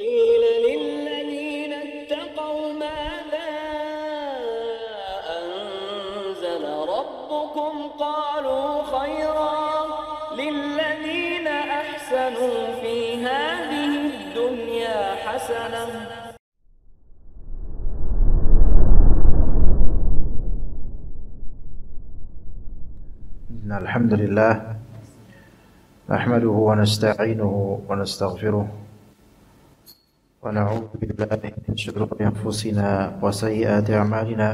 قيل للذين اتقوا ماذا أنزل ربكم قالوا خيرا للذين أحسنوا في هذه الدنيا حسنة. الحمد لله نحمده ونستعينه ونستغفره ونعوذ بالله من شرور أنفسنا وسيئات أعمالنا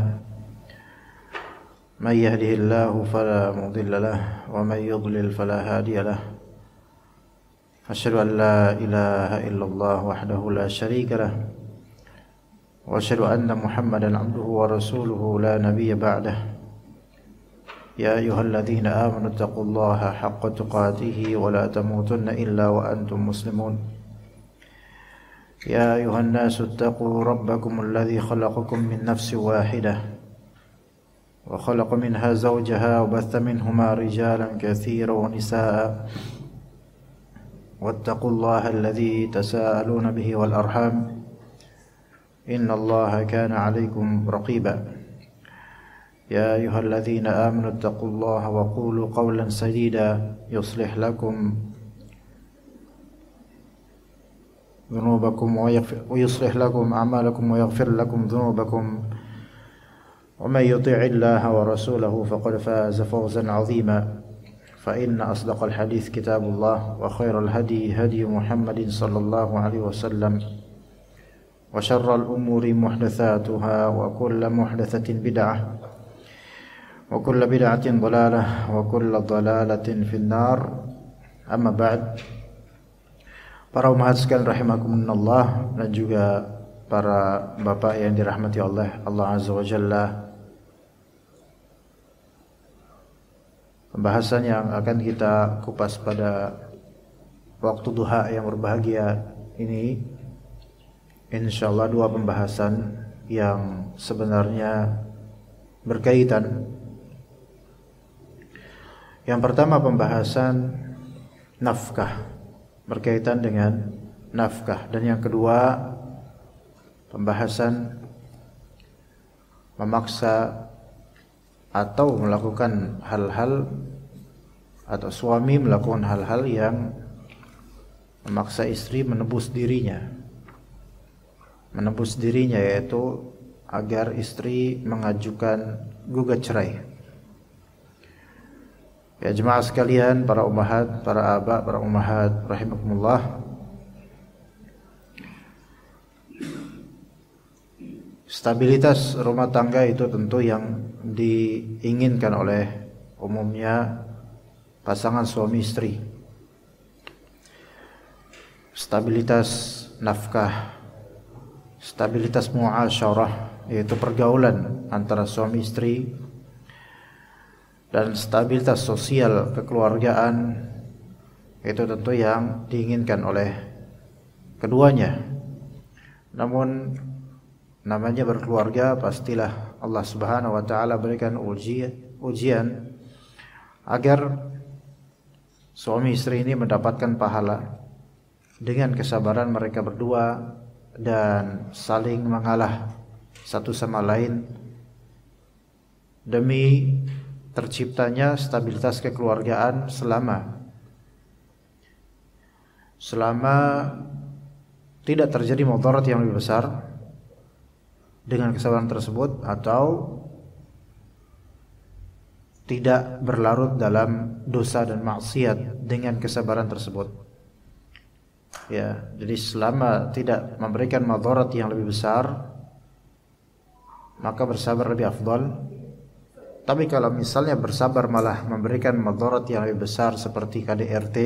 من يهده الله فلا مضل له ومن يضلل فلا هادي له أشهد أن لا إله إلا الله وحده لا شريك له وأشهد أن محمدا عبده ورسوله لا نبي بعده يا أيها الذين آمنوا اتقوا الله حق تقاته ولا تموتن إلا وأنتم مسلمون يا أيها الناس اتقوا ربكم الذي خلقكم من نفس واحدة وخلق منها زوجها وبث منهما رجالا كثيرا ونساء واتقوا الله الذي تساءلون به والأرحام إن الله كان عليكم رقيبا يا أيها الذين آمنوا اتقوا الله وقولوا قولا سديدا يصلح لكم ذنوبكم ويصلح لكم أعمالكم ويغفر لكم ذنوبكم ومن يطع الله ورسوله فقد فاز فوزا عظيما فإن أصدق الحديث كتاب الله وخير الهدي هدي محمد صلى الله عليه وسلم وشر الأمور محدثاتها وكل محدثة بدعة وكل بدعة ضلالة وكل ضلالة في النار أما بعد. Para umat sekalian rahimakumullah dan juga para bapak yang dirahmati Allah Azza wa Jalla, pembahasan yang akan kita kupas pada waktu duha yang berbahagia ini insyaallah dua pembahasan yang sebenarnya berkaitan. Yang pertama pembahasan nafkah, berkaitan dengan nafkah, dan yang kedua pembahasan memaksa atau melakukan hal-hal atau suami melakukan hal-hal yang memaksa istri menebus dirinya, yaitu agar istri mengajukan gugat cerai. Ya jemaah sekalian, para ummahat, para aba, para ummahat rahimakumullah, stabilitas rumah tangga itu tentu yang diinginkan oleh umumnya pasangan suami istri. Stabilitas nafkah, stabilitas muasyarah, yaitu pergaulan antara suami istri, dan stabilitas sosial kekeluargaan itu tentu yang diinginkan oleh keduanya. Namun namanya berkeluarga, pastilah Allah Subhanahu wa taala berikan ujian agar suami istri ini mendapatkan pahala dengan kesabaran mereka berdua dan saling mengalah satu sama lain demi terciptanya stabilitas kekeluargaan selama tidak terjadi mudarat yang lebih besar dengan kesabaran tersebut, atau tidak berlarut dalam dosa dan maksiat dengan kesabaran tersebut. Ya, jadi selama tidak memberikan mudarat yang lebih besar, maka bersabar lebih afdal. Tapi kalau misalnya bersabar malah memberikan mudarat yang lebih besar seperti KDRT,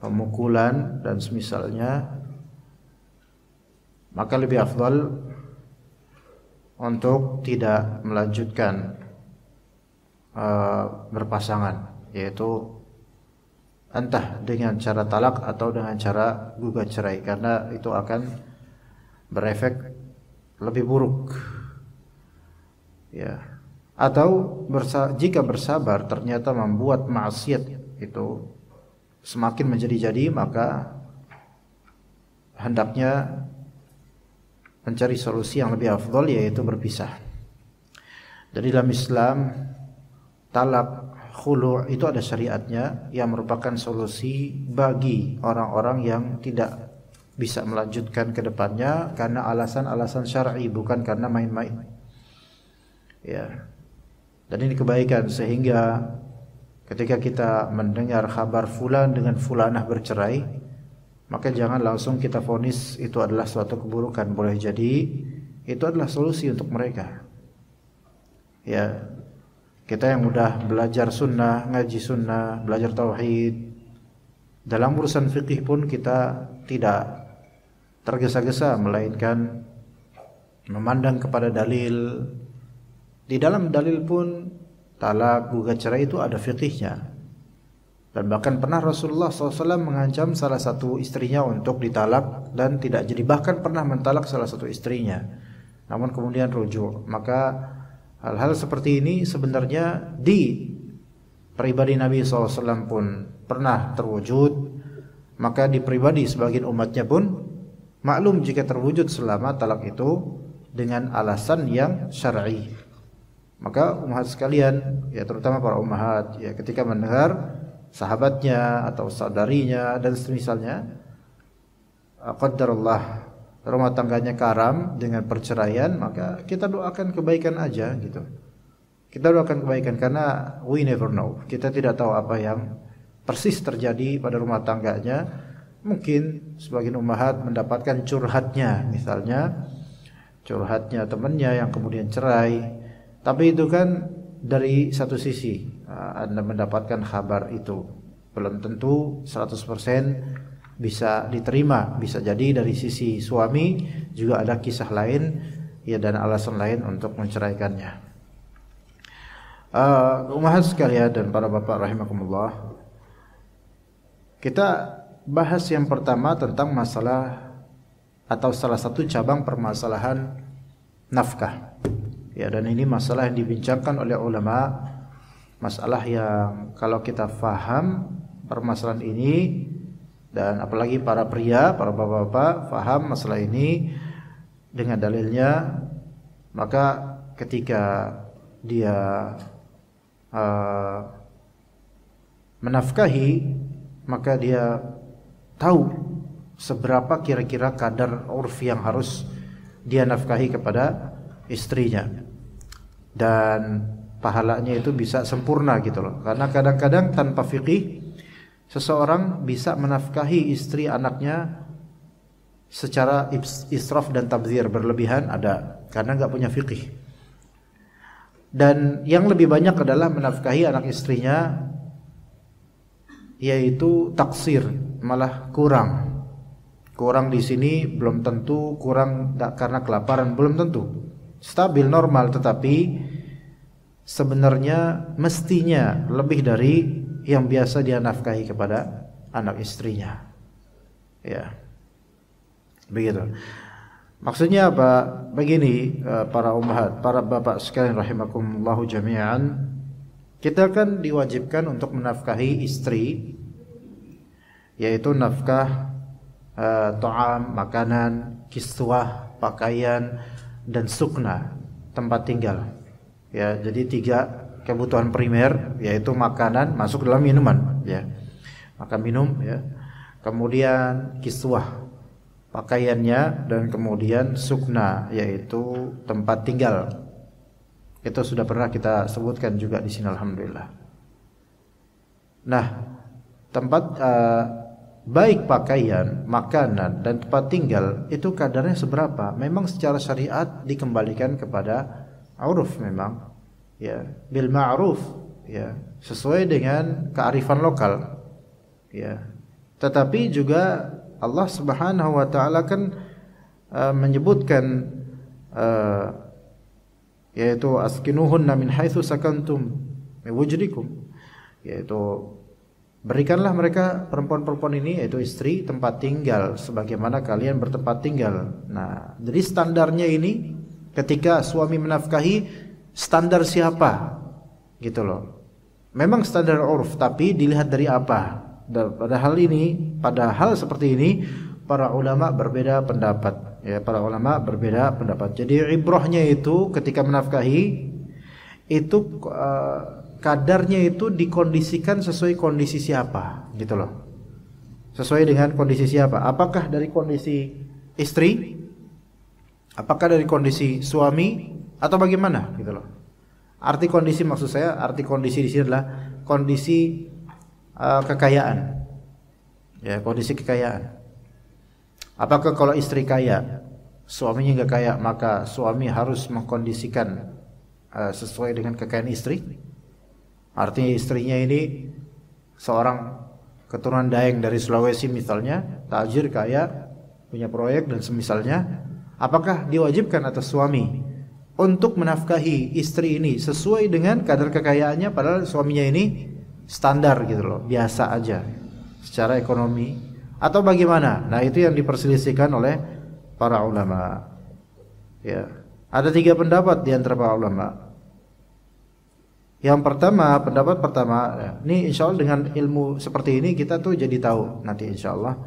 pemukulan dan semisalnya, maka lebih afdal untuk tidak melanjutkan berpasangan, yaitu entah dengan cara talak atau dengan cara gugat cerai, karena itu akan berefek lebih buruk. Ya. Atau jika bersabar ternyata membuat maksiat itu semakin menjadi-jadi, maka hendaknya mencari solusi yang lebih afdal, yaitu berpisah. Jadi dalam Islam talak, khulu' itu ada syariatnya yang merupakan solusi bagi orang-orang yang tidak bisa melanjutkan ke depannya karena alasan-alasan syar'i, bukan karena main-main. Ya. Dan ini kebaikan, sehingga ketika kita mendengar kabar fulan dengan fulanah bercerai, maka jangan langsung kita vonis itu adalah suatu keburukan. Boleh jadi itu adalah solusi untuk mereka. Ya, kita yang mudah belajar sunnah, ngaji sunnah, belajar tauhid, dalam urusan fikih pun kita tidak tergesa-gesa, melainkan memandang kepada dalil. Di dalam dalil pun talak, gugat cerai itu ada fikihnya. Dan bahkan pernah Rasulullah SAW mengancam salah satu istrinya untuk ditalak dan tidak jadi, bahkan pernah mentalak salah satu istrinya, namun kemudian rujuk. Maka hal-hal seperti ini sebenarnya di pribadi Nabi SAW pun pernah terwujud. Maka di pribadi sebagian umatnya pun maklum jika terwujud selama talak itu dengan alasan yang syar'i. Maka ummahat sekalian, ya terutama para ummahat, ya ketika mendengar sahabatnya atau saudarinya dan semisalnya qaddarullah rumah tangganya karam dengan perceraian, maka kita doakan kebaikan aja gitu. Kita doakan kebaikan karena we never know. Kita tidak tahu apa yang persis terjadi pada rumah tangganya. Mungkin sebagian ummahat mendapatkan curhatnya, misalnya curhatnya temannya yang kemudian cerai. Tapi itu kan dari satu sisi Anda mendapatkan kabar itu belum tentu 100% bisa diterima. Bisa jadi dari sisi suami juga ada kisah lain, ya, dan alasan lain untuk menceraikannya. Ummahat sekalian dan para bapak rahimakumullah, kita bahas yang pertama tentang masalah atau salah satu cabang permasalahan nafkah. Ya, dan ini masalah yang dibincangkan oleh ulama, masalah yang kalau kita faham permasalahan ini, dan apalagi para pria, para bapak-bapak faham masalah ini dengan dalilnya, maka ketika dia menafkahi, maka dia tahu seberapa kira-kira kadar urf yang harus dia nafkahi kepada istrinya, dan pahalanya itu bisa sempurna gitu loh. Karena kadang-kadang tanpa fikih seseorang bisa menafkahi istri anaknya secara israf dan tabdzir, berlebihan ada, karena nggak punya fikih. Dan yang lebih banyak adalah menafkahi anak istrinya, yaitu taksir, malah kurang. Kurang di sini belum tentu kurang karena kelaparan, belum tentu. Stabil, normal, tetapi sebenarnya mestinya lebih dari yang biasa dia nafkahi kepada anak istrinya. Ya, begitu. Maksudnya apa? Begini, para ummahat, para bapak sekalian rahimakumullahu jami'an, kita kan diwajibkan untuk menafkahi istri, yaitu nafkah ta'am, makanan, kiswah, pakaian, dan sukna, tempat tinggal. Ya, jadi 3 kebutuhan primer, yaitu makanan masuk dalam minuman, ya, makan minum, ya, kemudian kiswah, pakaiannya, dan kemudian sukna, yaitu tempat tinggal. Itu sudah pernah kita sebutkan juga di sini, alhamdulillah. Nah, tempat baik pakaian, makanan, dan tempat tinggal itu kadarnya seberapa? Memang secara syariat dikembalikan kepada uruf, memang, ya, bil ma'ruf, ya, sesuai dengan kearifan lokal, ya. Tetapi juga Allah Subhanahu wa taala kan menyebutkan yaitu askinuhunna min haitsu sakantum min wujdikum, yaitu berikanlah mereka, perempuan-perempuan ini, yaitu istri, tempat tinggal sebagaimana kalian bertempat tinggal. Nah, jadi standarnya ini ketika suami menafkahi, standar siapa? Gitu loh. Memang standar urf, tapi dilihat dari apa? Pada hal seperti ini, para ulama berbeda pendapat. Ya, para ulama berbeda pendapat. Jadi ibrahnya itu ketika menafkahi itu kadarnya itu dikondisikan sesuai kondisi siapa, gitu loh. Sesuai dengan kondisi siapa? Apakah dari kondisi istri? Apakah dari kondisi suami atau bagaimana, gitu loh. Arti kondisi maksud saya, arti kondisi di sini adalah kondisi kekayaan. Ya, kondisi kekayaan. Apakah kalau istri kaya, suaminya enggak kaya, maka suami harus mengkondisikan sesuai dengan kekayaan istri? Artinya istrinya ini seorang keturunan Daeng dari Sulawesi misalnya, tajir, kaya, punya proyek dan semisalnya, apakah diwajibkan atas suami untuk menafkahi istri ini sesuai dengan kadar kekayaannya, padahal suaminya ini standar gitu loh, biasa aja secara ekonomi, atau bagaimana? Nah, itu yang diperselisihkan oleh para ulama. Ya, ada 3 pendapat di antara para ulama. Yang pertama, pendapat pertama, ini insya Allah dengan ilmu seperti ini kita tuh jadi tahu nanti insya Allah,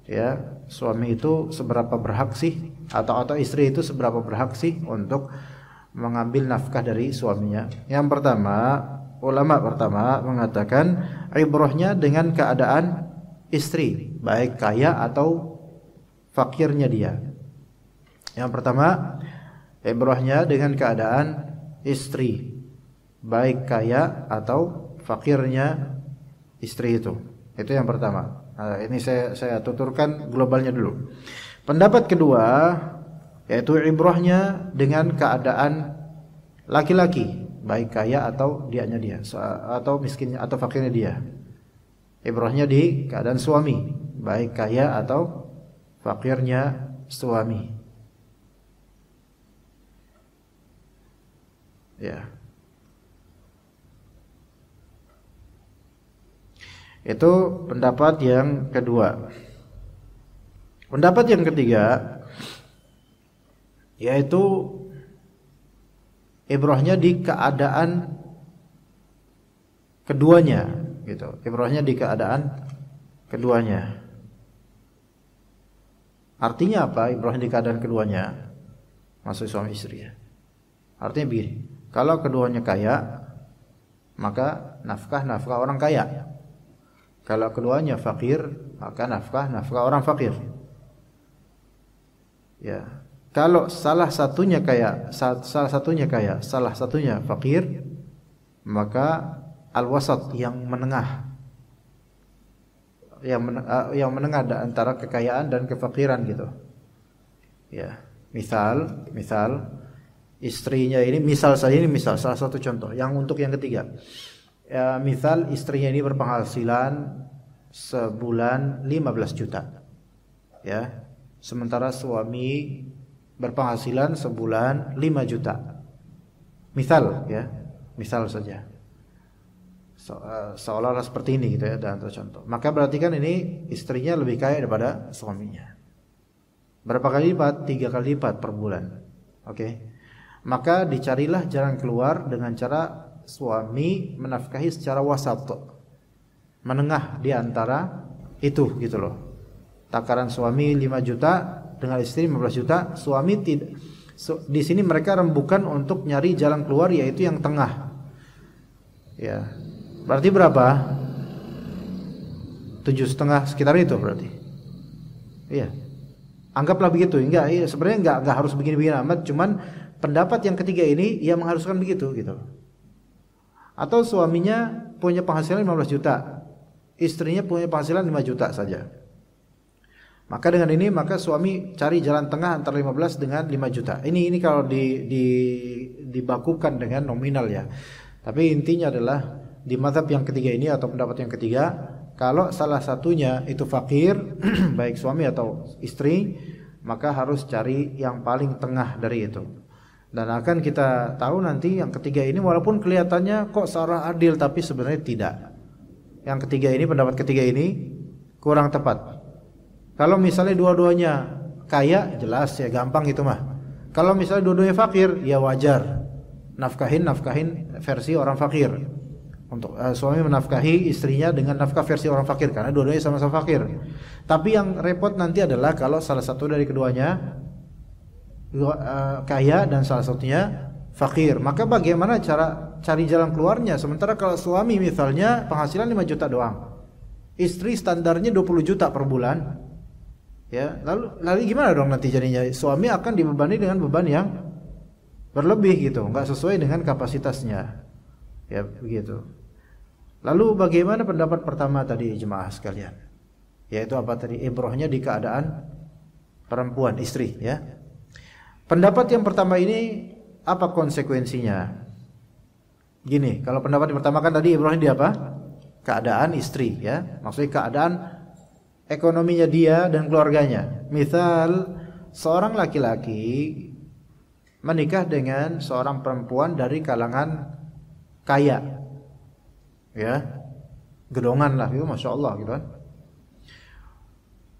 ya, suami itu seberapa berhak sih, atau istri itu seberapa berhak sih untuk mengambil nafkah dari suaminya. Yang pertama, ulama pertama mengatakan ibrahnya dengan keadaan istri, baik kaya atau fakirnya dia. Yang pertama, ibrahnya dengan keadaan istri, baik kaya atau fakirnya istri itu. Itu yang pertama. Nah, ini saya tuturkan globalnya dulu. Pendapat kedua yaitu ibrahnya dengan keadaan laki-laki, baik kaya atau dianya dia, atau miskinnya atau fakirnya dia. Ibrahnya di keadaan suami, baik kaya atau fakirnya suami. Ya. Itu pendapat yang kedua. Pendapat yang ketiga yaitu ibrahnya di keadaan keduanya, gitu. Ibrahnya di keadaan keduanya. Artinya apa? Ibrahnya di keadaan keduanya, maksud suami istri ya. Artinya begini, kalau keduanya kaya, maka nafkah orang kaya. Kalau keduanya fakir, maka nafkah orang fakir. Ya. Kalau salah satunya kaya, salah satunya fakir, maka al-wasat yang menengah. Yang menengah antara kekayaan dan kefakiran gitu. Ya, misal istrinya ini misal salah satu contoh yang untuk yang ketiga. Ya, misal istrinya ini berpenghasilan sebulan 15 juta. Ya. Sementara suami berpenghasilan sebulan 5 juta. Misal ya, misal saja. Seolah-olah seperti ini gitu ya, dan contoh. Maka berarti kan ini istrinya lebih kaya daripada suaminya. Berapa kali lipat? 3 kali lipat per bulan. Oke. Maka dicarilah jalan keluar dengan cara suami menafkahi secara wasat, menengah di antara itu gitu loh. Takaran suami 5 juta dengan istri 15 juta, suami tidak. Di sini mereka rembukan untuk nyari jalan keluar yaitu yang tengah. Ya. Berarti berapa? 7,5 sekitar itu berarti. Iya. Anggaplah begitu. Enggak, iya, sebenarnya enggak harus begini-begini amat, cuman pendapat yang ketiga ini yang mengharuskan begitu gitu. Atau suaminya punya penghasilan 15 juta, istrinya punya penghasilan 5 juta saja. Maka dengan ini maka suami cari jalan tengah antara 15 dengan 5 juta. Ini kalau dibakukan dengan nominal ya. Tapi intinya adalah di mazhab yang ketiga ini atau pendapat yang ketiga, kalau salah satunya itu fakir, baik suami atau istri, maka harus cari yang paling tengah dari itu. Dan akan kita tahu nanti yang ketiga ini walaupun kelihatannya kok secara adil, tapi sebenarnya tidak. Yang ketiga ini, pendapat ketiga ini kurang tepat. Kalau misalnya dua-duanya kaya, jelas ya gampang itu mah. Kalau misalnya dua-duanya fakir, ya wajar. Nafkahin versi orang fakir. Untuk suami menafkahi istrinya dengan nafkah versi orang fakir, karena dua-duanya sama-sama fakir. Tapi yang repot nanti adalah kalau salah satu dari keduanya kaya dan salah satunya fakir. Maka bagaimana cara cari jalan keluarnya? Sementara kalau suami misalnya penghasilan 5 juta doang, istri standarnya 20 juta per bulan, ya, lalu gimana dong nanti jadinya? Suami akan dibebani dengan beban yang berlebih gitu, nggak sesuai dengan kapasitasnya, ya begitu. Lalu bagaimana pendapat pertama tadi jemaah sekalian? Yaitu apa tadi? Ibrohnya di keadaan perempuan, istri, ya. Pendapat yang pertama ini apa konsekuensinya? Gini, kalau pendapat yang pertama kan tadi ibrohnya di apa? Keadaan istri, ya. Maksudnya keadaan ekonominya dia dan keluarganya. Misal seorang laki-laki menikah dengan seorang perempuan dari kalangan kaya, ya, gedongan lah itu, masya Allah gitu kan.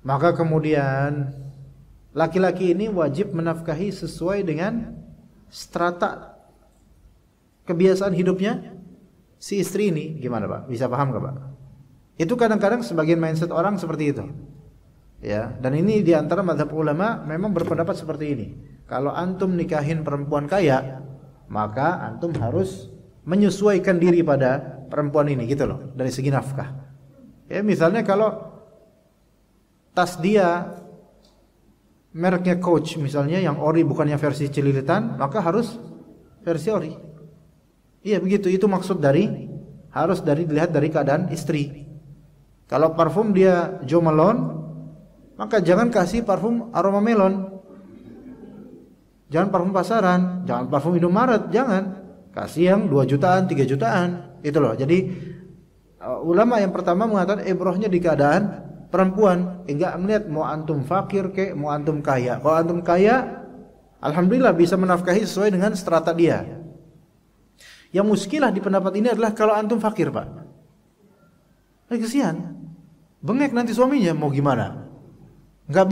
Maka kemudian laki-laki ini wajib menafkahi sesuai dengan strata kebiasaan hidupnya si istri ini. Gimana Pak? Bisa paham gak Pak? Itu kadang-kadang sebagian mindset orang seperti itu, ya. Dan ini diantara mazhab ulama memang berpendapat seperti ini. Kalau antum nikahin perempuan kaya, maka antum harus menyesuaikan diri pada perempuan ini gitu loh, dari segi nafkah. Ya misalnya kalau tas dia mereknya Coach misalnya, yang ori bukannya versi celilitan, maka harus versi ori. Iya begitu, itu maksud dari harus dilihat dari keadaan istri. Kalau parfum dia Jo Malone, maka jangan kasih parfum aroma melon. Jangan parfum pasaran, jangan parfum Indomaret, jangan. Kasih yang 2 jutaan, 3 jutaan. Itu loh. Jadi ulama yang pertama mengatakan ibrohnya di keadaan perempuan. Enggak melihat mau antum fakir kek, mau antum kaya. Kalau antum kaya, alhamdulillah bisa menafkahi sesuai dengan strata dia. Yang muskilah di pendapat ini adalah kalau antum fakir, Pak. Kesian. Bengek nanti suaminya, mau gimana? Enggak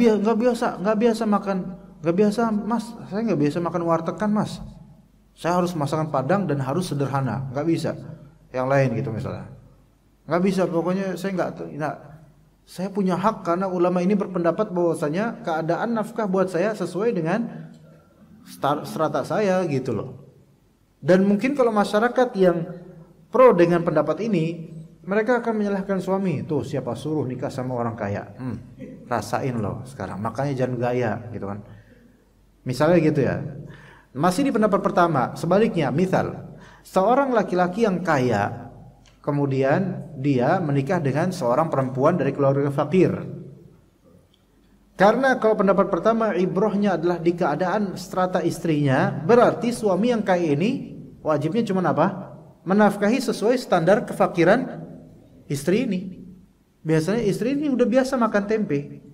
biasa makan. Gak biasa Mas, saya gak biasa makan warteg kan Mas. Saya harus masakan Padang dan harus sederhana. Gak bisa. Yang lain gitu misalnya. Gak bisa, pokoknya saya gak. Saya punya hak karena ulama ini berpendapat bahwasanya keadaan nafkah buat saya sesuai dengan strata saya gitu loh. Dan mungkin kalau masyarakat yang pro dengan pendapat ini, mereka akan menyalahkan suami. Tuh siapa suruh nikah sama orang kaya? Rasain loh sekarang. Makanya jangan gaya gitu kan. Misalnya gitu ya. Masih di pendapat pertama, sebaliknya, misal seorang laki-laki yang kaya, kemudian dia menikah dengan seorang perempuan dari keluarga fakir. Karena kalau pendapat pertama ibrohnya adalah di keadaan strata istrinya, berarti suami yang kaya ini wajibnya cuma apa? Menafkahi sesuai standar kefakiran istri ini. Biasanya istri ini udah biasa makan tempe.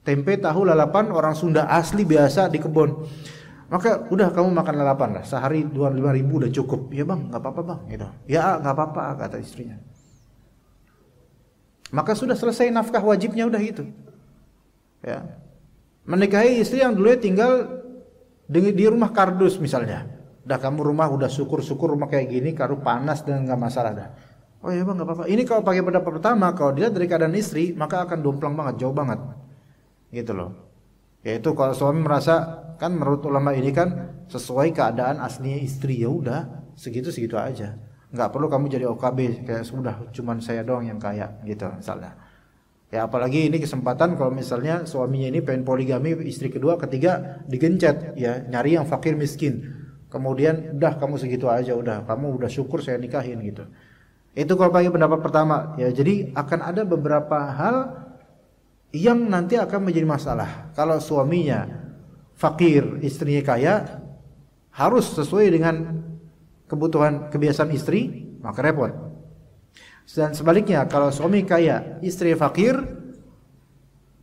Tempe, tahu, lalapan orang Sunda asli biasa di kebun. Maka udah kamu makan lalapan lah, sehari 25.000 udah cukup. Ya bang, nggak apa-apa bang, gitu. Ya nggak apa-apa kata istrinya. Maka sudah selesai nafkah wajibnya udah gitu. Ya, menikahi istri yang dulu tinggal di rumah kardus misalnya. Udah kamu rumah udah syukur-syukur rumah kayak gini, karu panas dan nggak masalah dah. Oh ya bang nggak apa-apa. Ini kalau pakai pendapat pertama, kalau dilihat dari keadaan istri, maka akan domplang banget, jauh banget. Gitu loh. Yaitu kalau suami merasa kan menurut ulama ini kan sesuai keadaan aslinya istri, ya udah segitu aja. Nggak perlu kamu jadi OKB kayak sudah cuman saya doang yang kaya gitu misalnya. Ya apalagi ini kesempatan kalau misalnya suaminya ini pengen poligami, istri kedua, ketiga digencet ya, nyari yang fakir miskin. Kemudian udah kamu segitu aja, udah kamu udah syukur saya nikahin gitu. Itu kalau pakai pendapat pertama ya. Jadi akan ada beberapa hal yang nanti akan menjadi masalah. Kalau suaminya fakir, istrinya kaya, harus sesuai dengan kebutuhan kebiasaan istri, maka repot. Dan sebaliknya, kalau suami kaya, istri fakir,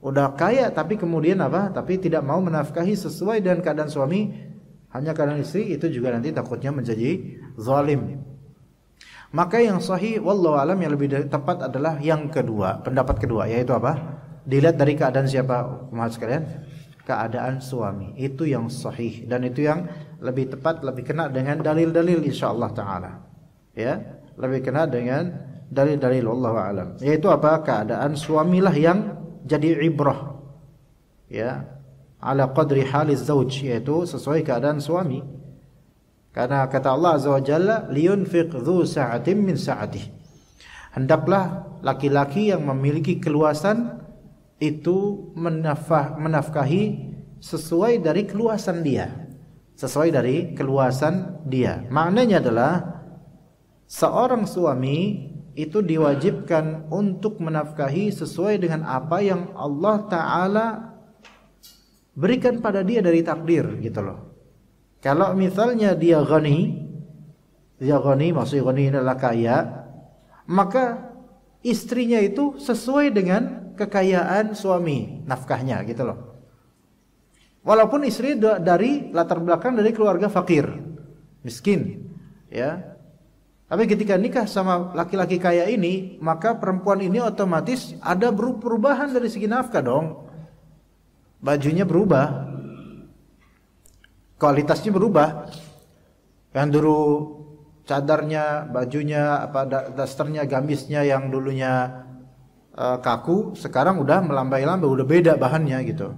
udah kaya tapi kemudian apa? Tapi tidak mau menafkahi sesuai dengan keadaan suami, hanya keadaan istri, itu juga nanti takutnya menjadi zalim. Maka yang sahih wallahu alam yang lebih tepat adalah yang kedua, pendapat kedua, yaitu apa? Dilihat dari keadaan siapa, umat sekalian? Keadaan suami. Itu yang sahih dan itu yang lebih tepat, lebih kena dengan dalil-dalil insyaallah taala. Ya. lebih kena dengan dalil-dalil wallahu alam. Yaitu apa? Keadaan suamilah yang jadi ibrah. Ya, ala qadri haliz zauj, yaitu sesuai keadaan suami. Karena kata Allah azza wa jalla, liyunfiq dzu sa'atin min sa'atihi. Hendaklah laki-laki yang memiliki keluasan itu menafkahi sesuai dari keluasan dia. Sesuai dari keluasan dia. Maknanya adalah seorang suami itu diwajibkan untuk menafkahi sesuai dengan apa yang Allah Ta'ala berikan pada dia dari takdir gitu loh. Kalau misalnya dia ghani, maksudnya ghani adalah kaya, maka istrinya itu sesuai dengan kekayaan suami nafkahnya gitu loh. Walaupun istri dari latar belakang dari keluarga fakir, miskin, ya. Tapi ketika nikah sama laki-laki kaya ini, maka perempuan ini otomatis ada perubahan dari segi nafkah dong. Bajunya berubah, kualitasnya berubah. Yang dulu cadarnya, bajunya, dasternya, gamisnya yang dulunya kaku, sekarang udah melambai-lambai, udah beda bahannya gitu.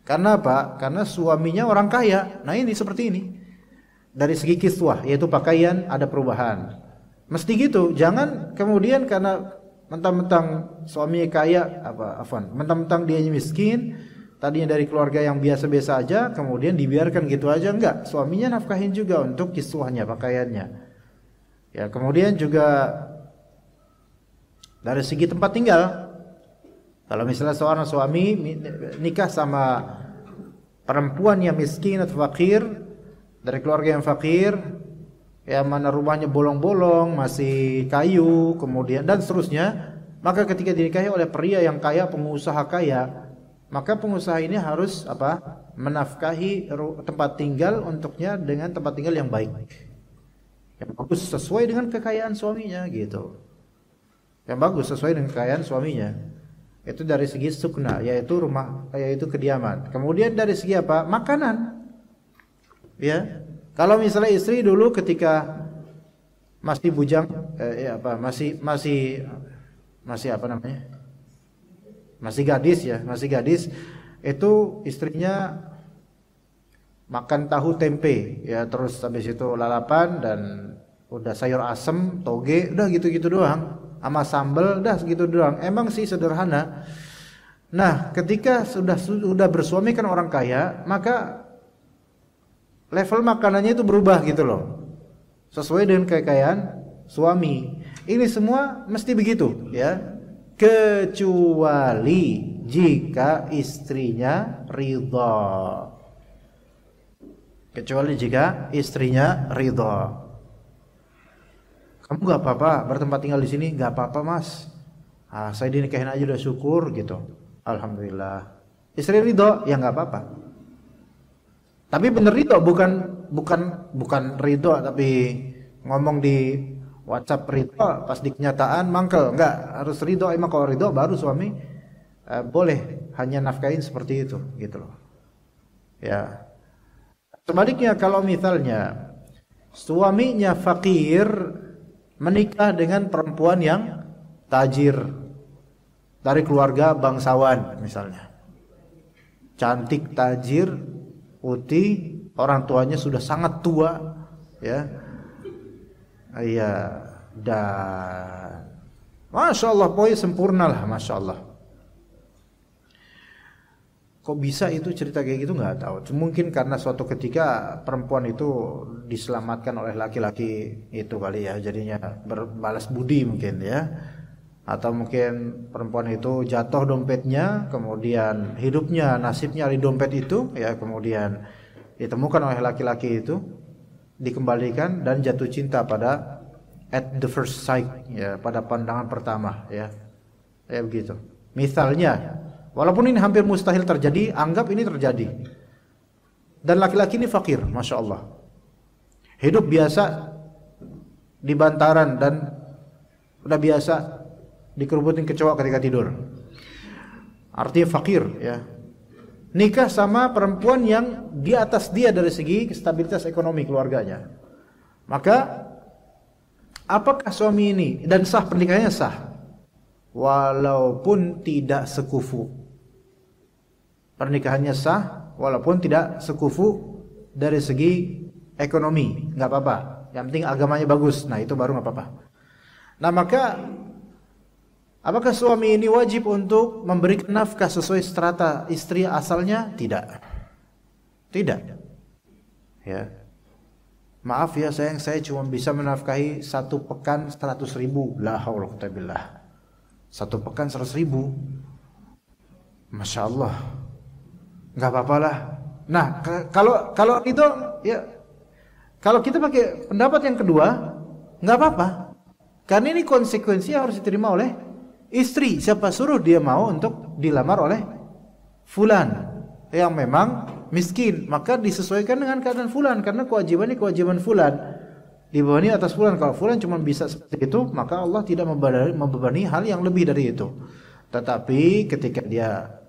Karena apa? Karena suaminya orang kaya. Nah ini seperti ini. Dari segi kiswah, yaitu pakaian, ada perubahan. Mesti gitu. Jangan kemudian karena mentang-mentang suaminya kaya, mentang-mentang dia miskin, tadinya dari keluarga yang biasa-biasa aja, kemudian dibiarkan gitu aja. Enggak, suaminya nafkahin juga untuk kiswahnya, pakaiannya. Ya, kemudian juga dari segi tempat tinggal. Kalau misalnya seorang suami nikah sama perempuan yang miskin atau fakir, dari keluarga yang fakir, ya mana rumahnya bolong-bolong, masih kayu, kemudian dan seterusnya, maka ketika dinikahi oleh pria yang kaya, pengusaha kaya, maka pengusaha ini harus menafkahi tempat tinggal untuknya dengan tempat tinggal yang baik, yang bagus sesuai dengan kekayaan suaminya gitu, yang bagus sesuai dengan kekayaan suaminya. Itu dari segi sukna, yaitu rumah, yaitu kediaman. Kemudian dari segi apa? Makanan. Ya. Kalau misalnya istri dulu ketika masih bujang, masih apa namanya? Masih gadis ya, masih gadis, itu istrinya makan tahu tempe, ya terus habis itu lalapan dan udah sayur asem, toge, udah gitu-gitu doang. Sama sambal, dah segitu doang. Emang sih sederhana. Nah, ketika sudah bersuami kan orang kaya, maka level makanannya itu berubah gitu loh, sesuai dengan kekayaan suami. Ini semua mesti begitu, ya. Kecuali jika istrinya ridha. Kecuali jika istrinya ridha. Kamu gak apa-apa bertempat tinggal di sini? Gak apa-apa mas. Saya dinikahin aja udah syukur gitu. Alhamdulillah. Istri ridho, ya gak apa-apa. Tapi bener ridho, bukan ridho tapi ngomong di WhatsApp ridho, pas di kenyataan mangkel. Enggak, harus ridho. Emang kalau ridho baru suami boleh hanya nafkahin seperti itu gitu loh. Ya. Sebaliknya kalau misalnya suaminya fakir menikah dengan perempuan yang tajir dari keluarga bangsawan misalnya, cantik, tajir, putih, orang tuanya sudah sangat tua, ya, iya, dan masya Allah, pokoknya sempurna lah, masya Allah. Kok bisa itu cerita kayak gitu nggak tahu. Mungkin karena suatu ketika perempuan itu diselamatkan oleh laki-laki itu kali ya, jadinya berbalas budi mungkin ya. Atau mungkin perempuan itu jatuh dompetnya, kemudian hidupnya nasibnya di dompet itu ya, kemudian ditemukan oleh laki-laki itu, dikembalikan dan jatuh cinta pada at the first sight ya, pada pandangan pertama ya. Ya begitu. Misalnya, walaupun ini hampir mustahil terjadi, anggap ini terjadi. Dan laki-laki ini fakir, masya Allah. Hidup biasa di bantaran dan udah biasa dikerubutin kecoa ketika tidur. Artinya fakir, ya. Nikah sama perempuan yang di atas dia dari segi stabilitas ekonomi keluarganya. Maka apakah suami ini dan sah pernikahannya sah walaupun tidak sekufu. Pernikahannya sah walaupun tidak sekufu dari segi ekonomi, nggak apa-apa. Yang penting agamanya bagus. Nah, itu baru nggak apa-apa. Nah, maka apakah suami ini wajib untuk memberikan nafkah sesuai strata istri asalnya? Tidak. Tidak. Ya. Maaf ya sayang, saya cuma bisa menafkahi 1 pekan 100.000. La haula wala quwwata billah. 1 pekan 100.000. Masya Allah. Nggak apa-apa lah. Nah, kalau itu ya, kalau kita pakai pendapat yang kedua, nggak apa-apa. Karena ini konsekuensi yang harus diterima oleh istri. Siapa suruh dia mau untuk dilamar oleh fulan yang memang miskin, maka disesuaikan dengan keadaan fulan, karena kewajibannya kewajiban fulan, dibebani atas fulan. Kalau fulan cuma bisa seperti itu, maka Allah tidak membebani hal yang lebih dari itu. Tetapi ketika dia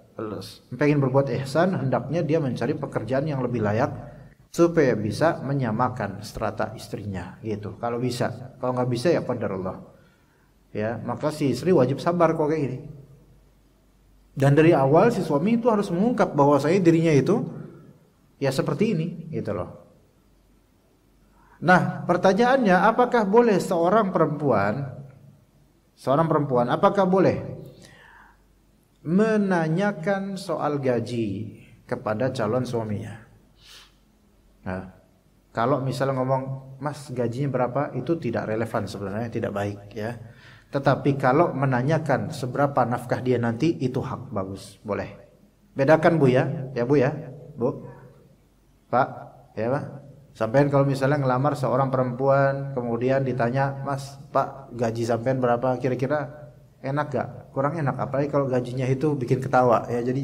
pengen berbuat ihsan, hendaknya dia mencari pekerjaan yang lebih layak supaya bisa menyamakan strata istrinya gitu. Kalau bisa, kalau nggak bisa ya qadarullah. Ya, maka si istri wajib sabar kok kayak gini. Dan dari awal si suami itu harus mengungkap bahwa saya dirinya itu ya seperti ini gitu loh. Nah, pertanyaannya, apakah boleh seorang perempuan apakah boleh menanyakan soal gaji kepada calon suaminya? Nah, kalau misalnya ngomong, "Mas, gajinya berapa?" itu tidak relevan sebenarnya, tidak baik ya. Tetapi kalau menanyakan seberapa nafkah dia nanti, itu hak, bagus, boleh. Bedakan Bu ya. Ya Bu ya. Bu. Pak, ya Pak. Sampean kalau misalnya ngelamar seorang perempuan, kemudian ditanya, "Mas, Pak, gaji sampean berapa kira-kira?" Enak gak? Kurang enak, apalagi kalau gajinya itu bikin ketawa ya. Jadi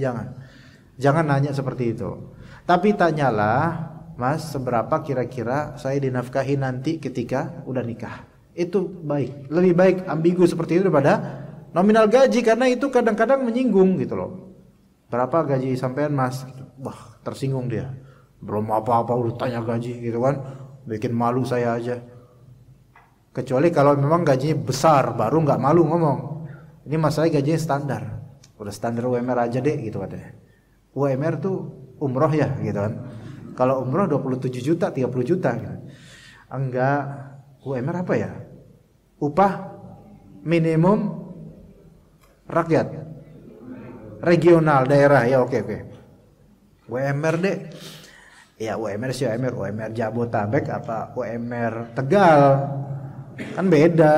jangan nanya seperti itu. Tapi tanyalah, "Mas, seberapa kira-kira saya dinafkahi nanti ketika udah nikah?" Itu baik. Lebih baik ambigu seperti itu daripada nominal gaji, karena itu kadang-kadang menyinggung gitu loh. "Berapa gaji sampean, Mas?" Wah, tersinggung dia. Belum apa-apa udah tanya gaji gitu kan. Bikin malu saya aja. Kecuali kalau memang gajinya besar, baru nggak malu ngomong. Ini masalahnya gajinya standar. Udah standar UMR aja deh gitu katanya. UMR tuh umroh ya gitu kan. Kalau umroh 27 juta, 30 juta gitu. Enggak, UMR apa ya? Upah minimum rakyat. Regional daerah ya, oke. UMR deh. Ya UMR sih UMR Jabotabek apa UMR Tegal. Kan beda.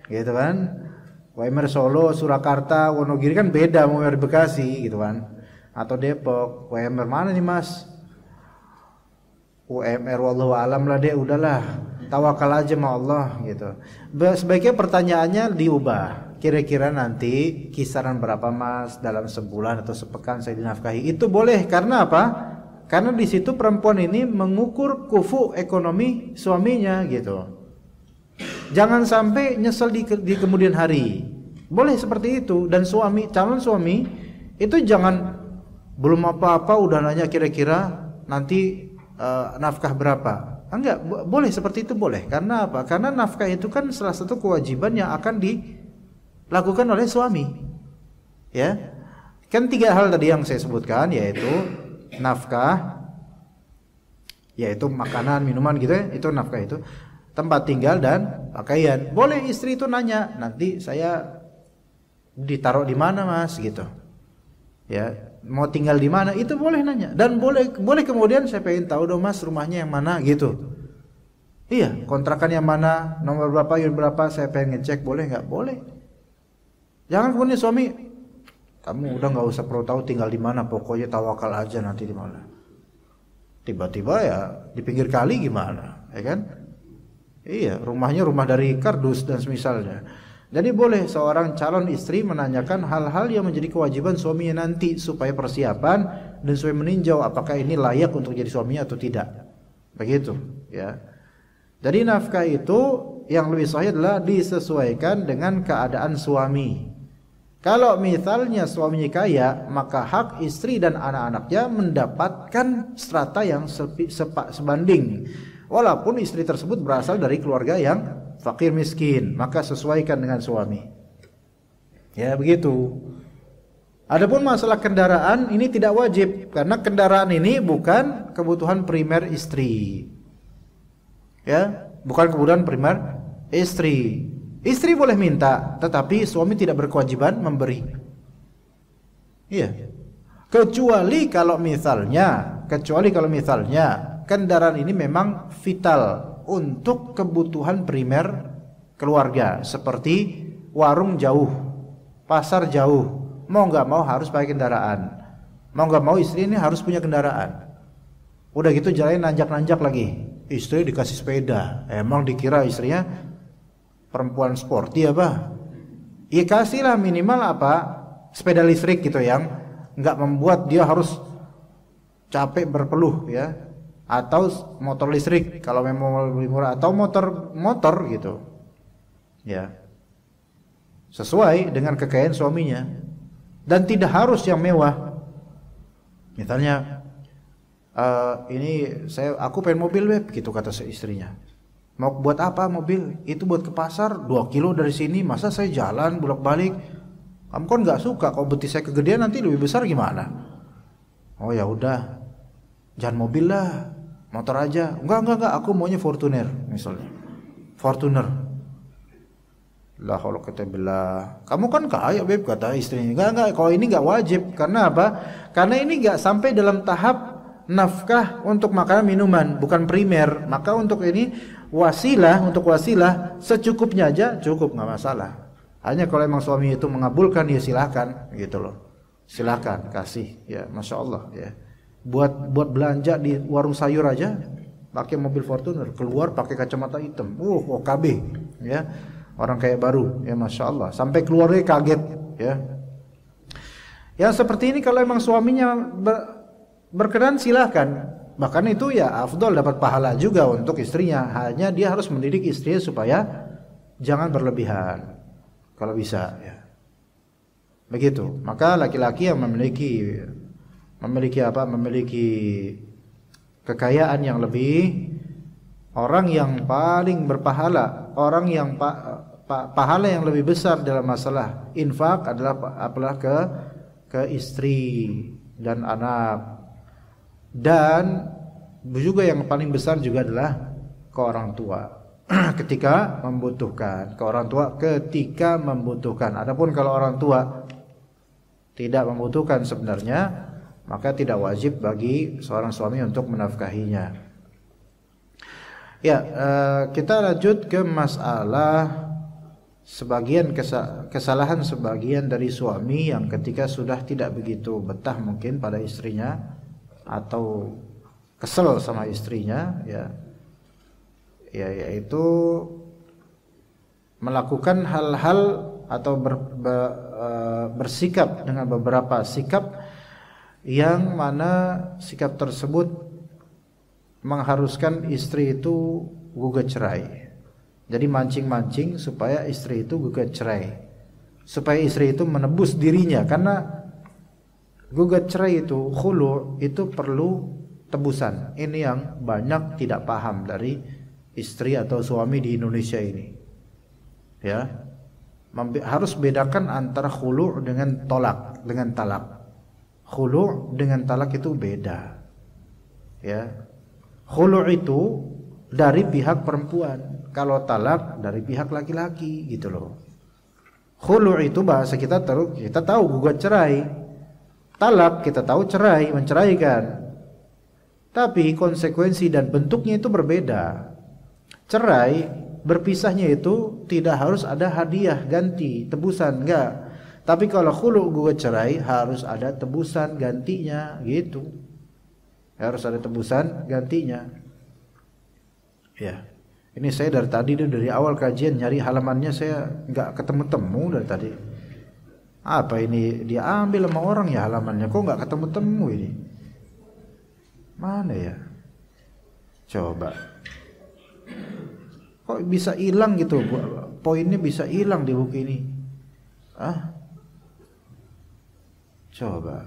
Gitu kan? UMR Solo, Surakarta, Wonogiri kan beda sama UMR Bekasi gitu kan. Atau Depok. UMR mana nih Mas? UMR wallahu alam lah deh, udahlah. Tawakal aja sama Allah gitu. Sebaiknya pertanyaannya diubah. Kira-kira nanti kisaran berapa Mas dalam sebulan atau sepekan saya dinafkahi? Itu boleh, karena apa? Karena di situ perempuan ini mengukur kufu ekonomi suaminya gitu. Jangan sampai nyesel di kemudian hari. Boleh seperti itu. Dan calon suami itu jangan belum apa-apa udah nanya kira-kira nanti nafkah berapa. Enggak, boleh seperti itu boleh. Karena apa? Karena nafkah itu kan salah satu kewajiban yang akan dilakukan oleh suami. Ya. Kan 3 hal tadi yang saya sebutkan, yaitu nafkah, yaitu makanan, minuman gitu ya, itu nafkah itu. Tempat tinggal dan pakaian. Boleh istri itu nanya, "Nanti saya ditaruh di mana Mas?" gitu. Ya, mau tinggal di mana? Itu boleh nanya. Dan boleh kemudian saya pengen tahu dong Mas, rumahnya yang mana gitu. Iya, kontrakan yang mana, nomor berapa, unit berapa, saya pengen ngecek, boleh nggak? Boleh. Jangan kemudian suami, "Kamu udah nggak usah perlu tahu tinggal di mana, pokoknya tawakal aja nanti di mana." Tiba-tiba ya di pinggir kali gimana, ya kan? Iya, rumahnya rumah dari kardus dan semisalnya. Jadi boleh seorang calon istri menanyakan hal-hal yang menjadi kewajiban suaminya nanti, supaya persiapan dan supaya meninjau apakah ini layak untuk jadi suaminya atau tidak. Begitu, ya. Jadi nafkah itu yang lebih sahih adalah disesuaikan dengan keadaan suami. Kalau misalnya suaminya kaya, maka hak istri dan anak-anaknya mendapatkan strata yang sebanding. Walaupun istri tersebut berasal dari keluarga yang fakir miskin, maka sesuaikan dengan suami. Ya begitu. Adapun masalah kendaraan ini tidak wajib, karena kendaraan ini bukan kebutuhan primer istri. Ya, bukan kebutuhan primer istri. Istri boleh minta, tetapi suami tidak berkewajiban memberi. Iya. Kecuali kalau misalnya kendaraan ini memang vital untuk kebutuhan primer keluarga, seperti warung jauh, pasar jauh, mau nggak mau harus pakai kendaraan, mau nggak mau istri ini harus punya kendaraan. Udah gitu jalannya nanjak-nanjak lagi, istri dikasih sepeda, emang dikira istrinya perempuan sporty apa? Ya kasihlah minimal apa, sepeda listrik gitu yang nggak membuat dia harus capek berpeluh ya, atau motor listrik kalau memang lebih murah, atau motor gitu ya, sesuai dengan kekayaan suaminya, dan tidak harus yang mewah. Misalnya aku pengen mobil beb, gitu kata istrinya. Mau buat apa mobil? Itu buat ke pasar 2 kilo dari sini, masa saya jalan bolak-balik? Kamu kan nggak suka, kalau betis saya kegedean nanti lebih besar gimana? Oh ya udah, jangan mobil lah, motor aja. Enggak, aku maunya Fortuner misalnya. Fortuner. Lah kalau kata belah, kamu kan kaya beb, kata istrinya. Enggak, kalau ini nggak wajib. Karena apa? Karena ini nggak sampai dalam tahap nafkah untuk makanan minuman, bukan primer. Maka untuk ini wasilah secukupnya aja cukup, nggak masalah. Hanya kalau emang suami itu mengabulkan, ya silakan gitu loh, silakan kasih ya, masya Allah ya. Buat belanja di warung sayur aja pakai mobil Fortuner, keluar pakai kacamata hitam, OKB ya, orang kayak baru ya, masya Allah, sampai keluarnya kaget ya. Yang seperti ini kalau emang suaminya berkenan silahkan. Bahkan itu ya afdol, dapat pahala juga untuk istrinya. Hanya dia harus mendidik istrinya supaya jangan berlebihan kalau bisa ya. Begitu. Maka laki-laki yang memiliki kekayaan yang lebih, orang yang paling berpahala, orang yang pahala yang lebih besar dalam masalah infak adalah ke istri dan anak. Dan juga yang paling besar juga adalah ke orang tua ketika membutuhkan, Adapun kalau orang tua tidak membutuhkan sebenarnya, maka tidak wajib bagi seorang suami untuk menafkahinya. Ya, kita lanjut ke masalah kesalahan sebagian dari suami yang ketika sudah tidak begitu betah mungkin pada istrinya, atau kesel sama istrinya ya, yaitu melakukan hal-hal atau bersikap dengan beberapa sikap yang mana sikap tersebut mengharuskan istri itu gugat cerai. Jadi mancing-mancing supaya istri itu gugat cerai, supaya istri itu menebus dirinya. Karena gugat cerai itu, khulu itu perlu tebusan. Ini yang banyak tidak paham dari istri atau suami di Indonesia ini. Ya, harus bedakan antara khulu dengan talak. Khulu dengan talak itu beda. Ya, khulu itu dari pihak perempuan, kalau talak dari pihak laki-laki gitu loh. Khulu itu bahasa kita tahu gugat cerai. Talak kita tahu cerai, menceraikan. Tapi konsekuensi dan bentuknya itu berbeda. Cerai, berpisahnya itu tidak harus ada hadiah ganti, tebusan, enggak. Tapi kalau khulu gugat cerai harus ada tebusan gantinya gitu. Harus ada tebusan gantinya. Ya. Ini saya dari awal kajian nyari halamannya, saya enggak ketemu-temu dari tadi. Apa ini dia ambil sama orang ya halamannya, kok nggak ketemu ini, mana ya, coba kok bisa hilang gitu, poinnya bisa hilang di buku ini, coba.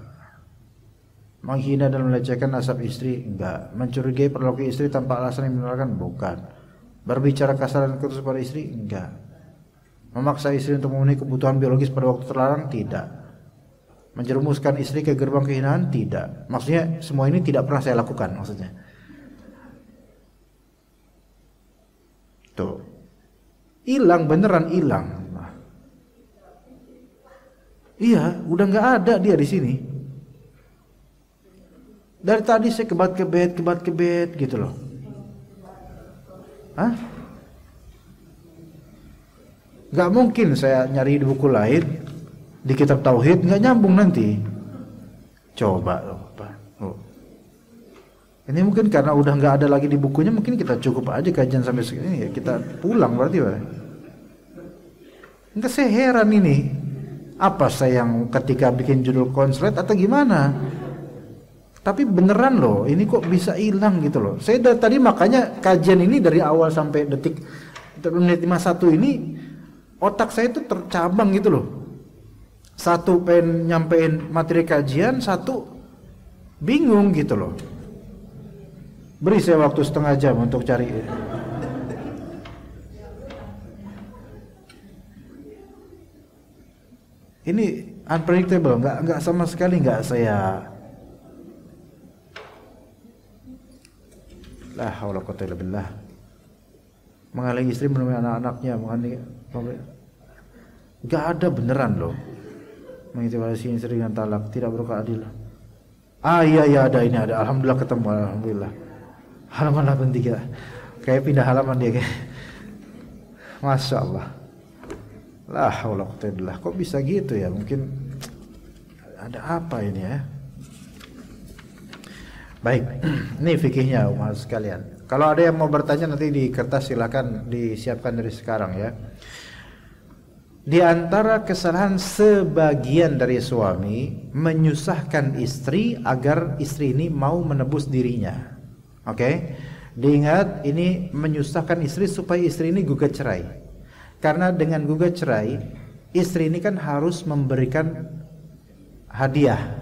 Menghina dan melecehkan nasab istri enggak, mencurigai perilaku istri tanpa alasan yang dibenarkan bukan, Berbicara kasar dan ketus pada istri? Enggak. Memaksa istri untuk memenuhi kebutuhan biologis pada waktu terlarang? Tidak. Menjerumuskan istri ke gerbang kehinaan? Tidak. Maksudnya semua ini tidak pernah saya lakukan maksudnya. Tuh. Hilang, beneran hilang. Iya, udah nggak ada dia di sini. Dari tadi saya kebat-kebet gitu loh. Hah? Nggak mungkin saya nyari di buku lain, di kitab tauhid nggak nyambung nanti. Coba loh, Pak. Oh. Ini mungkin karena udah nggak ada lagi di bukunya, mungkin kita cukup aja kajian sampai segini ya, kita pulang berarti Pak. Enggak, saya heran ini. Apa saya yang ketika bikin judul konslet atau gimana? Tapi beneran loh, ini kok bisa hilang gitu loh. Saya dari tadi makanya kajian ini dari awal sampai menit 51 ini otak saya itu tercabang gitu loh. Satu pengen nyampein materi kajian, satu bingung gitu loh. Beri saya waktu setengah jam untuk cari. Ini unpredictable, nggak sama sekali nggak saya. La haula quwwata illa billah. Menghalangi istri menemui anak-anaknya, nggak ada beneran loh. Mengintimidasi istri dengan talak, tidak berkeadilan. Iya ada, ini ada. Alhamdulillah ketemu, alhamdulillah. Halaman 83. Kayak pindah halaman dia kayak. Masya Allah. La haula quwwata illa billah. Kok bisa gitu ya? Mungkin ada apa ini ya? Baik, ini fikihnya umat sekalian. Kalau ada yang mau bertanya nanti di kertas silakan disiapkan dari sekarang ya. Di antara kesalahan sebagian dari suami menyusahkan istri agar istri ini mau menebus dirinya. Oke? Diingat, ini menyusahkan istri supaya istri ini gugat cerai. Karena dengan gugat cerai, istri ini kan harus memberikan hadiah.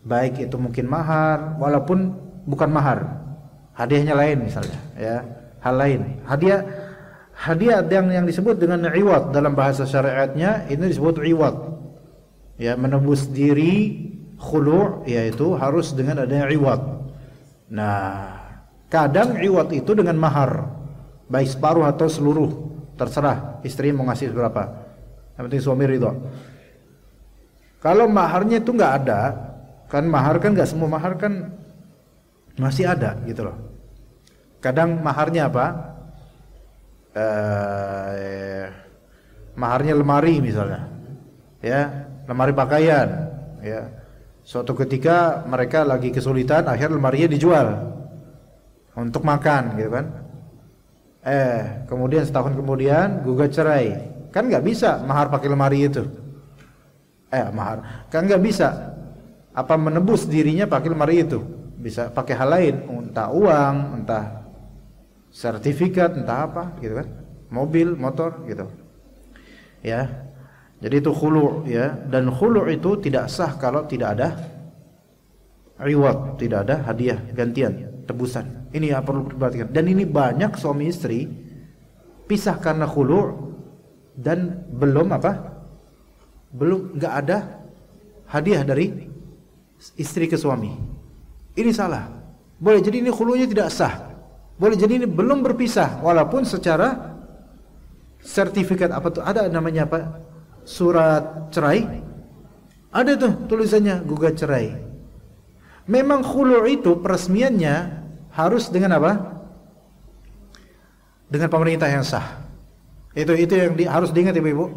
Baik itu mungkin mahar, walaupun bukan mahar, hadiahnya lain misalnya, ya, hal lain. Hadiah yang disebut dengan iwad dalam bahasa syariatnya ini disebut iwad. Ya, menebus diri khulu' yaitu harus dengan adanya iwad. Nah, kadang iwad itu dengan mahar, baik separuh atau seluruh, terserah istri mau ngasih berapa. Yang penting suami ridho. Kalau maharnya itu nggak ada, kan mahar kan nggak semua mahar kan masih ada gitu loh. Kadang maharnya apa? Maharnya lemari misalnya, ya, lemari pakaian, ya. Suatu ketika mereka lagi kesulitan, akhir lemarinya dijual untuk makan, gitu kan? Kemudian setahun kemudian gugat cerai, kan nggak bisa mahar pakai lemari itu. Mahar kan nggak bisa. Apa menebus dirinya pakai lemari itu? Bisa pakai hal lain, entah uang, entah sertifikat, entah apa, gitu kan? Mobil, motor, gitu. Ya. Jadi itu khulu', ya. Dan khulu' itu tidak sah kalau tidak ada iwad, tidak ada hadiah gantian, tebusan. Ini yang perlu diperhatikan. Dan ini banyak suami istri pisah karena khulu' dan belum nggak ada hadiah dari istri ke suami. Ini salah. Boleh jadi ini khulu'nya tidak sah. Boleh jadi ini belum berpisah walaupun secara sertifikat apa tuh ada namanya apa? Surat cerai. Ada tuh tulisannya gugat cerai. Memang khulu' itu peresmiannya harus dengan apa? Dengan pemerintah yang sah. Itu yang harus diingat Ibu-ibu.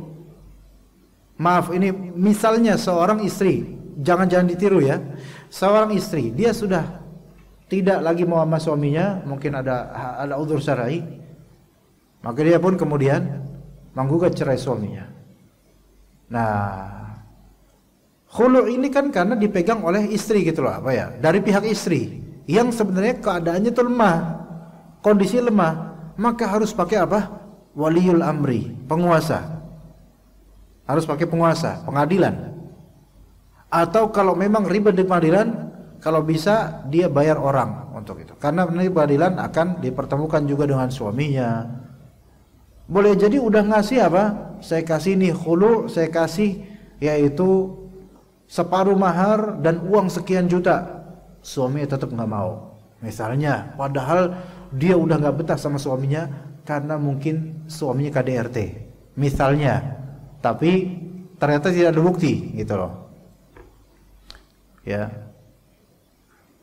Maaf, ini misalnya seorang istri, jangan ditiru ya. Seorang istri, dia sudah tidak lagi mau sama suaminya, mungkin ada udzur syar'i, maka dia pun kemudian menggugat cerai suaminya. Nah, khulu' ini kan karena dipegang oleh istri gitu loh, apa ya? Dari pihak istri yang sebenarnya keadaannya itu lemah, kondisi lemah, maka harus pakai apa? Waliyul amri, penguasa. Harus pakai penguasa, pengadilan. Atau kalau memang ribet di pengadilan, kalau bisa dia bayar orang untuk itu. Karena nanti pengadilan akan dipertemukan juga dengan suaminya, Boleh jadi udah ngasih apa? Saya kasih nih khulu, saya kasih yaitu separuh mahar dan uang sekian juta. Suami tetap nggak mau. Misalnya, padahal dia udah nggak betah sama suaminya karena mungkin suaminya KDRT. Misalnya, tapi ternyata tidak ada bukti, gitu loh. Ya.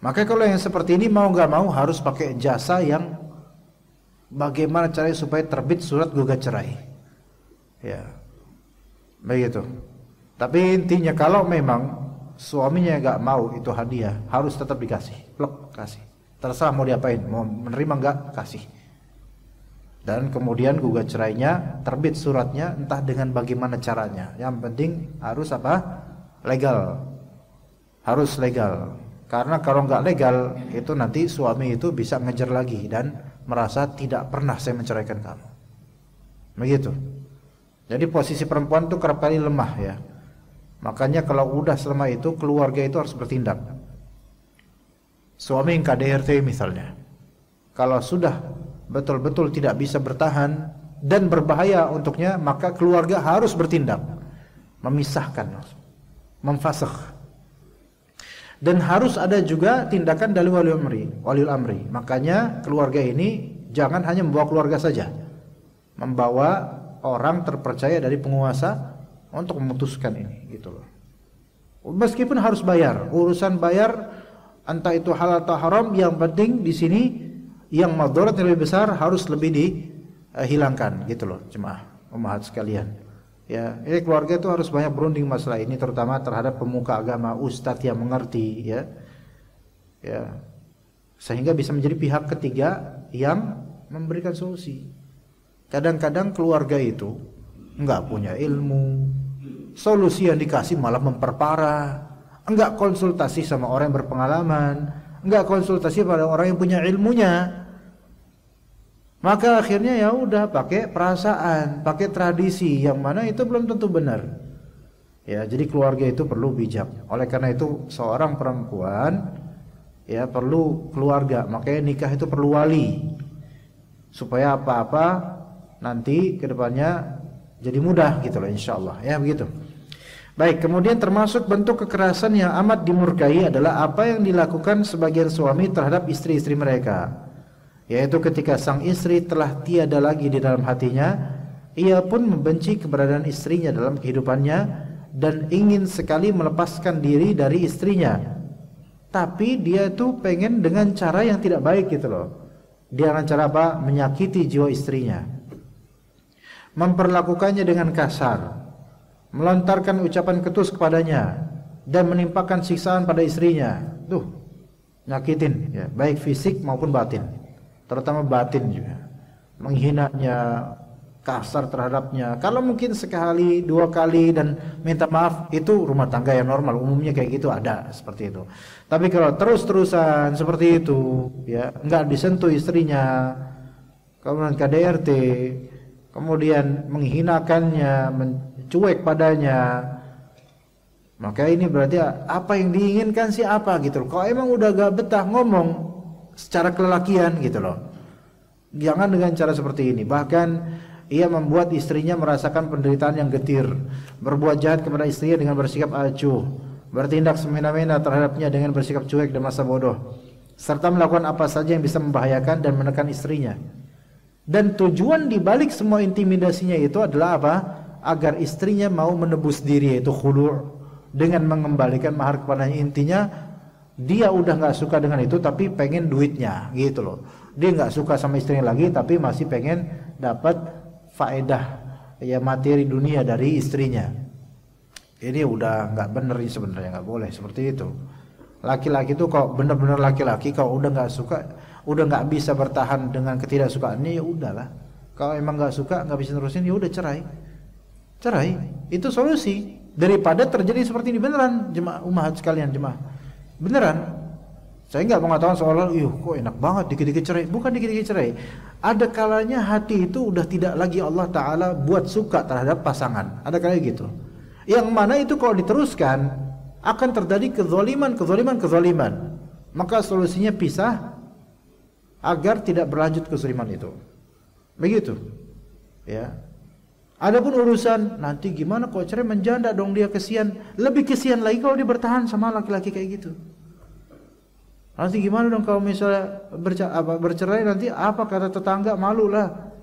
Maka kalau yang seperti ini mau nggak mau harus pakai jasa yang bagaimana caranya supaya terbit surat gugat cerai. Ya. Begitu. Tapi intinya kalau memang suaminya nggak mau itu hadiah, harus tetap dikasih. Plek, kasih. Terserah mau diapain, mau menerima nggak, kasih. Dan kemudian gugat cerainya terbit suratnya entah dengan bagaimana caranya. Yang penting harus apa? Legal. Harus legal. Karena kalau nggak legal itu nanti suami itu bisa ngejar lagi dan merasa tidak pernah saya menceraikan kamu. Begitu. Jadi posisi perempuan itu kerap kali lemah ya. Makanya kalau udah selama itu keluarga itu harus bertindak. Suami yang KDRT misalnya, kalau sudah betul-betul tidak bisa bertahan dan berbahaya untuknya, maka keluarga harus bertindak, memisahkan, memfasakh. Dan harus ada juga tindakan dari waliul amri. Makanya keluarga ini jangan hanya membawa keluarga saja, membawa orang terpercaya dari penguasa untuk memutuskan ini, gitu loh. Meskipun harus bayar, urusan bayar entah itu halal atau haram, yang penting di sini yang madarat yang lebih besar harus lebih dihilangkan, gitu loh, jemaah ummahat sekalian. Ya, ini keluarga itu harus banyak berunding masalah ini, terutama terhadap pemuka agama, ustadz yang mengerti, ya, ya, sehingga bisa menjadi pihak ketiga yang memberikan solusi. Kadang-kadang keluarga itu enggak punya ilmu, solusi yang dikasih malah memperparah, enggak konsultasi sama orang yang berpengalaman, enggak konsultasi pada orang yang punya ilmunya. Maka akhirnya ya udah pakai perasaan, pakai tradisi yang mana itu belum tentu benar. Ya, jadi keluarga itu perlu bijak. Oleh karena itu seorang perempuan ya perlu keluarga, makanya nikah itu perlu wali. Supaya apa-apa nanti kedepannya jadi mudah gitu loh, insyaallah. Ya begitu. Baik, kemudian termasuk bentuk kekerasan yang amat dimurkai adalah apa yang dilakukan sebagian suami terhadap istri-istri mereka. Yaitu ketika sang istri telah tiada lagi di dalam hatinya, ia pun membenci keberadaan istrinya dalam kehidupannya dan ingin sekali melepaskan diri dari istrinya. Tapi dia tuh pengen dengan cara yang tidak baik gitu loh. Dia dengan cara apa? Menyakiti jiwa istrinya, memperlakukannya dengan kasar, melontarkan ucapan ketus kepadanya, dan menimpakan siksaan pada istrinya. Tuh, nyakitin ya, baik fisik maupun batin. Terutama batin juga, menghinanya, kasar terhadapnya. Kalau mungkin sekali, dua kali dan minta maaf, itu rumah tangga yang normal, umumnya kayak gitu ada seperti itu. Tapi kalau terus-terusan seperti itu, ya nggak disentuh istrinya, kemudian KDRT, kemudian menghinakannya, mencuek padanya, maka ini berarti apa yang diinginkan sih apa gitu. Kalau emang udah gak betah ngomong secara kelelakian gitu loh, jangan dengan cara seperti ini. Bahkan ia membuat istrinya merasakan penderitaan yang getir, berbuat jahat kepada istrinya dengan bersikap acuh, bertindak semena-mena terhadapnya dengan bersikap cuek dan masa bodoh, serta melakukan apa saja yang bisa membahayakan dan menekan istrinya. Dan tujuan dibalik semua intimidasinya itu adalah apa? Agar istrinya mau menebus diri, yaitu khulu', dengan mengembalikan mahar kepadanya. Intinya dia udah nggak suka dengan itu, tapi pengen duitnya, gitu loh. Dia nggak suka sama istrinya lagi, tapi masih pengen dapat faedah, ya materi dunia dari istrinya. Ini udah nggak bener ini sebenarnya, nggak boleh seperti itu. Laki-laki itu kalau bener-bener laki-laki, kalau udah nggak suka, udah nggak bisa bertahan dengan ketidaksukaannya, ya udahlah. Kalau emang nggak suka, nggak bisa nerusin, ya udah cerai. Cerai itu solusi daripada terjadi seperti ini. Beneran jemaah ummahat sekalian, jemaah. Beneran, saya nggak mengatakan seolah kok enak banget dikit-dikit cerai. Bukan dikit-dikit cerai. Ada kalanya hati itu udah tidak lagi Allah Ta'ala buat suka terhadap pasangan. Ada kalanya gitu. Yang mana itu kalau diteruskan akan terjadi kezaliman. Maka solusinya pisah agar tidak berlanjut kezaliman itu. Begitu. Ya. Adapun urusan nanti gimana kalau cerai menjanda dong, dia kesian. Lebih kesian lagi kalau dia bertahan sama laki-laki kayak gitu. Nanti gimana dong kalau misalnya bercerai nanti apa kata tetangga, malu lah.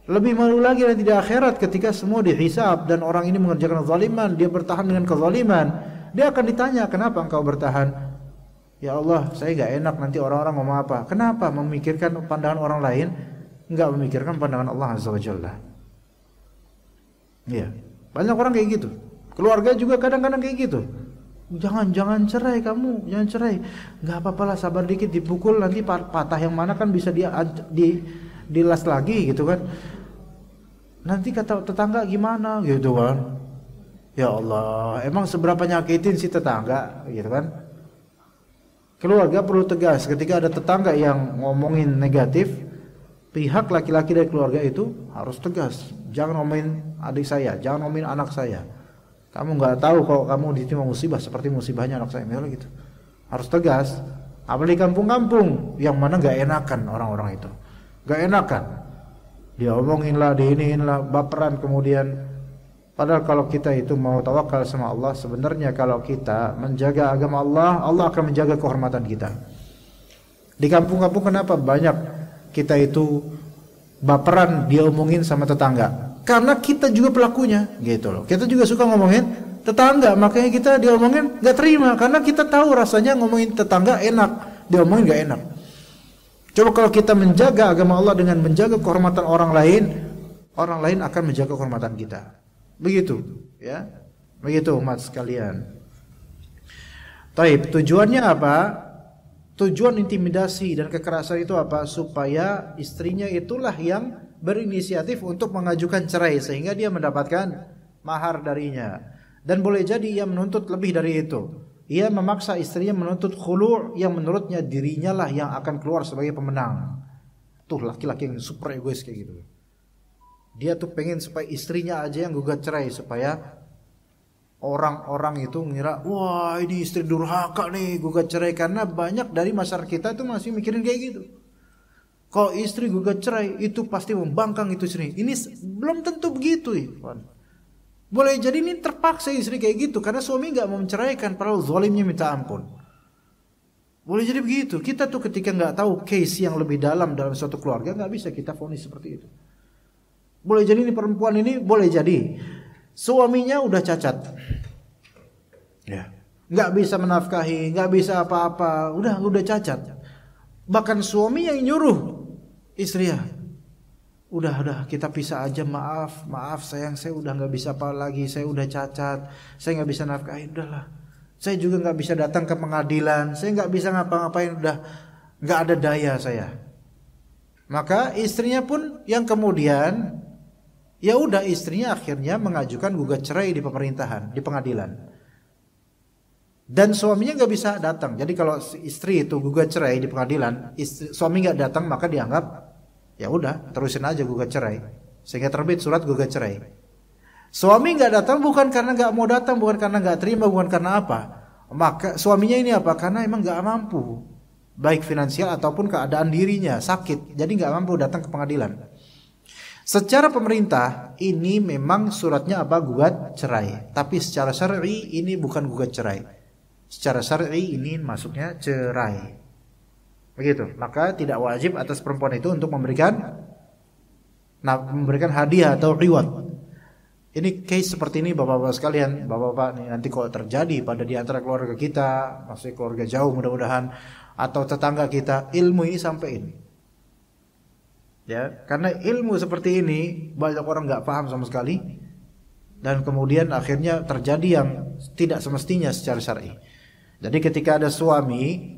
Lebih malu lagi nanti di akhirat ketika semua dihisab dan orang ini mengerjakan kezaliman, dia bertahan dengan kezaliman. Dia akan ditanya, kenapa engkau bertahan? Ya Allah, saya enggak enak nanti orang-orang ngomong apa. Kenapa? Memikirkan pandangan orang lain, enggak memikirkan pandangan Allah Azza wa Jalla. Iya, banyak orang kayak gitu. Keluarga juga kadang-kadang kayak gitu. Jangan cerai kamu, jangan cerai. Enggak apa-apa lah, sabar dikit, dipukul nanti patah yang mana kan bisa dilas lagi gitu kan. Nanti kata tetangga gimana gitu kan. Ya Allah, emang seberapa nyakitin si tetangga gitu kan. Keluarga perlu tegas ketika ada tetangga yang ngomongin negatif, pihak laki-laki dari keluarga itu harus tegas. Jangan ngomongin adik saya, jangan ngomongin anak saya. Kamu nggak tahu kalau kamu ditimpa musibah seperti musibahnya anak saya, misalnya gitu. Harus tegas. Apalagi kampung-kampung yang mana nggak enakan orang-orang itu, nggak enakan. Dia omongin lah, diiniin lah, baperan kemudian. Padahal kalau kita itu mau tawakal sama Allah, sebenarnya kalau kita menjaga agama Allah, Allah akan menjaga kehormatan kita. Di kampung-kampung kenapa banyak kita itu baperan dia omongin sama tetangga? Karena kita juga pelakunya, gitu loh. Kita juga suka ngomongin tetangga, makanya kita diomongin nggak terima karena kita tahu rasanya ngomongin tetangga enak, diomongin nggak enak. Coba kalau kita menjaga agama Allah dengan menjaga kehormatan orang lain akan menjaga kehormatan kita. Begitu, ya. Begitu umat sekalian. Taib, tujuannya apa? Tujuan intimidasi dan kekerasan itu apa? Supaya istrinya itulah yang berinisiatif untuk mengajukan cerai sehingga dia mendapatkan mahar darinya. Dan boleh jadi ia menuntut lebih dari itu. Ia memaksa istrinya menuntut khulu' yang menurutnya dirinya lah yang akan keluar sebagai pemenang. Tuh laki-laki yang super egois kayak gitu. Dia tuh pengen supaya istrinya aja yang gugat cerai supaya orang-orang itu ngira, wah ini istri durhaka nih gugat cerai. Karena banyak dari masyarakat kita tuh masih mikirin kayak gitu. Kalau istri gugat cerai itu pasti membangkang itu istri. Ini belum tentu begitu, Ikhwan. Boleh jadi ini terpaksa istri kayak gitu karena suami nggak mau menceraikan, padahal zalimnya minta ampun. Boleh jadi begitu. Kita tuh ketika nggak tahu case yang lebih dalam suatu keluarga nggak bisa kita vonis seperti itu. Boleh jadi ini perempuan ini boleh jadi suaminya udah cacat, ya, nggak bisa menafkahi, nggak bisa apa-apa, udah cacat. Bahkan suami yang nyuruh istri ya, udah kita pisah aja, maaf sayang, saya udah nggak bisa apa lagi, saya udah cacat, saya nggak bisa nafkahi, udahlah. Saya juga nggak bisa datang ke pengadilan, saya nggak bisa ngapa-ngapain, udah nggak ada daya saya. Maka istrinya pun yang kemudian ya udah istrinya akhirnya mengajukan gugat cerai di pemerintahan, di pengadilan. Dan suaminya nggak bisa datang. Jadi kalau istri itu gugat cerai di pengadilan, suami nggak datang maka dianggap ya udah terusin aja gugat cerai sehingga terbit surat gugat cerai. Suami nggak datang bukan karena nggak mau datang, bukan karena nggak terima, bukan karena apa. Maka suaminya ini apa? Karena emang nggak mampu, baik finansial ataupun keadaan dirinya sakit, jadi nggak mampu datang ke pengadilan. Secara pemerintah ini memang suratnya apa? Gugat cerai. Tapi secara syar'i ini bukan gugat cerai. Secara syar'i ini masuknya cerai. Begitu. Maka tidak wajib atas perempuan itu untuk memberikan hadiah atau reward. Ini case seperti ini bapak-bapak sekalian, bapak-bapak nih, nanti kalau terjadi pada di antara keluarga kita, maksudnya keluarga jauh mudah-mudahan atau tetangga kita, ilmu ini sampein. Ya, karena ilmu seperti ini banyak orang nggak paham sama sekali dan kemudian akhirnya terjadi yang tidak semestinya secara syar'i. Jadi ketika ada suami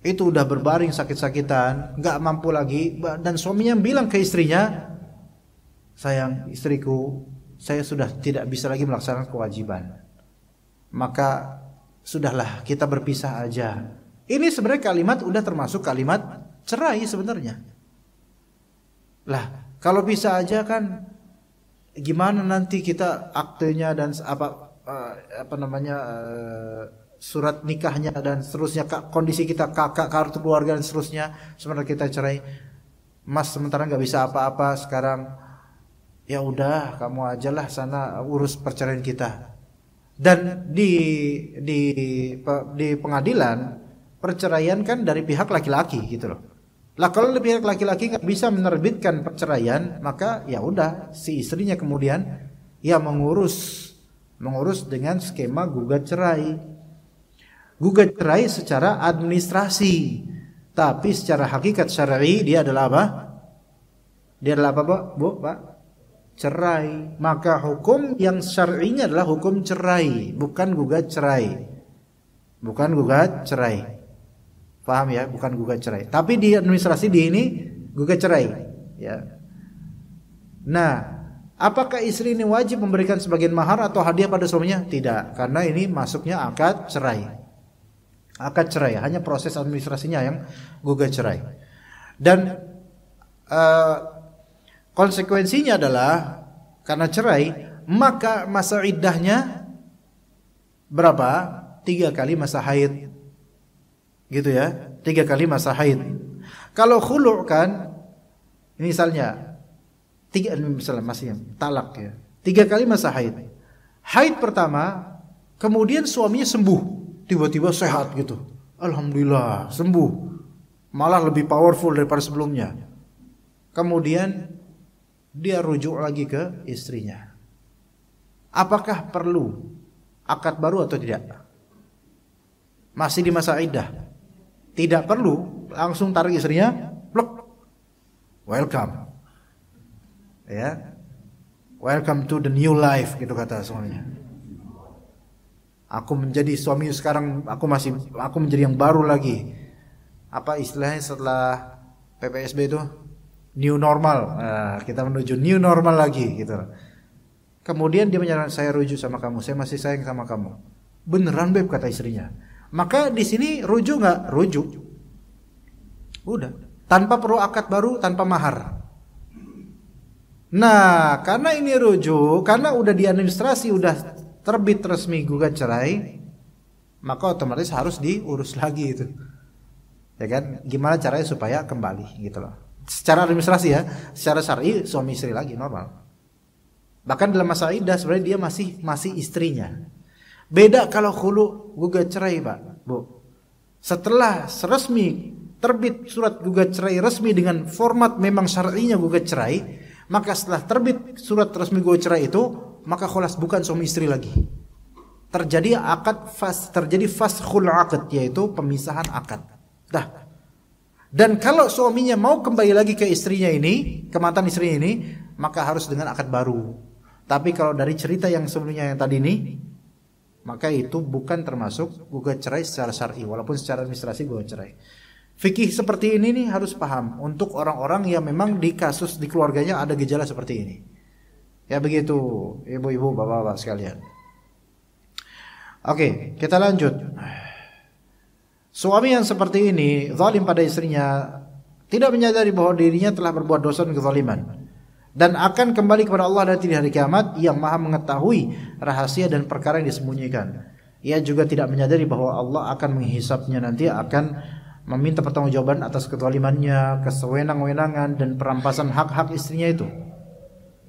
itu udah berbaring sakit-sakitan, nggak mampu lagi, dan suaminya bilang ke istrinya, sayang istriku, saya sudah tidak bisa lagi melaksanakan kewajiban, maka sudahlah kita berpisah aja. Ini sebenarnya kalimat udah termasuk kalimat cerai sebenarnya. Lah, kalau bisa aja kan gimana nanti kita aktenya dan surat nikahnya dan seterusnya, kondisi kita kakak, kartu keluarga dan seterusnya, sebenarnya kita cerai. Mas sementara nggak bisa apa-apa sekarang. ya udah kamu ajalah sana urus perceraian kita. Dan di pengadilan perceraian kan dari pihak laki-laki gitu loh. Lah kalau pihak laki-laki nggak bisa menerbitkan perceraian, maka ya udah si istrinya kemudian ya mengurus dengan skema gugat cerai. Gugat cerai secara administrasi, tapi secara hakikat syar'i dia adalah apa? Dia adalah apa, Bu? Pak? Cerai. Maka hukum yang syar'inya adalah hukum cerai, bukan gugat cerai. Bukan gugat cerai. Paham ya? Bukan gugat cerai. Tapi di administrasi di ini gugat cerai, ya. Nah, apakah istri ini wajib memberikan sebagian mahar atau hadiah pada suaminya? Tidak, karena ini masuknya akad cerai. Akad cerai, hanya proses administrasinya yang gugat cerai. Dan konsekuensinya adalah karena cerai, maka masa iddahnya berapa? 3 kali masa haid. Gitu ya, 3 kali masa haid. Kalau khulu' kan, misalnya masih talak ya, 3 kali masa haid. Haid pertama, kemudian suaminya sembuh, tiba-tiba sehat gitu. Alhamdulillah, sembuh. Malah lebih powerful daripada sebelumnya. Kemudian dia rujuk lagi ke istrinya. Apakah perlu akad baru atau tidak? Masih di masa iddah. Tidak perlu, langsung tarik istrinya, pluk. Welcome. Ya. Welcome to the new life, gitu kata suaminya. Aku menjadi suami sekarang, aku menjadi yang baru lagi. Apa istilahnya setelah PPSB itu? New normal. Nah, kita menuju new normal lagi gitu. Kemudian dia menyatakan, saya rujuk sama kamu, saya masih sayang sama kamu. Beneran Beb, kata istrinya. Maka di sini rujuk nggak? Rujuk. Udah. Tanpa perlu akad baru, tanpa mahar. Nah, karena ini rujuk, karena udah diadministrasi, udah terbit resmi gugat cerai, maka otomatis harus diurus lagi itu. Ya kan? Gimana caranya supaya kembali gitu loh. Secara administrasi ya, secara syar'i suami istri lagi normal. Bahkan dalam masa iddah sebenarnya dia masih istrinya. Beda kalau khulu gugat cerai, Pak, Bu. Setelah resmi terbit surat gugat cerai resmi dengan format memang syar'inya gugat cerai, maka setelah terbit surat resmi gugat cerai itu, maka khulas bukan suami istri lagi. Terjadi faskhul aqd, yaitu pemisahan akad. Dah. Dan kalau suaminya mau kembali lagi ke istrinya ini, ke mantan istrinya ini, maka harus dengan akad baru. Tapi kalau dari cerita yang sebelumnya yang tadi ini, maka itu bukan termasuk gugat cerai secara syar'i, walaupun secara administrasi gugat cerai. Fikih seperti ini nih harus paham untuk orang-orang yang memang di kasus di keluarganya ada gejala seperti ini. Ya begitu, ibu-ibu, bapak-bapak sekalian. Oke, kita lanjut. Suami yang seperti ini zalim pada istrinya, tidak menyadari bahwa dirinya telah berbuat dosa dan kezaliman, dan akan kembali kepada Allah nanti di hari kiamat yang maha mengetahui rahasia dan perkara yang disembunyikan. Ia juga tidak menyadari bahwa Allah akan menghisapnya nanti, akan meminta pertanggungjawaban atas kezalimannya, kesewenang-wenangan dan perampasan hak-hak istrinya itu.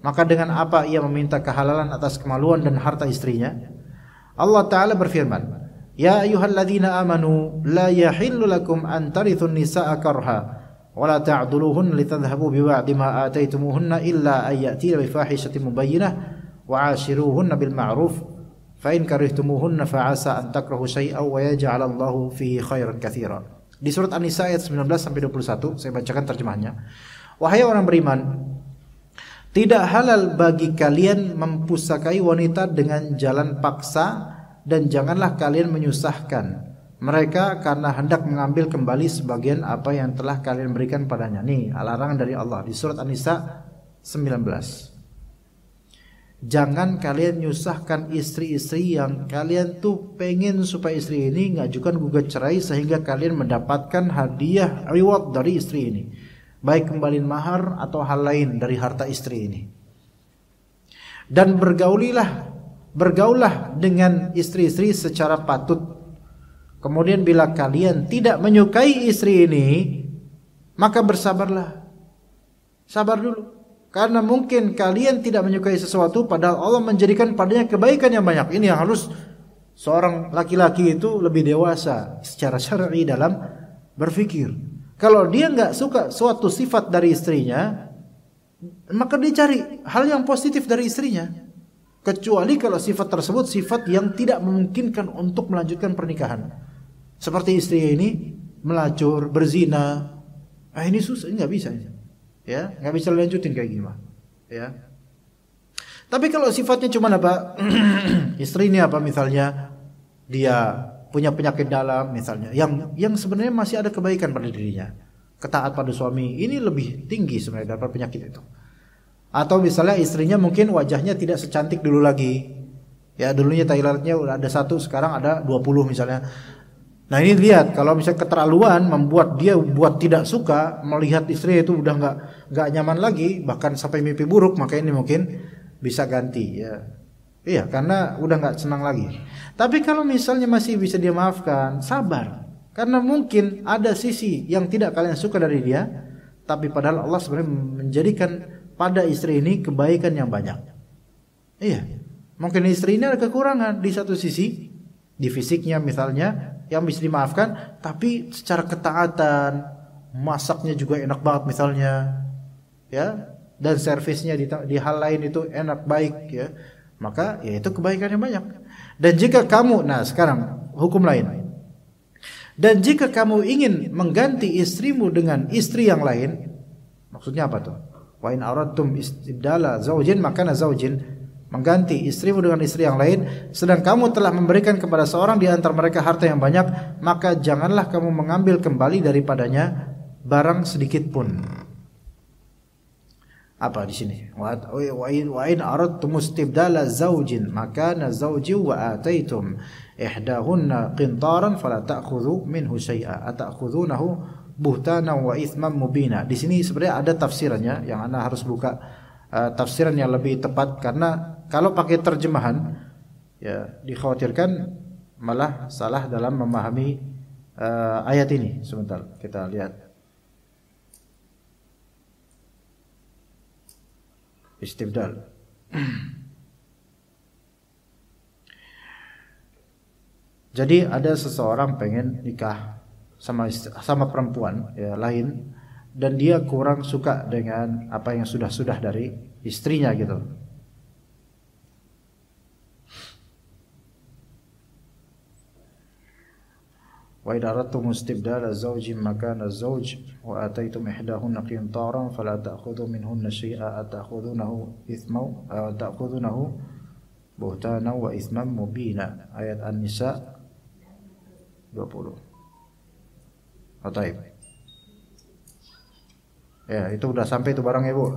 Maka dengan apa ia meminta kehalalan atas kemaluan dan harta istrinya? Allah Ta'ala berfirman, Ya ayyuhalladzina amanu la yahillu lakum an tarithun nisa'a karha wa la ta'duluhunna litadhhabu biba'di ma ataytumuhunna illa an ya'tina bifahishatin mubayyinah wa 'ashiruhunna bil ma'ruf fa in karihtumuhunna fa 'asa an takrahu shay'an wa yaj'alallahu fihi khairan katsiran. Di surat An-Nisa ayat 19 sampai 21, saya bacakan terjemahnya. Wahai orang beriman, tidak halal bagi kalian mempusakai wanita dengan jalan paksa, dan janganlah kalian menyusahkan mereka karena hendak mengambil kembali sebagian apa yang telah kalian berikan padanya. Nih, larangan dari Allah di surat An-Nisa 19. Jangan kalian nyusahkan istri-istri yang kalian tuh pengen supaya istri ini ngajukan gugat cerai sehingga kalian mendapatkan hadiah reward dari istri ini, baik kembalian mahar atau hal lain dari harta istri ini. Dan bergaulah dengan istri-istri secara patut. Kemudian bila kalian tidak menyukai istri ini, maka bersabarlah. Sabar dulu. Karena mungkin kalian tidak menyukai sesuatu padahal Allah menjadikan padanya kebaikan yang banyak. Ini yang harus seorang laki-laki itu lebih dewasa secara syar'i dalam berpikir. Kalau dia nggak suka suatu sifat dari istrinya, maka dia cari hal yang positif dari istrinya. Kecuali kalau sifat tersebut sifat yang tidak memungkinkan untuk melanjutkan pernikahan. Seperti istri ini melacur, berzina. Ini susah, nggak bisa. Ya, nggak bisa lanjutin kayak gimana. Ya. Tapi kalau sifatnya cuma apa? Istri ini apa misalnya dia punya penyakit dalam misalnya yang sebenarnya masih ada kebaikan pada dirinya. Ketaat pada suami ini lebih tinggi sebenarnya daripada penyakit itu. Atau misalnya istrinya mungkin wajahnya tidak secantik dulu lagi. Ya, dulunya Thailandnya udah ada 1, sekarang ada 20 misalnya. Nah ini lihat, kalau misalnya keterlaluan membuat dia buat tidak suka melihat istri itu udah nggak nyaman lagi, bahkan sampai mimpi buruk, maka ini mungkin bisa ganti ya. Iya, karena udah nggak senang lagi. Tapi kalau misalnya masih bisa dia maafkan, sabar, karena mungkin ada sisi yang tidak kalian suka dari dia, tapi padahal Allah sebenarnya menjadikan pada istri ini kebaikan yang banyak. Iya, mungkin istri ini ada kekurangan di satu sisi, di fisiknya misalnya, yang bisa dimaafkan, tapi secara ketaatan, masaknya juga enak banget misalnya, ya, dan servisnya di hal lain itu enak baik, ya, maka ya itu kebaikan yang banyak. Dan jika kamu, nah sekarang hukum lain, dan jika kamu ingin mengganti istrimu dengan istri yang lain, maksudnya apa tuh? Wa in aradtum istibdala zaujin makana zaujin, mengganti istrimu dengan istri yang lain, sedang kamu telah memberikan kepada seorang di antara mereka harta yang banyak, maka janganlah kamu mengambil kembali daripadanya barang sedikit pun. Apa di sini? Wa in aradtum istibdala zaujin makana zauji wa ataitum ihdahunna qintaran fala ta'khudhu minhu syai'a ata'khudhunahu buhtanan wa itsman mubina. Di sini sebenarnya ada tafsirannya yang Anda harus buka tafsiran yang lebih tepat, karena kalau pakai terjemahan ya dikhawatirkan malah salah dalam memahami ayat ini. Sebentar kita lihat. Istibdal. Jadi ada seseorang pengen nikah sama perempuan ya lain, dan dia kurang suka dengan apa yang sudah dari istrinya gitu. Wa idza aradtum istibdala zawjin makana zawj wa ataytum ihdahunna qintaran fala ta'khudhu minhunna shay'a ata'khudhunahu ithman ta'khudhunahu buhtanan wa ithman mubina. Ayat An-Nisa 20. Taib. Ya, itu udah sampai itu barangnya, Bu.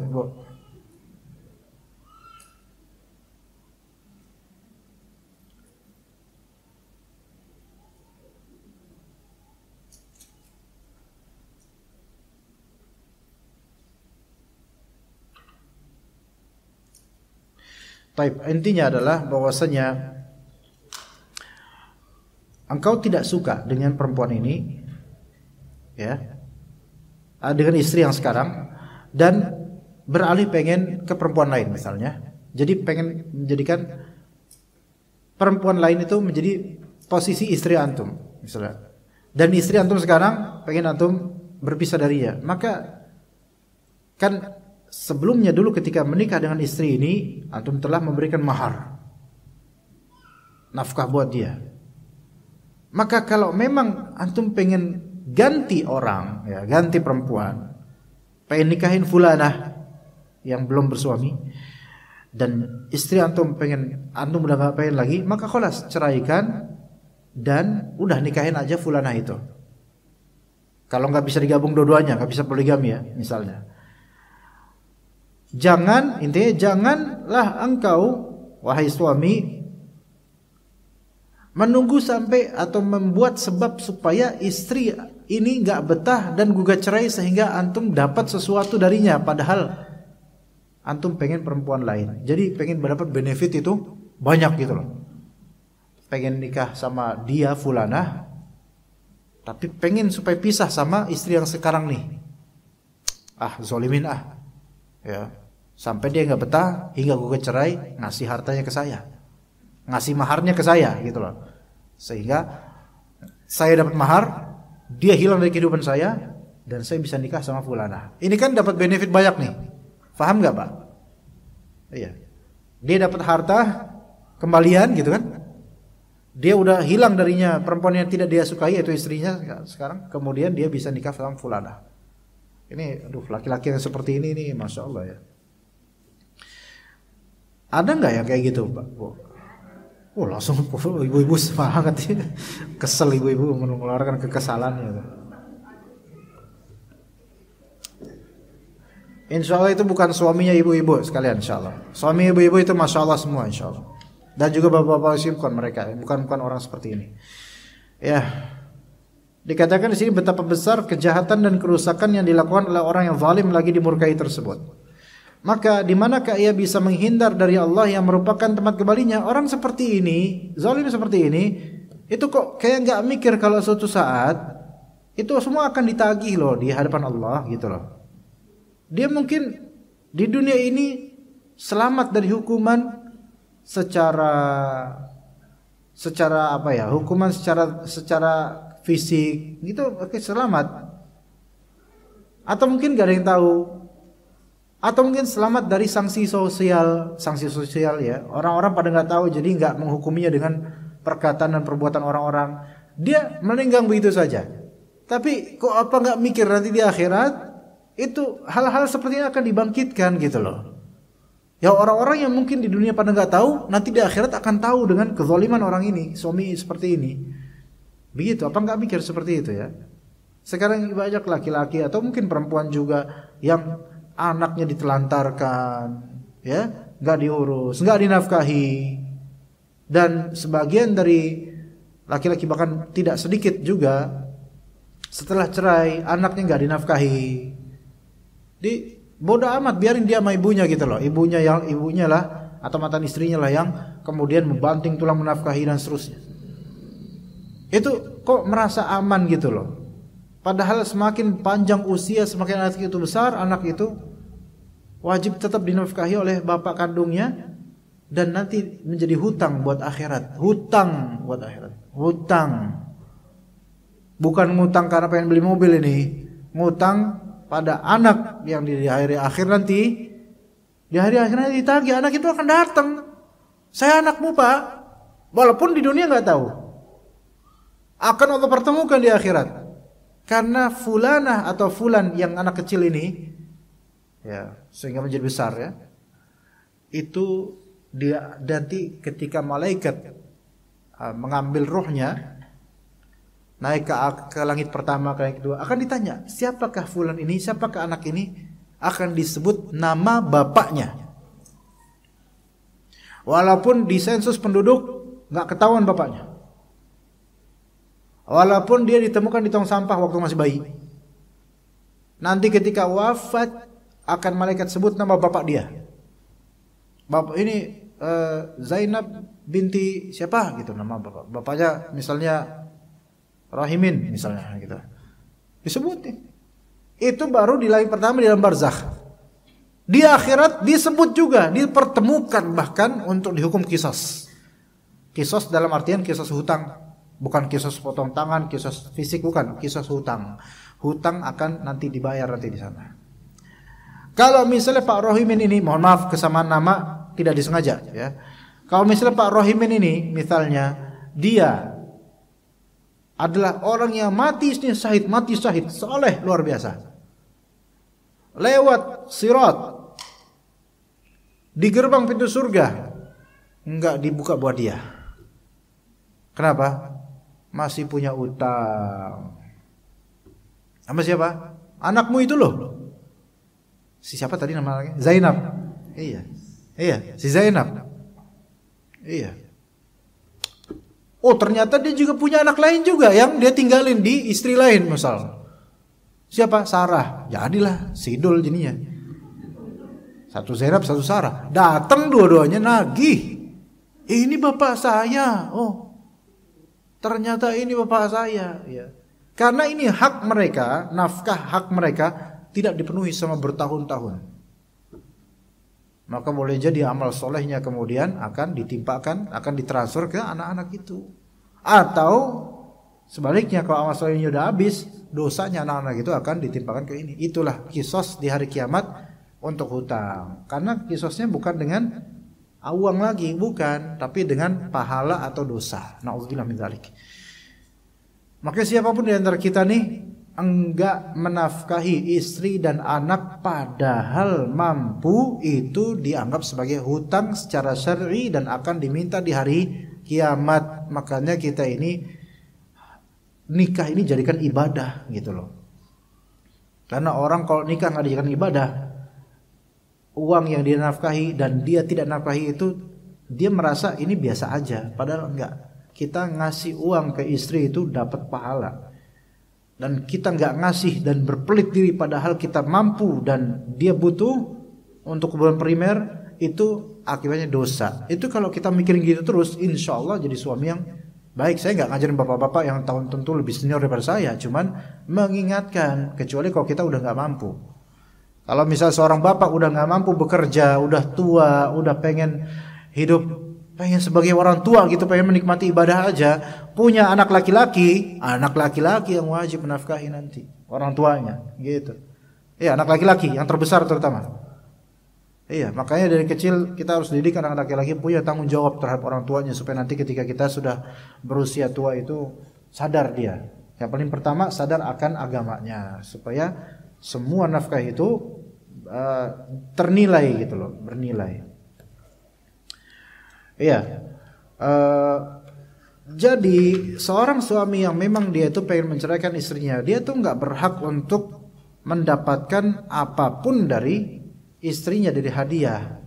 Taib, intinya adalah bahwasanya engkau tidak suka dengan perempuan ini, ya, dengan istri yang sekarang, dan beralih pengen ke perempuan lain misalnya. Jadi pengen menjadikan perempuan lain itu menjadi posisi istri antum misalnya. Dan istri antum sekarang pengen antum berpisah darinya. Maka kan sebelumnya dulu ketika menikah dengan istri ini antum telah memberikan mahar, nafkah buat dia. Maka kalau memang antum pengen ganti orang, ya, ganti perempuan, pengen nikahin fulanah yang belum bersuami, dan istri antum udah gak pengen lagi, maka kholas ceraikan dan udah nikahin aja fulanah itu. Kalau nggak bisa digabung dua-duanya, nggak bisa poligami ya misalnya. Intinya janganlah engkau wahai suami menunggu sampai atau membuat sebab supaya istri ini nggak betah dan gugat cerai sehingga antum dapat sesuatu darinya, padahal antum pengen perempuan lain. Jadi pengen mendapat benefit itu banyak gitu loh. Pengen nikah sama dia fulanah, tapi pengen supaya pisah sama istri yang sekarang nih. Zolimin ya. Sampai dia nggak betah, hingga gugat cerai, ngasih hartanya ke saya, ngasih maharnya ke saya, gitu loh. Sehingga saya dapat mahar, dia hilang dari kehidupan saya, dan saya bisa nikah sama fulanah. Ini kan dapat benefit banyak nih. Paham nggak, Pak? Iya. Dia dapat harta kembalian, gitu kan? Dia udah hilang darinya perempuan yang tidak dia sukai, yaitu istrinya sekarang. Kemudian dia bisa nikah sama fulanah. Ini, aduh, laki-laki yang seperti ini nih, masya Allah ya. Ada nggak yang kayak gitu, Pak? Oh, langsung ibu-ibu semangat ya. Kesel ibu-ibu mengeluarkan kekesalannya. Insya Allah itu bukan suaminya ibu-ibu sekalian, insya Allah. Suami ibu-ibu itu masya Allah semua, insya Allah. Dan juga bapak-bapak simkon mereka, bukan orang seperti ini. Ya, dikatakan di sini betapa besar kejahatan dan kerusakan yang dilakukan oleh orang yang zalim lagi dimurkai tersebut. Maka di manakah ia bisa menghindar dari Allah yang merupakan tempat kembalinya? Orang seperti ini, zalim seperti ini, itu kok kayak nggak mikir kalau suatu saat itu semua akan ditagih loh di hadapan Allah, gitu loh. Dia mungkin di dunia ini selamat dari hukuman secara apa ya, hukuman secara fisik gitu, oke, selamat. Atau mungkin gak ada yang tahu. Atau mungkin selamat dari sanksi sosial ya. Orang-orang pada nggak tahu, jadi nggak menghukuminya dengan perkataan dan perbuatan orang-orang. Dia meninggal begitu saja. Tapi kok apa nggak mikir nanti di akhirat itu hal-hal seperti ini akan dibangkitkan, gitu loh. Ya, orang-orang yang mungkin di dunia pada nggak tahu, nanti di akhirat akan tahu dengan kezaliman orang ini, suami seperti ini. Begitu, apa nggak mikir seperti itu ya? Sekarang banyak laki-laki atau mungkin perempuan juga yang anaknya ditelantarkan, ya, nggak diurus, nggak dinafkahi, dan sebagian dari laki-laki bahkan tidak sedikit juga setelah cerai anaknya nggak dinafkahi. Bodoh amat, biarin dia sama ibunya, gitu loh. Ibunya lah atau mantan istrinya lah yang kemudian membanting tulang menafkahi dan seterusnya. Itu kok merasa aman, gitu loh. Padahal semakin panjang usia, semakin anak itu besar, anak itu wajib tetap dinafkahi oleh bapak kandungnya, dan nanti menjadi hutang buat akhirat. Hutang buat akhirat. Hutang. Bukan ngutang karena pengen beli mobil ini. Ngutang pada anak yang di hari akhir nanti. Di hari akhir nanti ditagih, anak itu akan datang. Saya anakmu, Pak. Walaupun di dunia nggak tahu. Akan Allah pertemukan di akhirat. Karena fulanah atau fulan yang anak kecil ini, ya, sehingga menjadi besar ya. Itu dia nanti ketika malaikat mengambil rohnya, naik ke langit pertama, ke langit kedua, akan ditanya, siapakah fulan ini, siapakah anak ini? Akan disebut nama bapaknya. Walaupun di sensus penduduk nggak ketahuan bapaknya. Walaupun dia ditemukan di tong sampah waktu masih bayi. Nanti ketika wafat akan malaikat sebut nama bapak dia. Bapak ini Zainab binti siapa gitu nama bapak. Bapaknya misalnya Rahimin misalnya gitu. Disebut nih. Itu baru di langit pertama di dalam barzakh. Di akhirat disebut juga, dipertemukan bahkan untuk dihukum qisas. Qisas dalam artian qisas hutang, bukan qisas potong tangan, qisas fisik, bukan, qisas hutang. Hutang akan nanti dibayar nanti di sana. Kalau misalnya Pak Rohimin ini, mohon maaf kesamaan nama tidak disengaja ya. Kalau misalnya Pak Rohimin ini misalnya dia adalah orang yang mati syahid, soleh luar biasa. Lewat sirat di gerbang pintu surga enggak dibuka buat dia. Kenapa? Masih punya utang. Sama siapa? Anakmu itu loh. Si siapa tadi namanya? Zainab. Iya, si Zainab. Iya. Oh, ternyata dia juga punya anak lain juga yang dia tinggalin di istri lain misal. Siapa? Sarah. Jadilah sidul jadinya. Satu Zainab, satu Sarah. Datang dua-duanya nagih. Ini bapak saya. Oh, ternyata ini bapak saya. Ya. Karena ini hak mereka, nafkah hak mereka tidak dipenuhi sama bertahun-tahun. maka boleh jadi amal solehnya kemudian akan ditimpakan, akan ditransfer ke anak-anak itu. Atau sebaliknya, kalau amal solehnya udah habis, dosanya anak-anak itu akan ditimpakan ke ini. Itulah kisos di hari kiamat untuk hutang. Karena kisosnya bukan dengan uang lagi, bukan, tapi dengan pahala atau dosa. Na'udzubillah min dzalik. Maka siapapun di antara kita nih enggak menafkahi istri dan anak padahal mampu, itu dianggap sebagai hutang secara syar'i dan akan diminta di hari kiamat. Makanya kita ini nikah ini jadikan ibadah gitu loh. Karena orang kalau nikah nggak dijadikan ibadah, uang yang dia nafkahi dan dia tidak nafkahi itu, dia merasa ini biasa aja, padahal enggak. Kita ngasih uang ke istri itu dapat pahala, dan kita nggak ngasih dan berpelit diri padahal kita mampu dan dia butuh untuk kebutuhan primer, itu akibatnya dosa. Itu kalau kita mikirin gitu terus, insya Allah jadi suami yang baik. Saya nggak ngajarin bapak-bapak yang tahun tentu lebih senior daripada saya, cuman mengingatkan, kecuali kalau kita udah nggak mampu. Kalau misal seorang bapak udah nggak mampu bekerja, udah tua, udah pengen hidup, pengen sebagai orang tua gitu, pengen menikmati ibadah aja, punya anak laki-laki yang wajib menafkahi nanti orang tuanya gitu. Iya, anak laki-laki yang terbesar terutama. Iya, makanya dari kecil kita harus didik anak laki-laki punya tanggung jawab terhadap orang tuanya, supaya nanti ketika kita sudah berusia tua itu sadar dia. Yang paling pertama sadar akan agamanya, supaya semua nafkah itu ternilai gitu loh, bernilai. Iya. Jadi seorang suami yang memang dia itu pengen menceraikan istrinya, dia tuh nggak berhak untuk mendapatkan apapun dari istrinya, dari hadiah,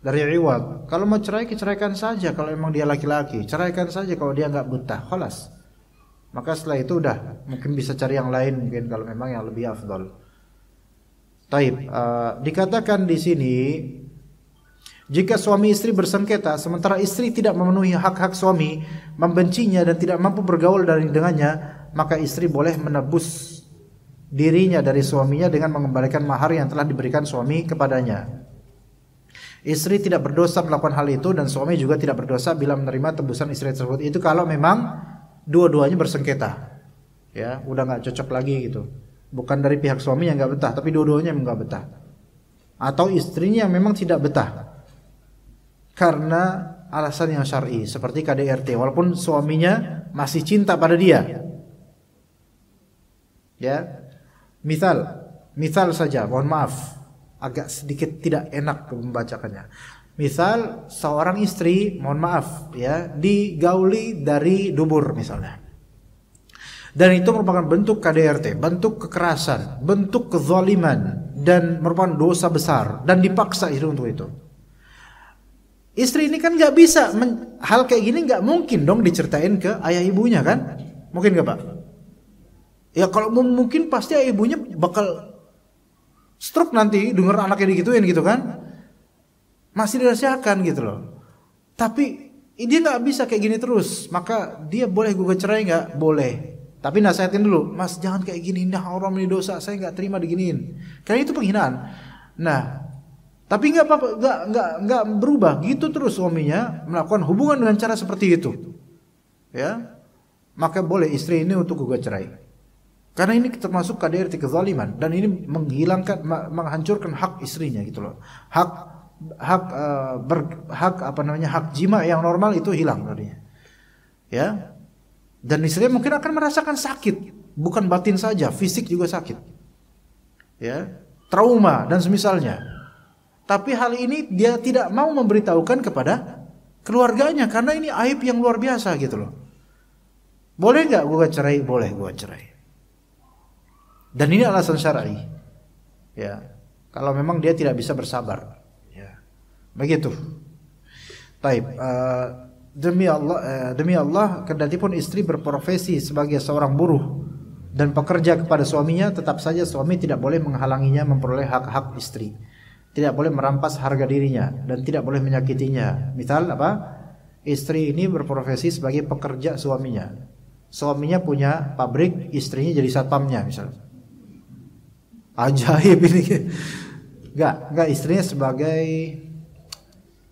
dari reward. Kalau mau cerai, ceraikan saja. Kalau emang dia laki-laki, ceraikan saja. Kalau dia nggak betah, khalas. Maka setelah itu udah mungkin bisa cari yang lain, mungkin kalau memang yang lebih afdal. Taib. Dikatakan di sini, jika suami istri bersengketa sementara istri tidak memenuhi hak-hak suami, membencinya dan tidak mampu bergaul dengannya, maka istri boleh menebus dirinya dari suaminya dengan mengembalikan mahar yang telah diberikan suami kepadanya. Istri tidak berdosa melakukan hal itu, dan suami juga tidak berdosa bila menerima tebusan istri tersebut. Itu kalau memang dua-duanya bersengketa, ya udah nggak cocok lagi gitu. Bukan dari pihak suami yang nggak betah, tapi dua-duanya yang nggak betah, atau istrinya yang memang tidak betah karena alasan yang syar'i seperti KDRT, walaupun suaminya masih cinta pada dia. Ya, misal saja, mohon maaf, agak sedikit tidak enak membacakannya. Misal seorang istri, mohon maaf ya, digauli dari dubur misalnya, dan itu merupakan bentuk KDRT, bentuk kekerasan, bentuk kezaliman, dan merupakan dosa besar, dan dipaksa istri untuk itu. Istri ini kan nggak bisa hal kayak gini, nggak mungkin dong diceritain ke ayah ibunya kan? Mungkin nggak Pak? Ya kalau mungkin pasti ayah ibunya bakal stroke nanti denger anaknya digituin gitu kan? Masih dirahasiakan gitu loh. Tapi dia nggak bisa kayak gini terus, maka dia boleh gugat cerai nggak? Boleh. Tapi nasihatin dulu, Mas jangan kayak gini, nah haram ini dosa, saya nggak terima diginiin. Karena itu penghinaan. Nah, tapi nggak apa-apa, nggak berubah gitu terus suaminya melakukan hubungan dengan cara seperti itu, ya, maka boleh istri ini untuk gugat cerai, karena ini termasuk KDRT, kezaliman, dan ini menghancurkan hak istrinya gitu loh, hak jima yang normal itu hilang tadinya, ya, dan istrinya mungkin akan merasakan sakit, bukan batin saja, fisik juga sakit, ya, trauma dan semisalnya. Tapi hal ini dia tidak mau memberitahukan kepada keluarganya karena ini aib yang luar biasa gitu loh. Boleh nggak gugat cerai? Boleh gugat cerai. Dan ini alasan syar'i. Ya, kalau memang dia tidak bisa bersabar. Ya, begitu. Taib. Demi Allah, kendati pun istri berprofesi sebagai seorang buruh dan pekerja kepada suaminya, tetap saja suami tidak boleh menghalanginya memperoleh hak-hak istri. Tidak boleh merampas harga dirinya dan tidak boleh menyakitinya. Misal apa? Istri ini berprofesi sebagai pekerja suaminya. Suaminya punya pabrik, istrinya jadi satpamnya misal. Ajaib ini. Enggak istrinya sebagai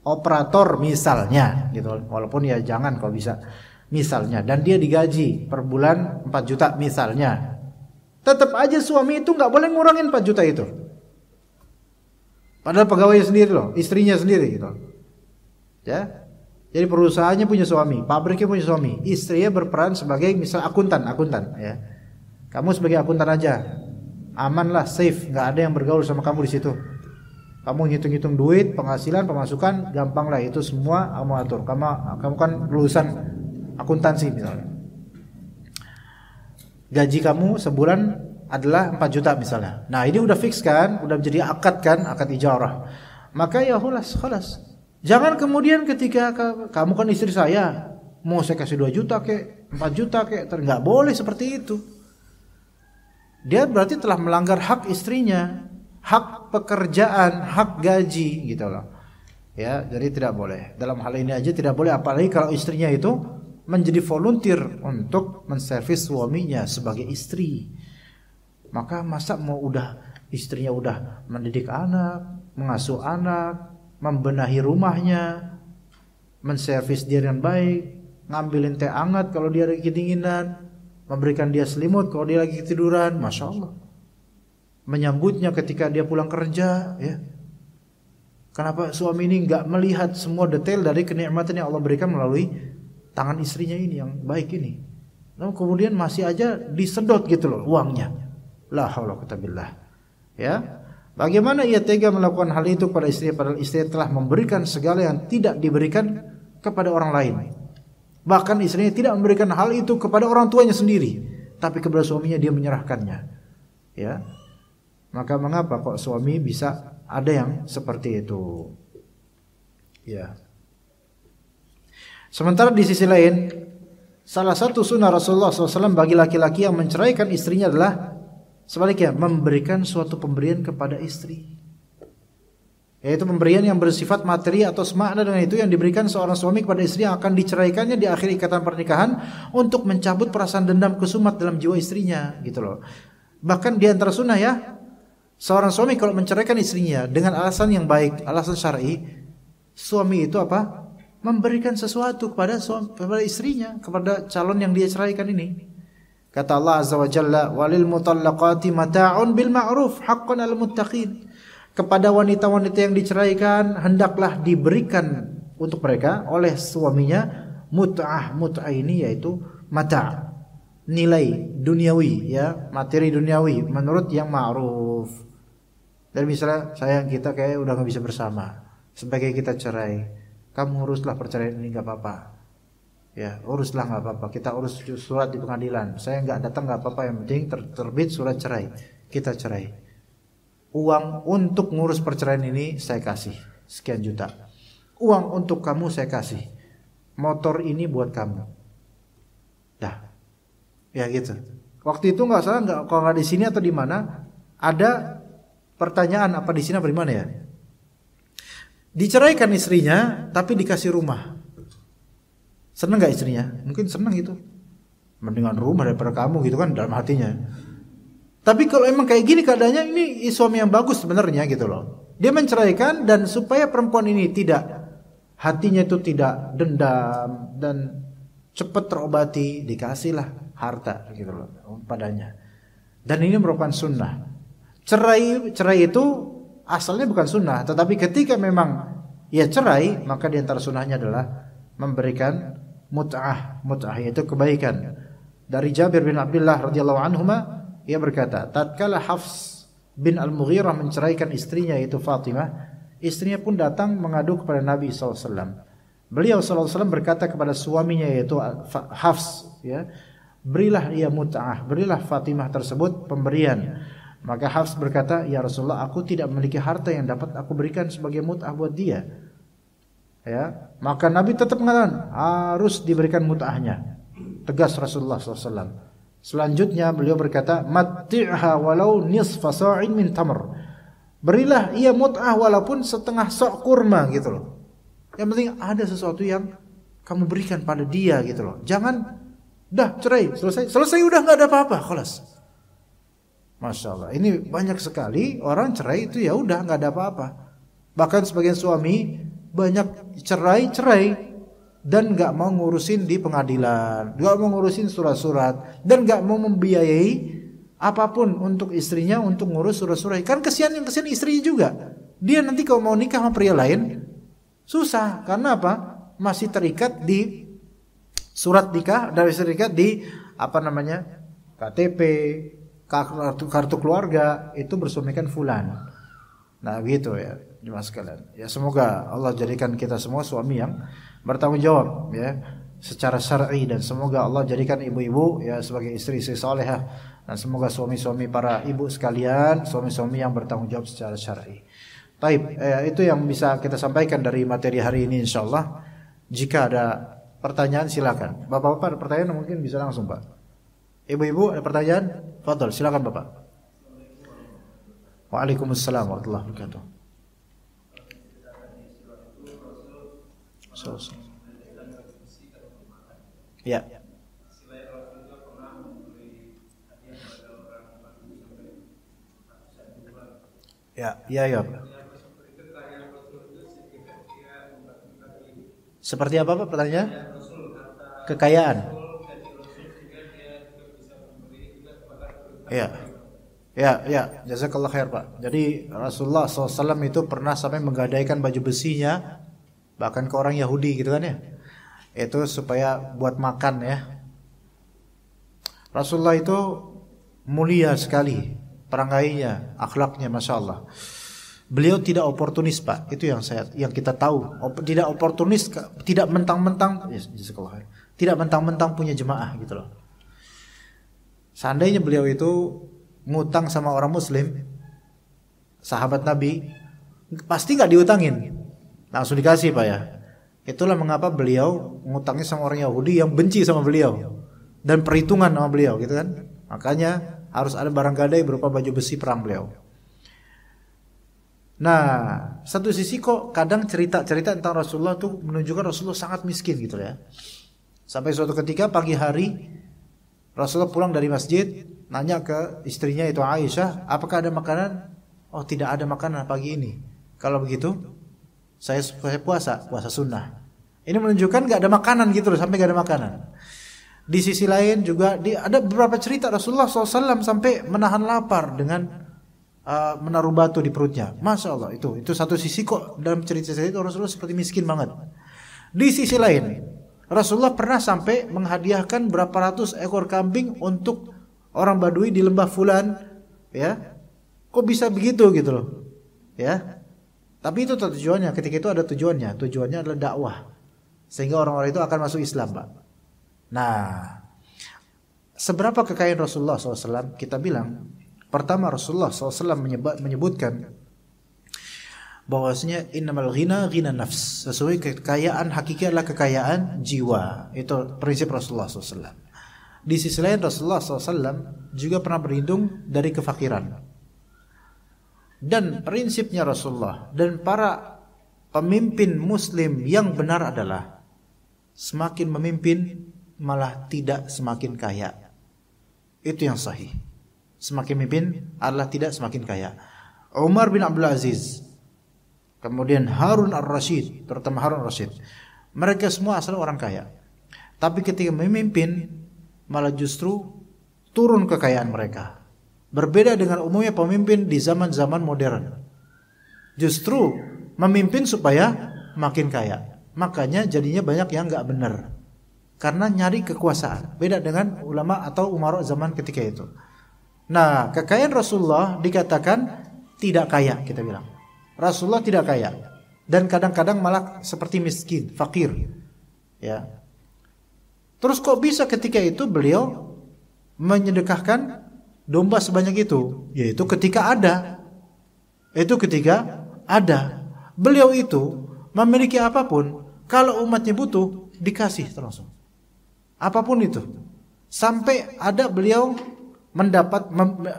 operator misalnya gitu. Walaupun ya jangan kalau bisa misalnya, dan dia digaji per bulan 4 juta misalnya. Tetap aja suami itu nggak boleh ngurangin 4 juta itu. Padahal pegawai sendiri loh, istrinya sendiri gitu. Ya. Jadi perusahaannya punya suami, pabriknya punya suami, istrinya berperan sebagai misal akuntan ya. Kamu sebagai akuntan aja, aman lah, safe, nggak ada yang bergaul sama kamu di situ. Kamu ngitung-ngitung duit, penghasilan, pemasukan, gampang lah, itu semua kamu atur. Kamu kan lulusan akuntansi misalnya. Gaji kamu sebulan adalah 4 juta misalnya. Nah ini udah fix kan, udah menjadi akad kan, akad ijarah. Maka ya khalas. Jangan kemudian ketika kamu kan istri saya, mau saya kasih 2 juta kek, 4 juta kek, nggak boleh seperti itu. Dia berarti telah melanggar hak istrinya, hak pekerjaan, hak gaji gitu loh. Ya, jadi tidak boleh. Dalam hal ini aja tidak boleh, apalagi kalau istrinya itu menjadi volunteer untuk menservis suaminya sebagai istri. Maka masa mau istrinya udah mendidik anak, mengasuh anak, membenahi rumahnya, menservis dia dengan baik, ngambilin teh hangat kalau dia lagi kedinginan, memberikan dia selimut kalau dia lagi ketiduran, Masya Allah, menyambutnya ketika dia pulang kerja, ya. Kenapa suami ini nggak melihat semua detail dari kenikmatan yang Allah berikan melalui tangan istrinya ini yang baik ini? Lalu kemudian masih aja disedot gitu loh uangnya. La haula wala quwwata billah. Ya. Bagaimana ia tega melakukan hal itu pada istri, padahal istri telah memberikan segala yang tidak diberikan kepada orang lain. Bahkan istrinya tidak memberikan hal itu kepada orang tuanya sendiri, tapi kepada suaminya dia menyerahkannya. Ya. Maka mengapa kok suami bisa ada yang seperti itu? Ya. Sementara di sisi lain, salah satu sunnah Rasulullah SAW bagi laki-laki yang menceraikan istrinya adalah sebaliknya, memberikan suatu pemberian kepada istri, yaitu pemberian yang bersifat materi atau semakna dengan itu yang diberikan seorang suami kepada istri yang akan diceraikannya di akhir ikatan pernikahan untuk mencabut perasaan dendam kesumat dalam jiwa istrinya, gitu loh. Bahkan di antara sunnah ya, seorang suami kalau menceraikan istrinya dengan alasan yang baik, alasan syar'i, suami itu apa? Memberikan sesuatu kepada istrinya, kepada calon yang dia ceraikan ini. Kata Allah Azza wa Jalla, walil mutallaqati mata'un bil ma'ruf haqqan 'alal muttaqin. Kepada wanita-wanita yang diceraikan hendaklah diberikan untuk mereka oleh suaminya mut'ah. Mut'ah ini yaitu mata', nilai duniawi, ya, materi duniawi menurut yang ma'ruf. Dan misalnya sayang kita kayak udah nggak bisa bersama, sebagai kita cerai, kamu uruslah perceraian ini, nggak apa-apa. Ya, uruslah, nggak apa-apa. Kita urus surat di pengadilan. Saya nggak datang, nggak apa-apa. Yang penting terbit surat cerai. Kita cerai. Uang untuk ngurus perceraian ini saya kasih sekian juta. Uang untuk kamu saya kasih. Motor ini buat kamu. Dah, ya gitu. Waktu itu nggak salah, kalau nggak di sini atau di mana ada pertanyaan apa di sini apa di mana ya? Diceraikan istrinya, tapi dikasih rumah. Senang gak istrinya? Mungkin senang gitu. Mendingan rumah daripada kamu gitu kan dalam hatinya. Tapi kalau emang kayak gini keadaannya, ini suami yang bagus sebenarnya gitu loh. Dia menceraikan dan supaya perempuan ini hatinya itu tidak dendam dan cepat terobati, dikasihlah harta gitu loh padanya. Dan ini merupakan sunnah. Cerai itu asalnya bukan sunnah, tetapi ketika memang ya cerai, maka di antara sunnahnya adalah memberikan mut'ah itu kebaikan. Dari Jabir bin Abdullah radhiyallahu anhuma, ia berkata, tatkala Hafs bin Al-Mughirah menceraikan istrinya yaitu Fatimah, istrinya pun datang mengadu kepada Nabi SAW. Beliau SAW berkata kepada suaminya yaitu Hafs, ya, berilah ia mut'ah, berilah Fatimah tersebut pemberian. Maka Hafs berkata, ya Rasulullah, aku tidak memiliki harta yang dapat aku berikan sebagai mut'ah buat dia. Ya, maka Nabi tetap mengatakan harus diberikan mut'ahnya. Tegas Rasulullah SAW. Selanjutnya beliau berkata, matti'ha walau nisfa sa'in min tamr. Berilah ia mut'ah walaupun setengah sok kurma gitu loh. Yang penting ada sesuatu yang kamu berikan pada dia gitu loh. Jangan dah cerai, selesai udah nggak ada apa-apa, khalas. Masya Allah, ini banyak sekali orang cerai itu ya udah nggak ada apa-apa. Bahkan sebagian suami banyak cerai dan nggak mau ngurusin di pengadilan, nggak mau ngurusin surat-surat, dan nggak mau membiayai apapun untuk istrinya untuk ngurus surat-surat. Kan kesian istrinya juga. Dia nanti kalau mau nikah sama pria lain susah, karena apa? Masih terikat di surat nikah, dan terikat di KTP, kartu keluarga, itu bersuamikan fulan. Nah gitu ya jemaah sekalian. Ya semoga Allah jadikan kita semua suami yang bertanggung jawab ya secara syar'i, dan semoga Allah jadikan ibu-ibu ya sebagai istri-istri salehah, dan semoga suami-suami para ibu sekalian suami-suami yang bertanggung jawab secara syar'i. Taib, itu yang bisa kita sampaikan dari materi hari ini insyaallah. Jika ada pertanyaan silakan. Bapak-bapak ada pertanyaan mungkin bisa langsung, Pak. Ibu-ibu ada pertanyaan? Fadhal, silakan Bapak. Waalaikumsalam warahmatullahi wabarakatuh. Ya. Ya. Seperti apa Pak pertanyaannya? Kekayaan. Ya, jazakallah khair Pak. Jadi Rasulullah SAW itu pernah sampai menggadaikan baju besinya bahkan ke orang Yahudi gitu kan ya. Itu supaya buat makan ya. Rasulullah itu mulia sekali perangainya, akhlaknya, masya Allah. Beliau tidak oportunis Pak. Itu yang kita tahu. Tidak oportunis, tidak mentang-mentang. Jazakallah khair. Tidak mentang-mentang punya jemaah gitu loh. Seandainya beliau itu ngutang sama orang muslim, sahabat Nabi, pasti nggak diutangin, langsung dikasih Pak ya. Itulah mengapa beliau ngutangnya sama orang Yahudi yang benci sama beliau dan perhitungan sama beliau gitu kan. Makanya harus ada barang gadai berupa baju besi perang beliau. Nah, satu sisi kok kadang cerita-cerita tentang Rasulullah tuh menunjukkan Rasulullah sangat miskin gitu ya. Sampai suatu ketika pagi hari Rasulullah pulang dari masjid, nanya ke istrinya itu Aisyah, apakah ada makanan? Oh, tidak ada makanan pagi ini. Kalau begitu, saya puasa sunnah. Ini menunjukkan nggak ada makanan gitu loh, sampai nggak ada makanan. Di sisi lain juga ada beberapa cerita Rasulullah SAW sampai menahan lapar dengan menaruh batu di perutnya. Masya Allah, itu satu sisi kok dalam cerita-cerita itu Rasulullah seperti miskin banget. Di sisi lain, Rasulullah pernah sampai menghadiahkan berapa ratus ekor kambing untuk orang Badui di lembah Fulan, ya. Kok bisa begitu gitu loh, ya. Tapi itu tujuannya, ketika itu ada tujuannya. Tujuannya adalah dakwah, sehingga orang-orang itu akan masuk Islam, Pak. Nah, seberapa kekayaan Rasulullah SAW? Kita bilang, pertama Rasulullah SAW menyebutkan bahwasanya innamal ghina nafs. Sesuai kekayaan hakiki adalah kekayaan jiwa. Itu prinsip Rasulullah SAW. Di sisi lain Rasulullah SAW juga pernah berlindung dari kefakiran. Dan prinsipnya Rasulullah dan para pemimpin muslim yang benar adalah semakin memimpin malah tidak semakin kaya. Itu yang sahih. Semakin memimpin adalah tidak semakin kaya. Umar bin Abdul Aziz, kemudian Harun ar-Rasyid, terutama Harun ar-Rasyid, mereka semua asal orang kaya. Tapi ketika memimpin malah justru turun kekayaan mereka. Berbeda dengan umumnya pemimpin di zaman-zaman modern. Justru memimpin supaya makin kaya. Makanya jadinya banyak yang gak benar. Karena nyari kekuasaan. Beda dengan ulama atau umara zaman ketika itu. Nah, kekayaan Rasulullah dikatakan tidak kaya, kita bilang. Rasulullah tidak kaya. Dan kadang-kadang malah seperti miskin, fakir. Ya. Terus kok bisa ketika itu beliau menyedekahkan domba sebanyak itu? Yaitu ketika ada. Itu ketika ada. Beliau itu memiliki apapun, kalau umatnya butuh, dikasih langsung. Apapun itu. Sampai ada beliau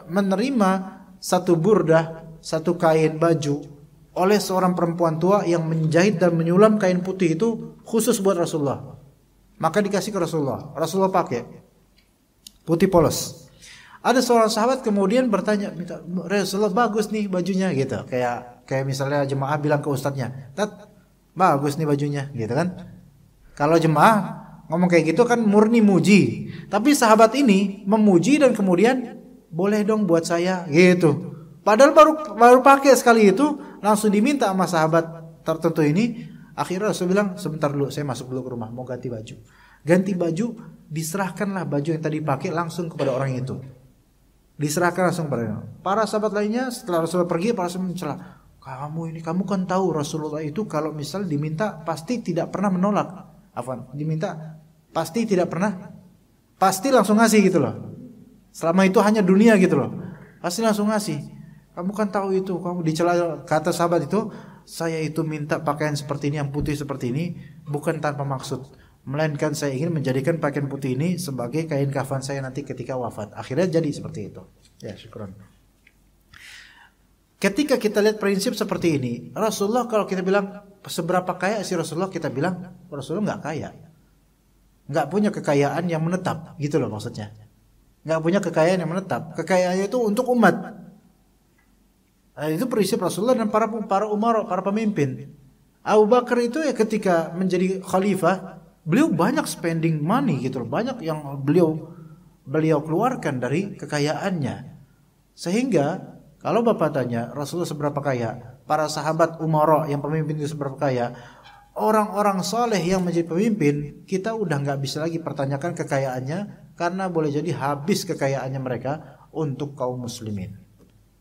menerima satu burdah, satu kain baju oleh seorang perempuan tua yang menjahit dan menyulam kain putih itu khusus buat Rasulullah. Maka dikasih ke Rasulullah. Rasulullah pakai putih polos. Ada seorang sahabat kemudian bertanya, Rasulullah bagus nih bajunya gitu. Kayak misalnya jemaah bilang ke ustadznya, "Tat, bagus nih bajunya, gitu kan. Kalau jemaah ngomong kayak gitu kan murni muji. Tapi sahabat ini memuji dan kemudian boleh dong buat saya, gitu. Padahal baru pakai sekali itu langsung diminta sama sahabat tertentu ini. Akhirnya Rasul bilang, sebentar dulu, saya masuk dulu ke rumah, mau ganti baju. Ganti baju, diserahkanlah baju yang tadi pakai langsung kepada orang itu. Diserahkan langsung kepada para sahabat lainnya. Setelah Rasul pergi, para sahabat mencela, kamu kan tahu Rasulullah itu kalau misal diminta pasti tidak pernah menolak. Diminta pasti tidak pernah, pasti langsung ngasih gitu loh. Selama itu hanya dunia gitu loh, pasti langsung ngasih. Kamu kan tahu itu, kamu dicela. Kata sahabat itu, saya itu minta pakaian seperti ini, yang putih seperti ini, bukan tanpa maksud, melainkan saya ingin menjadikan pakaian putih ini sebagai kain kafan saya nanti ketika wafat. Akhirnya jadi seperti itu. Ya, syukran. Ketika kita lihat prinsip seperti ini, Rasulullah kalau kita bilang seberapa kaya sih Rasulullah, kita bilang Rasulullah nggak kaya, nggak punya kekayaan yang menetap, gitu loh maksudnya. Nggak punya kekayaan yang menetap. Kekayaannya itu untuk umat. Nah, itu prinsip Rasulullah dan para umar, para pemimpin. Abu Bakar itu ya ketika menjadi khalifah, beliau banyak spending money gitu loh, banyak yang beliau keluarkan dari kekayaannya. Sehingga kalau Bapak tanya Rasulullah seberapa kaya, para sahabat umara yang pemimpin itu seberapa kaya, orang-orang soleh yang menjadi pemimpin, kita udah nggak bisa lagi pertanyakan kekayaannya, karena boleh jadi habis kekayaannya mereka untuk kaum muslimin.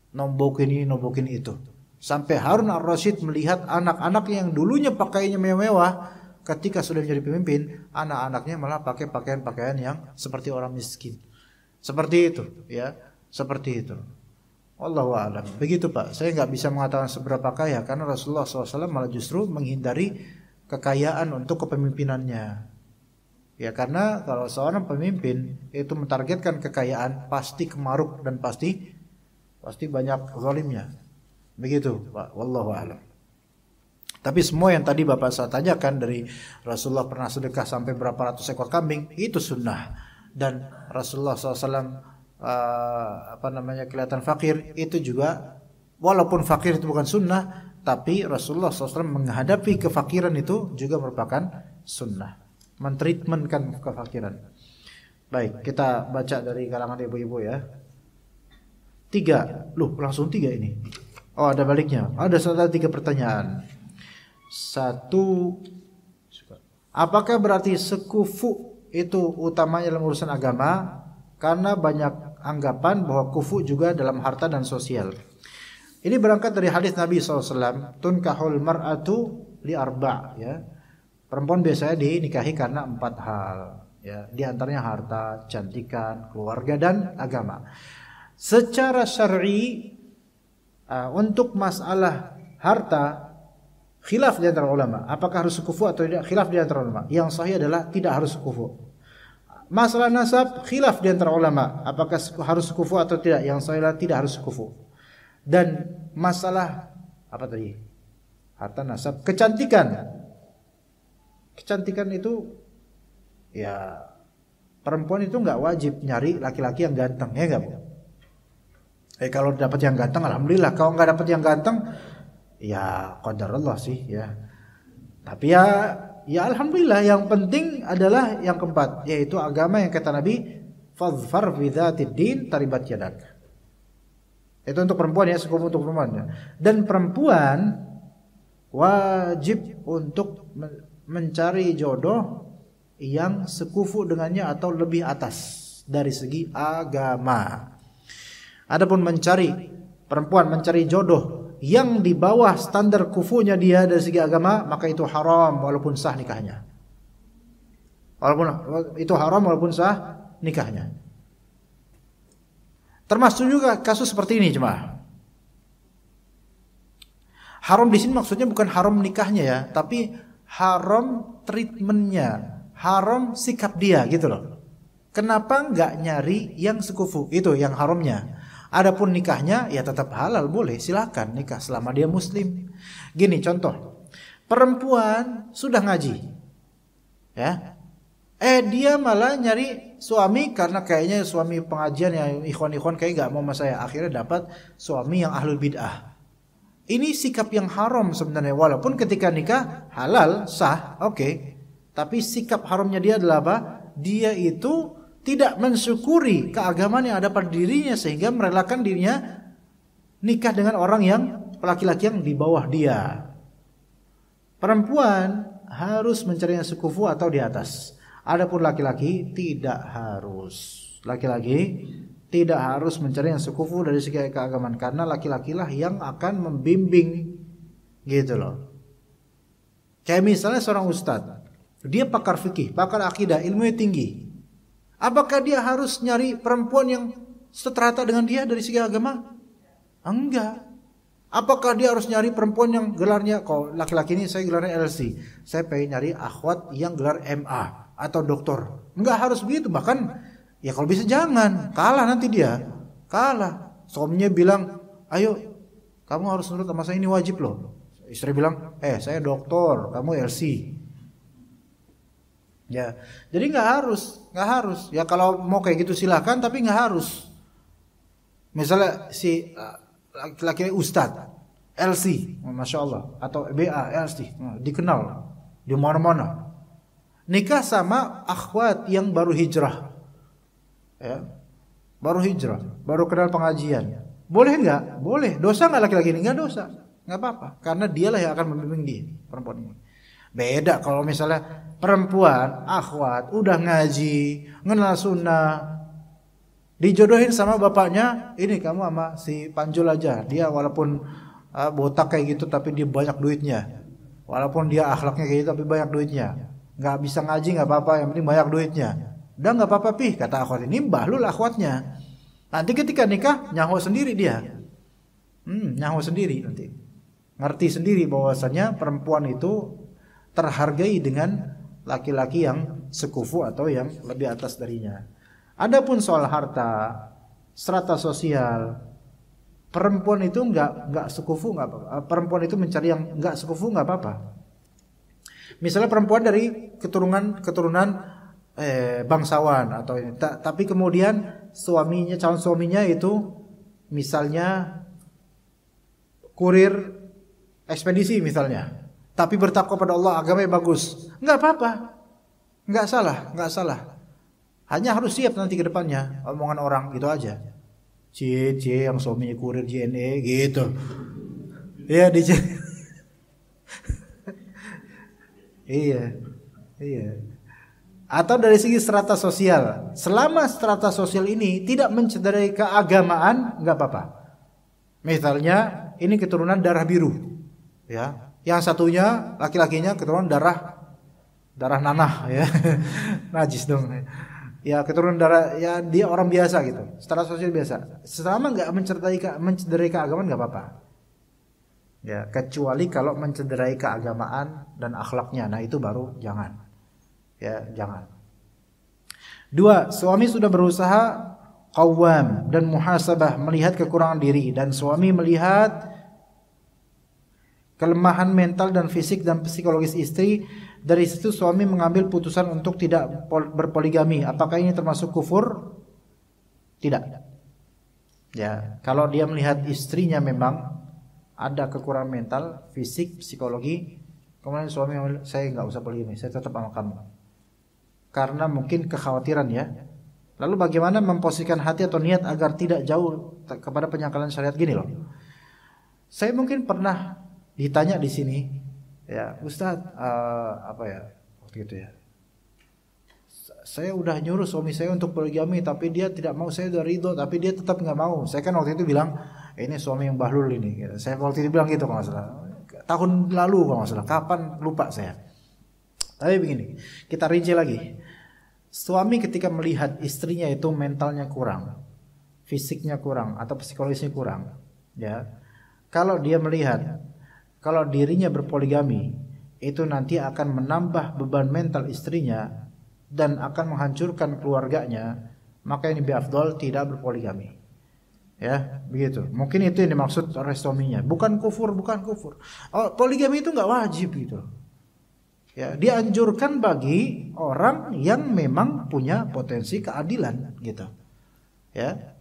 Nombokin ini, nombokin itu. Sampai Harun al-Rasyid melihat anak-anak yang dulunya pakaiannya mewah, ketika sudah menjadi pemimpin, anak-anaknya malah pakai pakaian-pakaian yang seperti orang miskin. Seperti itu, ya, seperti itu. Wallahu a'lam. Begitu Pak. Saya nggak bisa mengatakan seberapa kaya, karena Rasulullah SAW malah justru menghindari kekayaan untuk kepemimpinannya. Ya, karena kalau seorang pemimpin itu mentargetkan kekayaan, pasti kemaruk dan pasti banyak zalimnya. Begitu Pak. Wallahu a'lam. Tapi semua yang tadi Bapak saya tanyakan, dari Rasulullah pernah sedekah sampai berapa ratus ekor kambing, itu sunnah. Dan Rasulullah SAW kelihatan fakir, itu juga walaupun fakir itu bukan sunnah, tapi Rasulullah SAW menghadapi kefakiran itu juga merupakan sunnah, mentreatmentkan kefakiran. Baik, kita baca dari kalangan ibu-ibu ya. 3, langsung 3 ini. Oh, ada baliknya. Ada 3 pertanyaan. 1, apakah berarti sekufu itu utamanya dalam urusan agama? Karena banyak anggapan bahwa kufu juga dalam harta dan sosial. Ini berangkat dari hadis Nabi SAW, tunkahul mar'atu li arba', ya. Perempuan biasanya dinikahi karena 4 hal, ya. Di antaranya harta, cantikan, keluarga, dan agama. Secara syar'i, untuk masalah harta, khilaf di antara ulama, apakah harus kufu atau tidak? Khilaf di antara ulama. Yang sahih adalah tidak harus kufu. Masalah nasab, khilaf di antara ulama, apakah harus kufu atau tidak? Yang sahih adalah tidak harus kufu. Dan masalah apa tadi? Harta, nasab, kecantikan. Kecantikan itu, ya, perempuan itu nggak wajib nyari laki-laki yang ganteng, ya nggak Bu? Kalau dapat yang ganteng, alhamdulillah. Kalau nggak dapat yang ganteng, ya qadarullah sih, ya. Tapi ya alhamdulillah. Yang penting adalah yang keempat, yaitu agama, yang kata Nabi, fadhfar fi dzatid din taribat yadak. Itu untuk perempuan ya, sekufu untuk perempuan ya. Dan perempuan wajib untuk mencari jodoh yang sekufu dengannya atau lebih atas dari segi agama. Adapun perempuan mencari jodoh yang di bawah standar kufunya dia dari segi agama, maka itu haram walaupun sah nikahnya. Walaupun sah nikahnya. Termasuk juga kasus seperti ini, jemaah. Haram di sini maksudnya bukan haram nikahnya ya, tapi haram treatmentnya, haram sikap dia gitu loh. Kenapa nggak nyari yang sekufu? Itu yang haramnya. Adapun nikahnya ya tetap halal, boleh, silakan nikah selama dia muslim. Gini contoh, perempuan sudah ngaji, ya, dia malah nyari suami karena kayaknya suami pengajian yang ikhwan kayak nggak mau sama saya. Akhirnya dapat suami yang ahlul bid'ah. Ini sikap yang haram sebenarnya, walaupun ketika nikah halal, sah, oke. Tapi sikap haramnya dia adalah apa? Dia itu tidak mensyukuri keagamaan yang ada pada dirinya sehingga merelakan dirinya nikah dengan orang yang laki-laki yang di bawah dia. Perempuan harus mencari yang sekufu atau di atas. Adapun laki-laki tidak harus. Laki-laki tidak harus mencari yang sekufu dari segi keagamaan, karena laki-lakilah yang akan membimbing, gitu loh. Kayak misalnya seorang ustadz, dia pakar fikih, pakar akidah, ilmunya tinggi. Apakah dia harus nyari perempuan yang seterata dengan dia dari segi agama? Enggak. Apakah dia harus nyari perempuan yang gelarnya, kalau laki-laki ini saya gelarnya LC, saya pengen nyari akhwat yang gelar MA atau doktor? Enggak harus begitu, bahkan ya kalau bisa jangan, kalah nanti dia, kalah. Suaminya bilang, ayo kamu harus nurut sama saya, ini wajib loh. Istri bilang, saya doktor, kamu LC. Ya, jadi nggak harus. Ya kalau mau kayak gitu silahkan, tapi nggak harus. Misalnya si laki-laki ustadz, LC, masya Allah, atau BA, LC, dikenal di mana-mana. Nikah sama akhwat yang baru hijrah. Ya, baru hijrah, baru kenal pengajian, boleh nggak? Boleh. Dosa nggak laki-laki ini? Nggak dosa, nggak apa-apa, karena dialah yang akan membimbing dia, perempuan ini. Beda kalau misalnya perempuan akhwat udah ngaji, kenal sunnah, dijodohin sama bapaknya, ini kamu sama si Panjul aja, dia walaupun botak kayak gitu tapi dia banyak duitnya, walaupun dia akhlaknya kayak gitu tapi banyak duitnya, nggak bisa ngaji nggak apa-apa, yang penting banyak duitnya. Udah nggak apa-apa pih, kata akhwat ini, bahlul akhwatnya. Nanti ketika nikah nyaho sendiri dia, nyaho sendiri nanti, ngerti sendiri bahwasanya perempuan itu terhargai dengan laki-laki yang sekufu atau yang lebih atas darinya. Adapun soal harta, strata sosial, perempuan itu nggak sekufu nggak apa-apa. Perempuan itu mencari yang nggak sekufu nggak apa-apa. Misalnya perempuan dari keturunan bangsawan atau ini, tapi kemudian calon suaminya itu misalnya kurir ekspedisi misalnya, tapi bertakwa pada Allah, agamanya bagus, nggak apa-apa, nggak salah. Hanya harus siap nanti ke depannya omongan orang gitu aja. Cie yang suaminya kurir JNE gitu, ya iya. Atau dari segi strata sosial, selama strata sosial ini tidak mencederai keagamaan, nggak apa-apa. Misalnya ini keturunan darah biru, ya. Yang satunya laki-lakinya keturunan darah nanah, ya. Najis dong. Ya keturunan darah, ya dia orang biasa gitu, strata sosial biasa. Selama nggak mencederai keagamaan nggak apa-apa. Ya kecuali kalau mencederai keagamaan dan akhlaknya, nah itu baru jangan. Ya, jangan. 2. Suami sudah berusaha qawwam dan muhasabah, melihat kekurangan diri, dan suami melihat kelemahan mental dan fisik dan psikologis istri. Dari situ suami mengambil putusan untuk tidak berpoligami. Apakah ini termasuk kufur? Tidak. Ya, kalau dia melihat istrinya memang ada kekurangan mental, fisik, psikologi, kemudian suami saya nggak usah poligami, saya tetap sama kamu. Karena mungkin kekhawatiran ya. Lalu bagaimana memposisikan hati atau niat agar tidak jauh kepada penyangkalan syariat? Gini loh. Saya mungkin pernah ditanya di sini, ya Ustadz, waktu itu ya. Saya udah nyuruh suami saya untuk poligami, tapi dia tidak mau, saya udah ridho, tapi dia tetap nggak mau. Saya kan waktu itu bilang, ini suami yang bahlul ini. Saya waktu itu bilang gitu kalau nggak salah. Tahun lalu kalau nggak salah. Kapan lupa saya. Tapi begini, kita rinci lagi. Suami ketika melihat istrinya itu mentalnya kurang, fisiknya kurang, atau psikologisnya kurang, ya. Kalau dia melihat kalau dirinya berpoligami, itu nanti akan menambah beban mental istrinya dan akan menghancurkan keluarganya, maka ini lebih afdol tidak berpoligami. Ya, begitu. Mungkin itu yang dimaksud oleh suaminya. Bukan kufur. Oh, poligami itu nggak wajib gitu. Ya, dianjurkan bagi orang yang memang punya potensi keadilan gitu. Ya.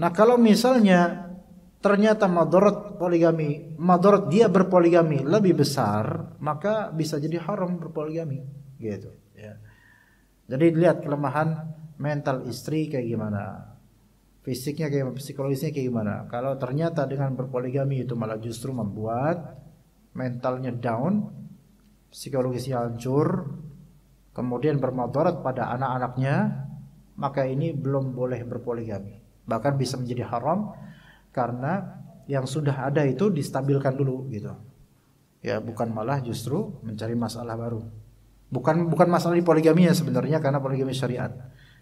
Nah, kalau misalnya ternyata madarat dia berpoligami lebih besar, maka bisa jadi haram berpoligami gitu ya. Jadi lihat kelemahan mental istri kayak gimana, fisiknya kayak psikologisnya kayak gimana. Kalau ternyata dengan berpoligami itu malah justru membuat mentalnya down, psikologisnya hancur, kemudian bermadarat pada anak-anaknya, maka ini belum boleh berpoligami. Bahkan bisa menjadi haram karena yang sudah ada itu distabilkan dulu gitu. Ya, bukan malah justru mencari masalah baru. Bukan masalah di poligaminya sebenarnya, karena poligami syariat.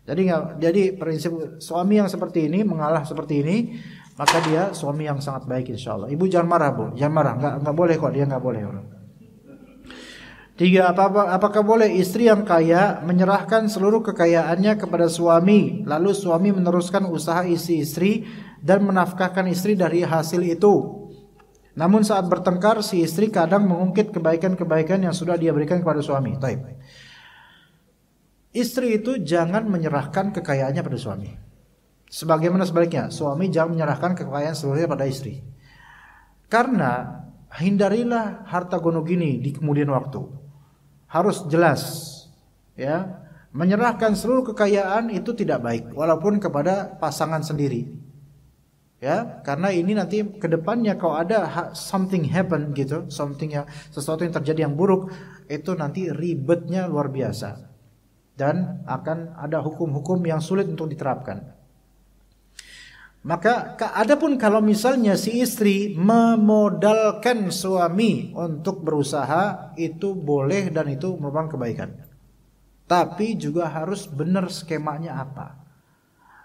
Jadi prinsip suami yang seperti ini, mengalah seperti ini, maka dia suami yang sangat baik insyaallah. Ibu jangan marah, Bu. Jangan marah. Enggak boleh kok, dia enggak boleh. 3. Apakah boleh istri yang kaya menyerahkan seluruh kekayaannya kepada suami, lalu suami meneruskan usaha istri dan menafkahkan istri dari hasil itu? Namun saat bertengkar, si istri kadang mengungkit kebaikan-kebaikan yang sudah dia berikan kepada suami. Taib. Istri itu jangan menyerahkan kekayaannya pada suami. Sebagaimana sebaliknya, suami jangan menyerahkan kekayaan seluruhnya pada istri. Karena hindarilah harta gono gini di kemudian waktu. Harus jelas, ya. Menyerahkan seluruh kekayaan itu tidak baik, walaupun kepada pasangan sendiri. Ya, karena ini nanti kedepannya kalau ada something happen gitu, sesuatu yang terjadi yang buruk, itu nanti ribetnya luar biasa dan akan ada hukum-hukum yang sulit untuk diterapkan. Maka adapun kalau misalnya si istri memodalkan suami untuk berusaha, itu boleh dan itu merupakan kebaikan. Tapi juga harus benar skemanya apa.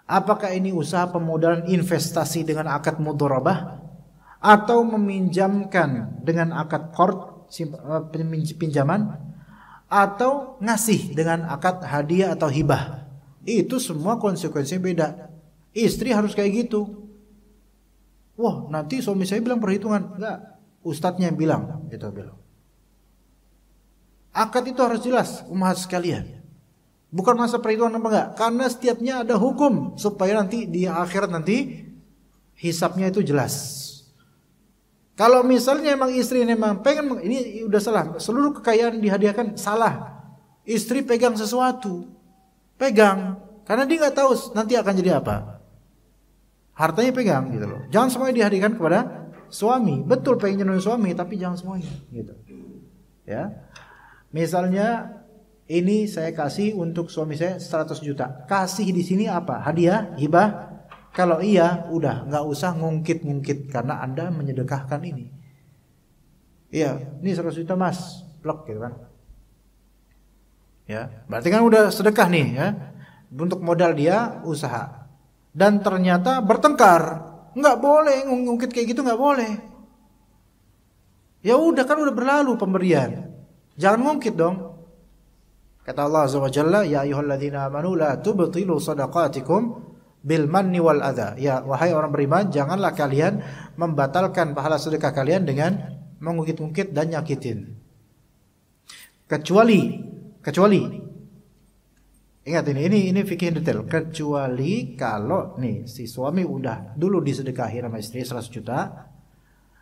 Apakah ini usaha pemodalan investasi dengan akad mudharabah, atau meminjamkan dengan akad qard pinjaman, atau ngasih dengan akad hadiah atau hibah? Itu semua konsekuensinya beda. Istri harus kayak gitu. Wah, nanti suami saya bilang perhitungan. Enggak, ustadznya yang bilang, gitu bilang. Akad itu harus jelas, umat sekalian. Bukan masa perhitungan apa enggak, karena setiapnya ada hukum supaya nanti di akhirat nanti hisapnya itu jelas. Kalau misalnya emang istri ini memang pengen, ini udah salah, seluruh kekayaan dihadiahkan, salah. Istri pegang sesuatu, pegang, karena dia nggak tahu nanti akan jadi apa. Hartanya pegang gitu loh. Jangan semuanya dihadiahkan kepada suami. Betul pengen nyenengin suami, tapi jangan semuanya gitu. Ya. Misalnya ini saya kasih untuk suami saya 100 juta. Kasih di sini apa? Hadiah, hibah? Kalau iya, udah nggak usah ngungkit-ngungkit karena Anda menyedekahkan ini. Iya, ini 100 juta Mas, blok gitu kan. Ya, berarti kan udah sedekah nih ya. Untuk modal dia usaha. Dan ternyata bertengkar. Nggak boleh ngungkit kayak gitu, nggak boleh. Ya udah kan udah berlalu pemberian. Jangan ngungkit dong. Kata Allah Azza wa Jalla, ya ayyuhalladzina amanu la tubtilu shadaqatikum bil manni wal adha. Ya wahai orang beriman, janganlah kalian membatalkan pahala sedekah kalian dengan mengungkit-ungkit dan nyakitin. Kecuali ingat ini fikih detail. Kecuali kalau nih si suami udah dulu disedekahi sama istri 100 juta,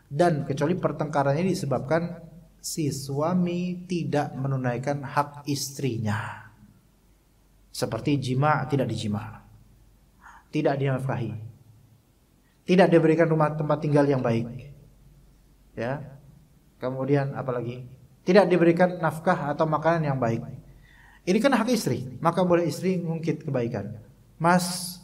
dan kecuali pertengkarannya disebabkan si suami tidak menunaikan hak istrinya, seperti jima tidak dijima, tidak dinafkahi, tidak diberikan rumah tempat tinggal yang baik, ya. Kemudian apalagi tidak diberikan nafkah atau makanan yang baik. Ini kan hak istri, maka boleh istri ngungkit kebaikan. Mas,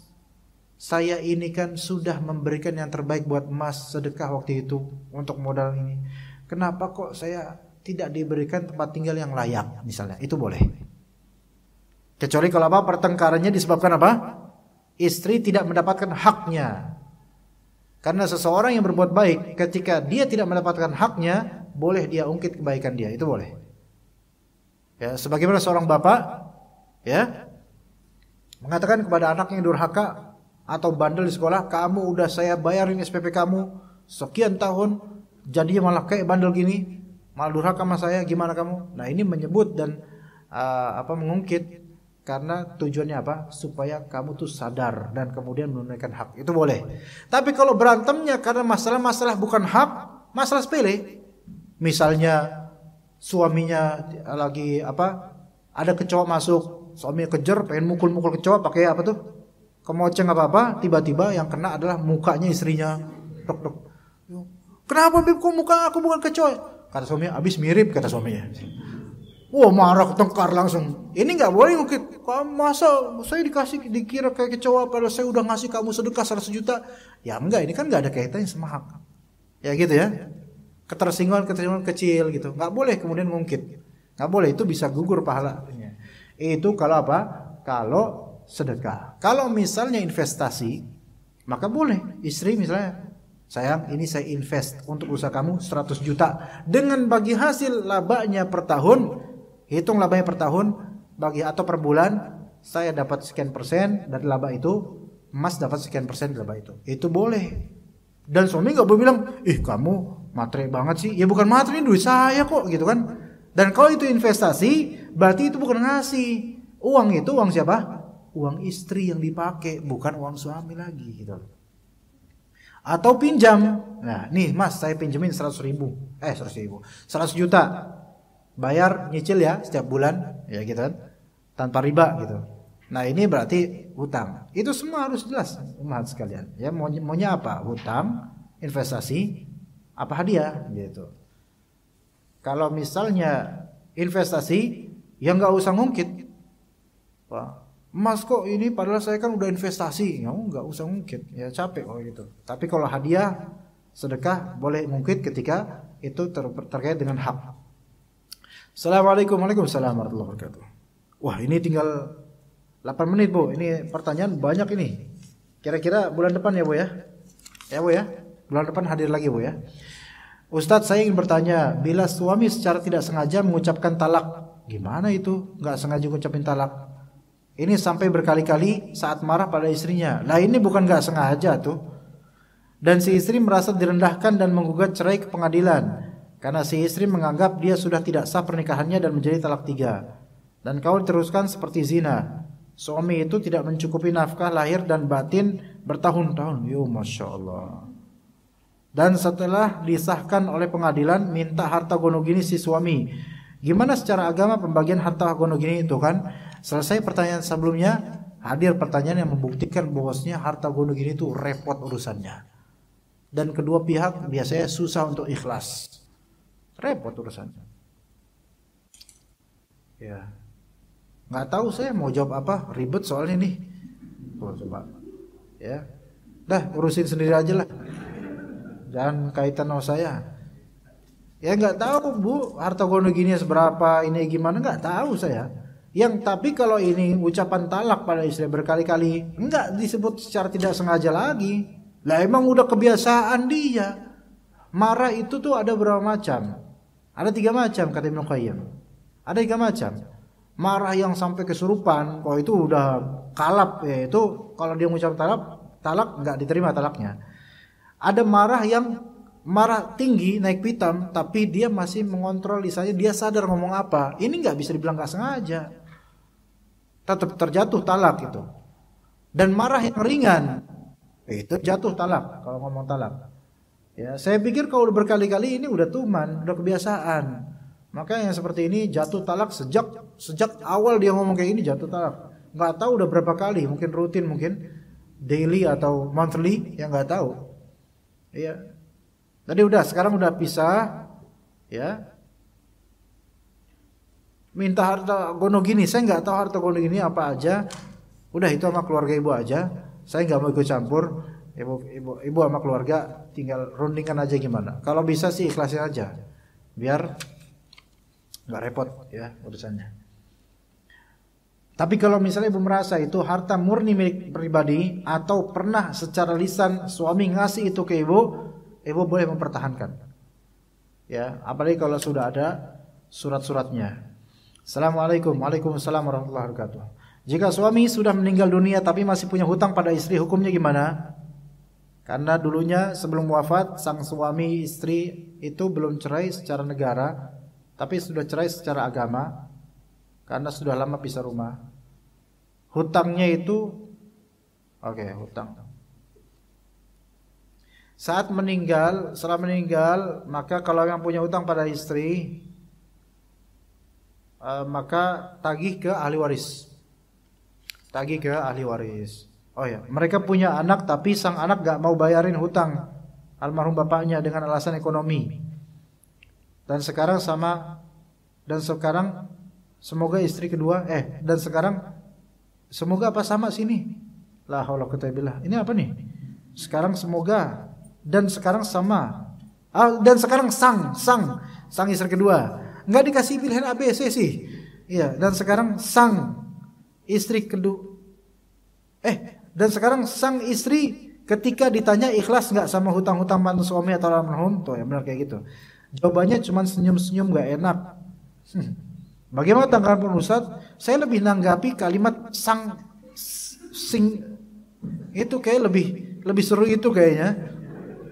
saya ini kan sudah memberikan yang terbaik buat Mas sedekah waktu itu untuk modal ini. Kenapa kok saya tidak diberikan tempat tinggal yang layak misalnya? Itu boleh. Kecuali kalau apa? Pertengkarannya disebabkan apa? Istri tidak mendapatkan haknya. Karena seseorang yang berbuat baik, ketika dia tidak mendapatkan haknya, boleh dia ungkit kebaikan dia. Itu boleh. Ya, sebagaimana seorang bapak ya mengatakan kepada anaknya yang durhaka atau bandel di sekolah, kamu udah saya bayarin SPP kamu sekian tahun, jadinya malah kayak bandel gini, malah durhaka sama saya, gimana kamu? Nah ini menyebut dan mengungkit karena tujuannya apa? Supaya kamu tuh sadar dan kemudian menunaikan hak. Itu boleh. Tapi kalau berantemnya karena masalah-masalah bukan hak, masalah sepele. Misalnya suaminya lagi apa? Ada kecoa masuk, suaminya kejar pengen mukul-mukul kecoa pakai apa tuh? Kemoceng apa-apa, tiba-tiba yang kena adalah mukanya istrinya. Dok, dok. Kenapa Beb, kok muka aku bukan kecoa? Kata suaminya, abis mirip, kata suaminya. Wah, marah, tengkar langsung. Ini nggak boleh ngungkit. Masa saya dikira kayak kecoa padahal saya udah ngasih kamu sedekah 100 juta. Ya enggak, ini kan nggak ada kaitannya sama hak. Ya gitu ya. Ketersinggungan kecil gitu. Nggak boleh kemudian ngungkit. Nggak boleh, itu bisa gugur pahalanya. Itu kalau apa? Kalau sedekah. Kalau misalnya investasi, maka boleh. Istri misalnya, sayang, ini saya invest untuk usaha kamu 100 juta. Dengan bagi hasil labanya per tahun, hitung labanya per tahun, bagi atau per bulan, saya dapat sekian persen dari laba itu, Mas dapat sekian persen dari laba itu. Itu boleh. Dan suami nggak boleh bilang, kamu matre banget sih. Ya bukan matre, ini duit saya kok, gitu kan. Dan kalau itu investasi, berarti itu bukan ngasih. Uang itu uang siapa? Uang istri yang dipakai, bukan uang suami lagi, gitu. Atau pinjam. Nah, nih Mas, saya pinjemin 100 juta. Bayar nyicil ya setiap bulan, ya gitu kan, tanpa riba gitu. Nah ini berarti hutang. Itu semua harus jelas, umat sekalian. Ya maunya apa? Hutang, investasi, apa hadiah gitu. Kalau misalnya investasi, ya nggak usah ngungkit. Wah, Mas kok ini padahal saya kan udah investasi, nggak usah ngungkit. Ya capek kalau gitu. Tapi kalau hadiah, sedekah boleh ngungkit ketika itu terkait dengan hak. Assalamualaikum warahmatullahi wabarakatuh. Wah, ini tinggal 8 menit, Bu. Ini pertanyaan banyak ini. Kira-kira bulan depan ya, Bu ya? Ya, Bu ya? Bulan depan hadir lagi, Bu ya. Ustadz, saya ingin bertanya, bila suami secara tidak sengaja mengucapkan talak, gimana itu? Nggak sengaja mengucapin talak. Ini sampai berkali-kali saat marah pada istrinya. Lah ini bukan nggak sengaja tuh. Dan si istri merasa direndahkan dan menggugat cerai ke pengadilan. Karena si istri menganggap dia sudah tidak sah pernikahannya dan menjadi talak 3. Dan kau diteruskan seperti zina. Suami itu tidak mencukupi nafkah lahir dan batin bertahun-tahun. Yo, Masya Allah. Dan setelah disahkan oleh pengadilan, minta harta gonogini si suami. Gimana secara agama pembagian harta gonogini itu kan? Selesai pertanyaan sebelumnya, hadir pertanyaan yang membuktikan bahwasanya harta gonogini itu repot urusannya. Dan kedua pihak biasanya susah untuk ikhlas. Repot urusannya. Ya, nggak tahu saya mau jawab apa, ribet soalnya nih. Coba, ya, dah urusin sendiri aja lah. Jangan kaitan sama saya. Ya nggak tahu Bu, harta gonogini seberapa, ini gimana nggak tahu saya. Yang tapi kalau ini ucapan talak pada istri berkali-kali, nggak disebut secara tidak sengaja lagi. Lah emang udah kebiasaan dia. Marah itu tuh ada berapa macam? Ada 3 macam kata Ibnu Qayyim. Ada 3 macam. Marah yang sampai kesurupan, kalau itu udah kalap ya, itu kalau dia mengucap talak nggak diterima talaknya. Ada marah yang marah tinggi naik pitam, tapi dia masih mengontrol lisannya, dia sadar ngomong apa. Ini nggak bisa dibilang nggak sengaja. Tetap terjatuh talak itu. Dan marah yang ringan, itu jatuh talak kalau ngomong talak. Ya, saya pikir kalau udah berkali-kali ini udah tuman, udah kebiasaan. Maka yang seperti ini jatuh talak sejak awal dia ngomong kayak ini jatuh talak. Nggak tahu udah berapa kali, mungkin rutin, mungkin daily atau monthly, ya nggak tahu. Iya. Tadi udah, sekarang udah pisah, ya. Minta harta gonogini, saya nggak tahu harta gonogini apa aja. Udah itu sama keluarga ibu aja. Saya nggak mau ikut campur. Ibu sama keluarga tinggal rundingkan aja gimana. Kalau bisa sih ikhlasin aja, biar nggak repot ya urusannya. Tapi kalau misalnya ibu merasa itu harta murni milik pribadi atau pernah secara lisan suami ngasih itu ke ibu boleh mempertahankan. Ya, apalagi kalau sudah ada surat-suratnya. Assalamualaikum, waalaikumsalam warahmatullahi wabarakatuh. Jika suami sudah meninggal dunia tapi masih punya hutang pada istri, hukumnya gimana? Karena dulunya sebelum wafat sang suami istri itu belum cerai secara negara, tapi sudah cerai secara agama karena sudah lama pisah rumah. hutangnya itu hutang. Saat meninggal, setelah meninggal, maka kalau yang punya hutang pada istri, maka tagih ke ahli waris. Tagih ke ahli waris. Oh ya, mereka punya anak tapi sang anak gak mau bayarin hutang almarhum bapaknya dengan alasan ekonomi. Dan sekarang semoga istri kedua semoga apa sama sini. La haula wala quwwata illa billah. Ini apa nih? Sekarang semoga dan sekarang sama. Dan sekarang sang istri kedua. Enggak dikasih pilihan A B C sih. Iya, dan sekarang sang istri kedua dan sekarang sang istri ketika ditanya ikhlas enggak sama hutang-hutang mantan suami atau almarhum, tuh ya benar kayak gitu. Jawabannya cuma senyum-senyum enggak enak. Bagaimana tanggapan Ustaz? Saya lebih nanggapi kalimat itu kayak lebih seru itu kayaknya.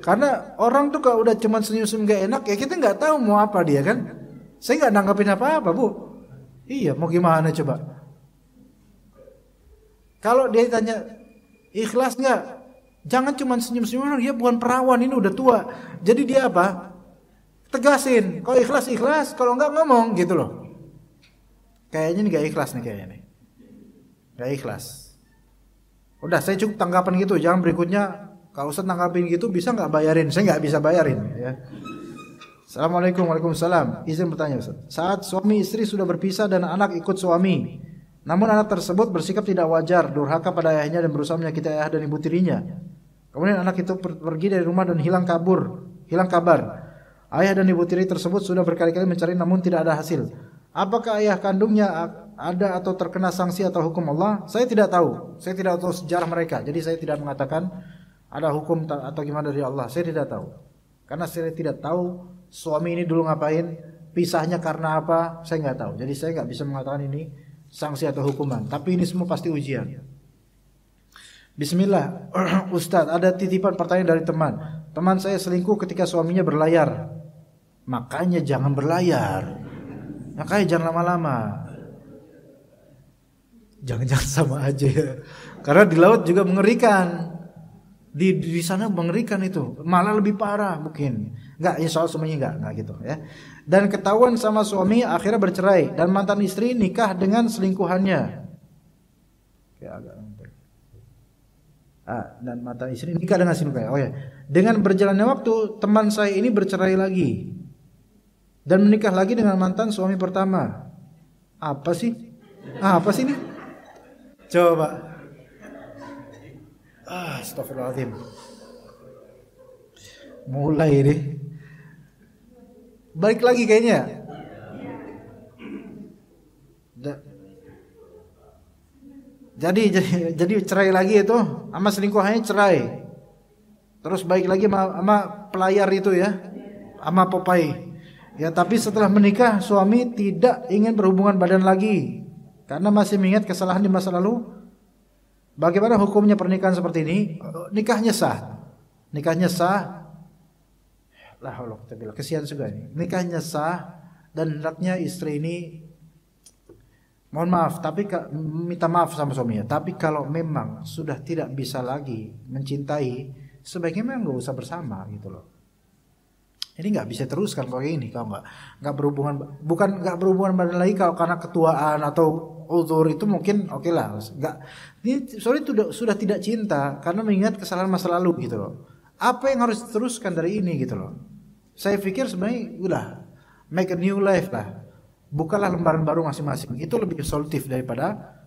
Karena orang tuh kalau udah cuma senyum-senyum enggak enak ya kita enggak tahu mau apa dia kan. Saya enggak nanggapin apa-apa, Bu. Iya, mau gimana coba? Kalau dia tanya ikhlas enggak? Jangan cuma senyum-senyum, dia bukan perawan, ini udah tua. Jadi dia apa? Tegasin, kalau ikhlas, kalau enggak ngomong gitu loh. Kayaknya ini enggak ikhlas nih kayaknya nih. Enggak ikhlas. Udah, saya cukup tanggapan gitu, jangan berikutnya kalau Ustaz tanggapin gitu bisa enggak bayarin? Saya enggak bisa bayarin ya. Assalamualaikum. Waalaikumsalam. Izin bertanya Ustaz. Saat suami istri sudah berpisah dan anak ikut suami, namun anak tersebut bersikap tidak wajar, durhaka pada ayahnya dan berusaha menyakiti ayah dan ibu tirinya. Kemudian anak itu pergi dari rumah dan hilang kabar. Ayah dan ibu tiri tersebut sudah berkali-kali mencari namun tidak ada hasil. Apakah ayah kandungnya ada atau terkena sanksi atau hukum Allah? Saya tidak tahu. Saya tidak tahu sejarah mereka. Jadi saya tidak mengatakan ada hukum atau gimana dari Allah. Saya tidak tahu. Karena saya tidak tahu suami ini dulu ngapain, pisahnya karena apa, saya nggak tahu. Jadi saya nggak bisa mengatakan ini sanksi atau hukuman. Tapi ini semua pasti ujian. Bismillah. Ustadz, ada titipan pertanyaan dari teman. Teman saya selingkuh ketika suaminya berlayar. Makanya jangan berlayar. Makanya jangan lama-lama. Jangan-jangan sama aja ya. Karena di laut juga mengerikan. Di sana mengerikan itu. Malah lebih parah mungkin. Enggak, ya soal semuanya enggak gitu ya. Dan ketahuan sama suami akhirnya bercerai dan mantan istri nikah dengan selingkuhannya. Ya agak dan mantan istri nikah dengan selingkuhannya. Oh ya. Dengan berjalannya waktu, teman saya ini bercerai lagi. Dan menikah lagi dengan mantan suami pertama. Apa sih? Apa sih ini? Coba. Astagfirullahaladzim. Mulai ini. Balik lagi kayaknya. Jadi cerai lagi itu, sama selingkuhannya cerai. Terus balik lagi sama pelayar itu ya, sama Popeye. Ya, tapi setelah menikah suami tidak ingin berhubungan badan lagi karena masih mengingat kesalahan di masa lalu. Bagaimana hukumnya pernikahan seperti ini? Nikahnya sah. Nikahnya sah. La haula wala quwwata, kesian juga ini. Nikahnya sah dan hendaknya istri ini mohon maaf, tapi minta maaf sama suaminya. Tapi kalau memang sudah tidak bisa lagi mencintai, sebaiknya memang nggak usah bersama gitu loh. Ini nggak bisa teruskan kalau ini, kalau nggak berhubungan, bukan nggak berhubungan badan lagi kalau karena ketuaan atau uzur itu mungkin oke lah. Nggak, ini soalnya sudah tidak cinta karena mengingat kesalahan masa lalu gitu loh. Apa yang harus diteruskan dari ini gitu loh? Saya pikir sebenarnya udah make a new life lah. Bukalah lembaran baru masing-masing. Itu lebih solutif daripada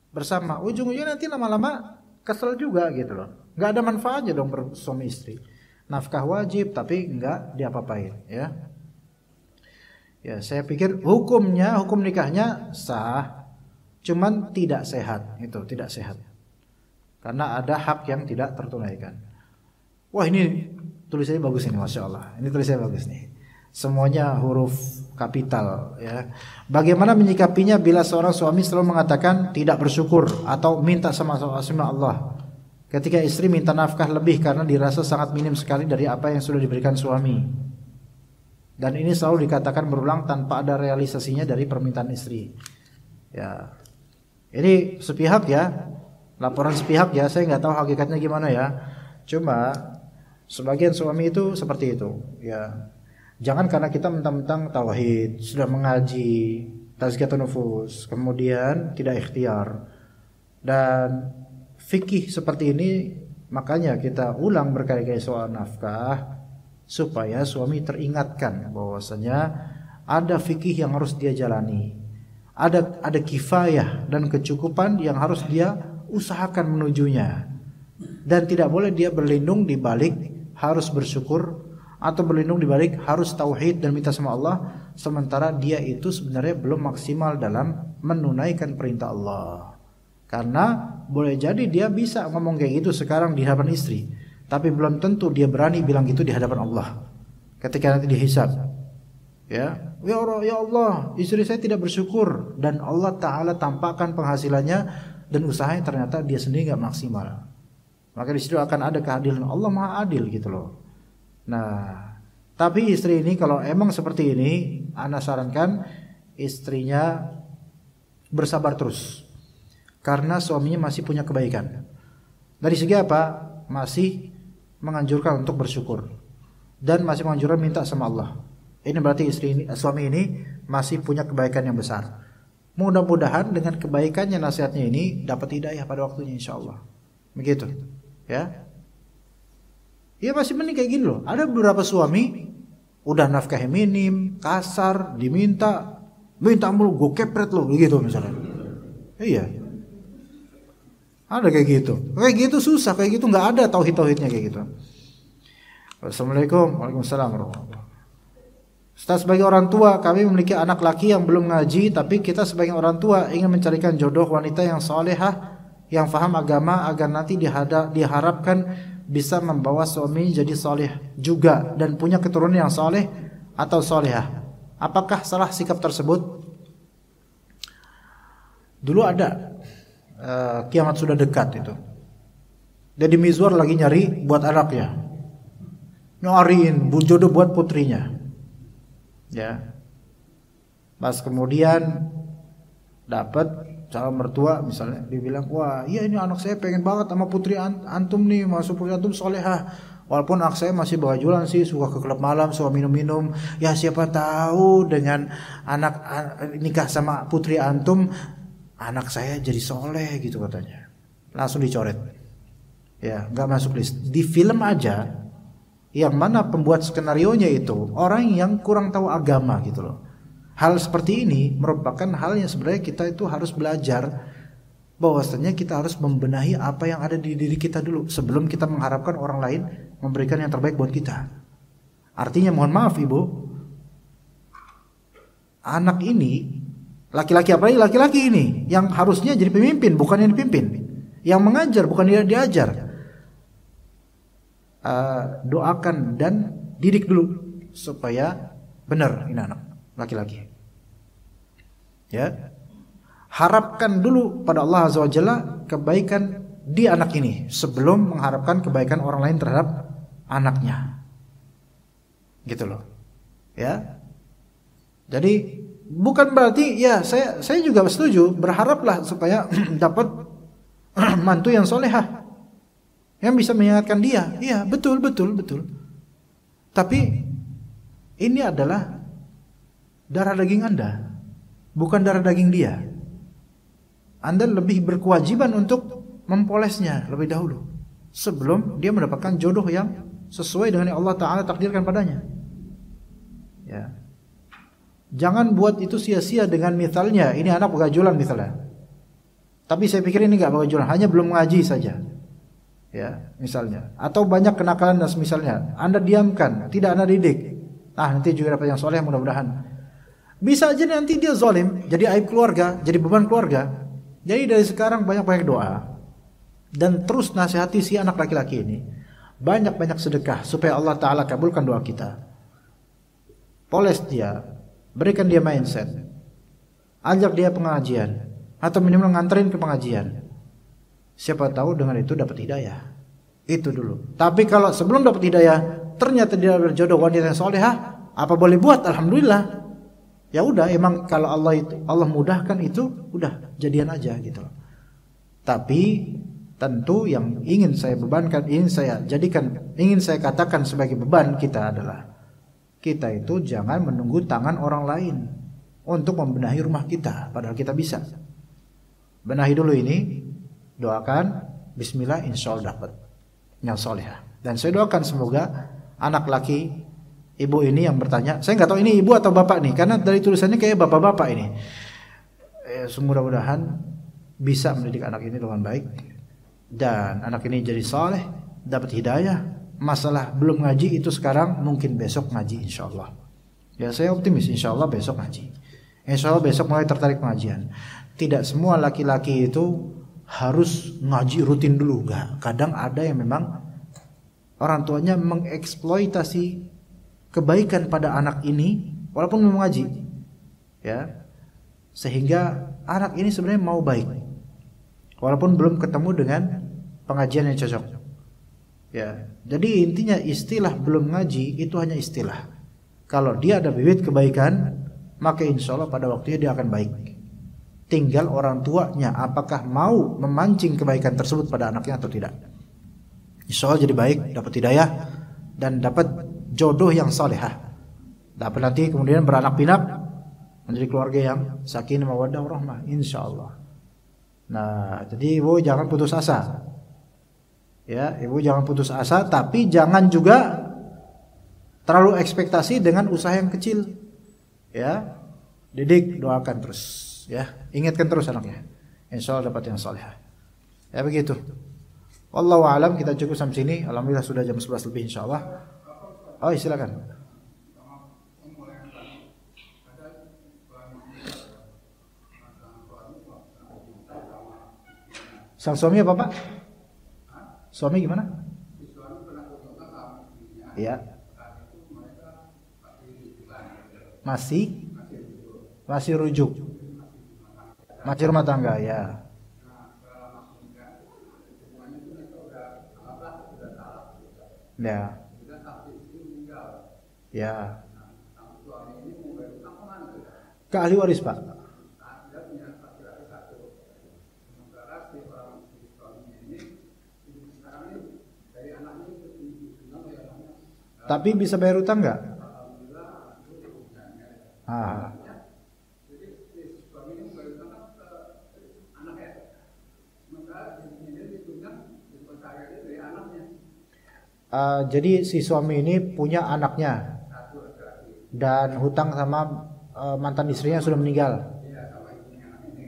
bersama. Ujung-ujungnya nanti lama-lama kesel juga gitu loh. Nggak ada manfaatnya dong bersuami istri. Nafkah wajib tapi nggak diapa-apain ya. Ya, saya pikir hukum nikahnya sah, cuman tidak sehat, itu tidak sehat. Karena ada hak yang tidak tertunaikan. Wah, ini tulisannya bagus ini, Masya Allah. Ini tulisannya bagus nih. Semuanya huruf kapital ya. Bagaimana menyikapinya bila seorang suami selalu mengatakan tidak bersyukur atau minta sama Allah ketika istri minta nafkah lebih karena dirasa sangat minim sekali dari apa yang sudah diberikan suami. Dan ini selalu dikatakan berulang tanpa ada realisasinya dari permintaan istri. Ya. Ini sepihak ya, laporan sepihak ya, saya nggak tahu hakikatnya gimana ya. Cuma sebagian suami itu seperti itu ya. Jangan karena kita mentang-mentang tauhid, sudah mengaji tazkiyatun nufus, kemudian tidak ikhtiar dan fikih seperti ini, makanya kita ulang berkali-kali soal nafkah supaya suami teringatkan bahwasanya ada fikih yang harus dia jalani. Ada kifayah dan kecukupan yang harus dia usahakan menujunya. Dan tidak boleh dia berlindung di balik harus bersyukur atau berlindung di balik harus tauhid dan minta sama Allah, sementara dia itu sebenarnya belum maksimal dalam menunaikan perintah Allah. Karena boleh jadi dia bisa ngomong kayak gitu sekarang di hadapan istri, tapi belum tentu dia berani bilang gitu di hadapan Allah ketika nanti dihisab. Ya Allah, istri saya tidak bersyukur, dan Allah Ta'ala tampakkan penghasilannya dan usahanya ternyata dia sendiri gak maksimal. Maka di situ akan ada keadilan. Allah Maha Adil gitu loh. Nah, tapi istri ini kalau emang seperti ini, ana sarankan istrinya bersabar terus, karena suaminya masih punya kebaikan. Dari segi apa? Masih menganjurkan untuk bersyukur dan masih menganjurkan minta sama Allah. Ini berarti suami ini masih punya kebaikan yang besar. Mudah-mudahan dengan kebaikannya, nasihatnya ini dapat hidayah pada waktunya, insyaallah. Begitu, ya. Ya masih mending kayak gini loh. Ada beberapa suami udah nafkahnya minim, kasar, minta mulu, gue kepret lo, begitu misalnya. Iya. Ada kayak gitu. Kayak gitu susah, kayak gitu nggak ada tauhid-tauhidnya kayak gitu. Assalamualaikum. Waalaikumsalam warahmatullahi wabarakatuh. Ustaz, sebagai orang tua kami memiliki anak laki yang belum ngaji, tapi kita sebagai orang tua ingin mencarikan jodoh wanita yang salehah, yang faham agama agar nanti diharapkan bisa membawa suami jadi saleh juga dan punya keturunan yang saleh atau salehah. Apakah salah sikap tersebut? Dulu ada kiamat sudah dekat itu. Jadi Mizwar lagi nyari buat anaknya, nyariin jodoh buat putrinya. Ya, pas kemudian dapat calon mertua misalnya, dibilang, wah iya ini anak saya pengen banget sama putri antum nih, masuk putri antum solehah. Walaupun anak saya masih bagajulan sih, suka ke klub malam, suka minum-minum. Ya siapa tahu dengan anak nikah sama putri antum, anak saya jadi soleh gitu katanya. Langsung dicoret. Ya, nggak masuk list. Di film aja, yang mana pembuat skenarionya itu orang yang kurang tahu agama gitu loh. Hal seperti ini merupakan hal yang sebenarnya kita itu harus belajar, bahwasanya kita harus membenahi apa yang ada di diri kita dulu sebelum kita mengharapkan orang lain memberikan yang terbaik buat kita. Artinya mohon maaf ibu, anak ini laki-laki, apalagi laki-laki ini yang harusnya jadi pemimpin bukan yang dipimpin, yang mengajar bukan yang diajar. Doakan dan didik dulu supaya benar ini anak laki-laki. Ya, harapkan dulu pada Allah Azza wa Jalla kebaikan di anak ini sebelum mengharapkan kebaikan orang lain terhadap anaknya. Gitu loh. Ya. Jadi bukan berarti ya saya juga setuju, berharaplah supaya dapat mantu yang solehah, yang bisa mengingatkan dia. Iya, betul. Tapi ini adalah darah daging Anda, bukan darah daging dia. Anda lebih berkewajiban untuk mempolesnya lebih dahulu sebelum dia mendapatkan jodoh yang sesuai dengan yang Allah Ta'ala takdirkan padanya. Ya. Jangan buat itu sia-sia dengan misalnya ini anak begajulan misalnya, tapi saya pikir ini gak begajulan, hanya belum mengaji saja. Ya, misalnya, atau banyak kenakalan dan semisalnya, Anda diamkan, tidak Anda didik. Nanti juga dapat yang soleh mudah-mudahan. Bisa aja nanti dia zalim, jadi aib keluarga, jadi beban keluarga. Jadi dari sekarang banyak-banyak doa dan terus nasihati si anak laki-laki ini. Banyak-banyak sedekah supaya Allah Ta'ala kabulkan doa kita. Poles dia, berikan dia mindset, ajak dia pengajian, atau minimal nganterin ke pengajian. Siapa tahu dengan itu dapat hidayah. Itu dulu. Tapi kalau sebelum dapat hidayah ternyata dia berjodoh wanita yang solehah, apa boleh buat? Alhamdulillah. Ya udah, emang kalau Allah mudahkan itu udah jadian aja gitu loh. Tapi tentu yang ingin saya bebankan, ingin saya katakan sebagai beban kita adalah kita itu jangan menunggu tangan orang lain untuk membenahi rumah kita, padahal kita bisa. Benahi dulu ini, doakan, bismillah, insya Allah dapat yang solehah. Dan saya doakan semoga anak laki ibu ini yang bertanya, saya nggak tahu ini ibu atau bapak nih, karena dari tulisannya kayak bapak-bapak ini. Mudah-mudahan bisa mendidik anak ini dengan baik dan anak ini jadi soleh, dapat hidayah. Masalah belum ngaji itu sekarang, mungkin besok ngaji insya Allah. Ya saya optimis insya Allah besok ngaji. Insya Allah besok mulai tertarik pengajian. Tidak semua laki-laki itu harus ngaji rutin dulu, enggak. Kadang ada yang memang orang tuanya mengeksploitasi kebaikan pada anak ini walaupun belum ngaji, ya, sehingga anak ini sebenarnya mau baik walaupun belum ketemu dengan pengajian yang cocok, ya. Jadi intinya istilah belum ngaji itu hanya istilah. Kalau dia ada bibit kebaikan, maka insya Allah pada waktunya dia akan baik. Tinggal orang tuanya apakah mau memancing kebaikan tersebut pada anaknya atau tidak. Insya Allah jadi baik, dapat hidayah dan dapat jodoh yang salehah. Dapat nanti kemudian beranak pinak menjadi keluarga yang sakinah mawaddah warahmah insyaallah. Nah, jadi ibu jangan putus asa. Ya, ibu jangan putus asa, tapi jangan juga terlalu ekspektasi dengan usaha yang kecil. Ya. Didik, doakan terus, ya. Ingatkan terus anaknya. Insyaallah dapat yang salehah. Ya begitu. Wallahu a'lam, kita cukup sampai sini. Alhamdulillah sudah jam 11 lebih insyaallah. Oh, silakan. Sang suami apa, Pak? Suami gimana? Iya. Masih rujuk. Masih rumah tangga, ya. Ya. Ya. Ke ahli waris, Pak. Tapi bisa bayar utang nggak? Jadi si suami ini punya anaknya dan hutang sama mantan istrinya sudah meninggal.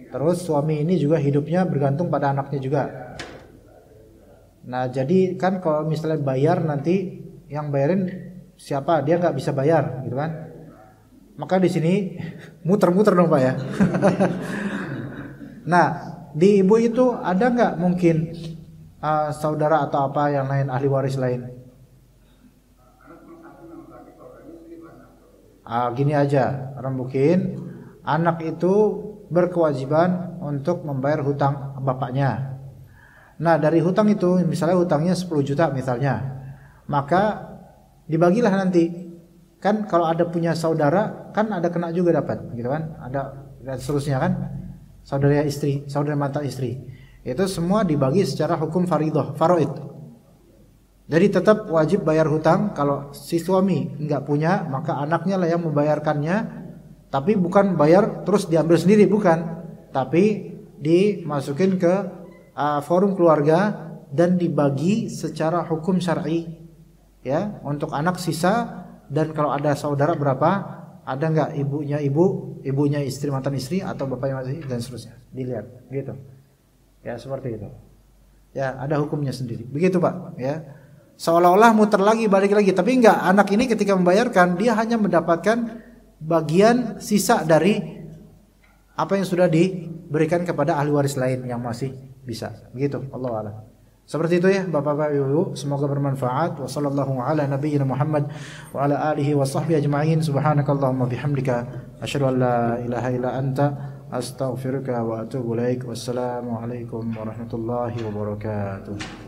Terus suami ini juga hidupnya bergantung pada anaknya juga. Nah, jadi kan kalau misalnya bayar nanti yang bayarin siapa? Dia nggak bisa bayar, gitu kan? Maka di sini muter-muter dong, Pak, ya. Nah, di ibu itu ada nggak mungkin saudara atau apa yang lain, ahli waris lain? Gini aja, orang mungkin anak itu berkewajiban untuk membayar hutang bapaknya. Nah, dari hutang itu, misalnya hutangnya 10 juta misalnya, maka dibagilah nanti. Kan kalau ada punya saudara, kan ada kena juga dapat, gitu kan? Ada dan seterusnya kan? Saudara istri, saudara mantan istri. Itu semua dibagi secara hukum faraid. Jadi tetap wajib bayar hutang. Kalau si suami enggak punya, maka anaknya lah yang membayarkannya. Tapi bukan bayar terus diambil sendiri, bukan. Tapi dimasukin ke forum keluarga dan dibagi secara hukum syar'i. Ya, untuk anak sisa, dan kalau ada saudara berapa, ada enggak ibunya ibunya istri mantan istri atau bapaknya masih, dan seterusnya. Dilihat, gitu. Ya, seperti itu. Ya, ada hukumnya sendiri. Begitu, Pak, ya. Seolah-olah muter lagi, balik lagi, tapi enggak. Anak ini ketika membayarkan, dia hanya mendapatkan bagian sisa dari apa yang sudah diberikan kepada ahli waris lain yang masih bisa. Begitu, Allahu a'lam. Seperti itu ya, Bapak-bapak, Ibu, semoga bermanfaat. Wa sallallahu ala nabiyyina Muhammad wa ala alihi wa sahbihi ajma'in. Subhanakallahumma bihamdika asyhadu an la ilaha illa anta astaghfiruka wa atubu ilaik. Wassalamu alaikum warahmatullahi wabarakatuh.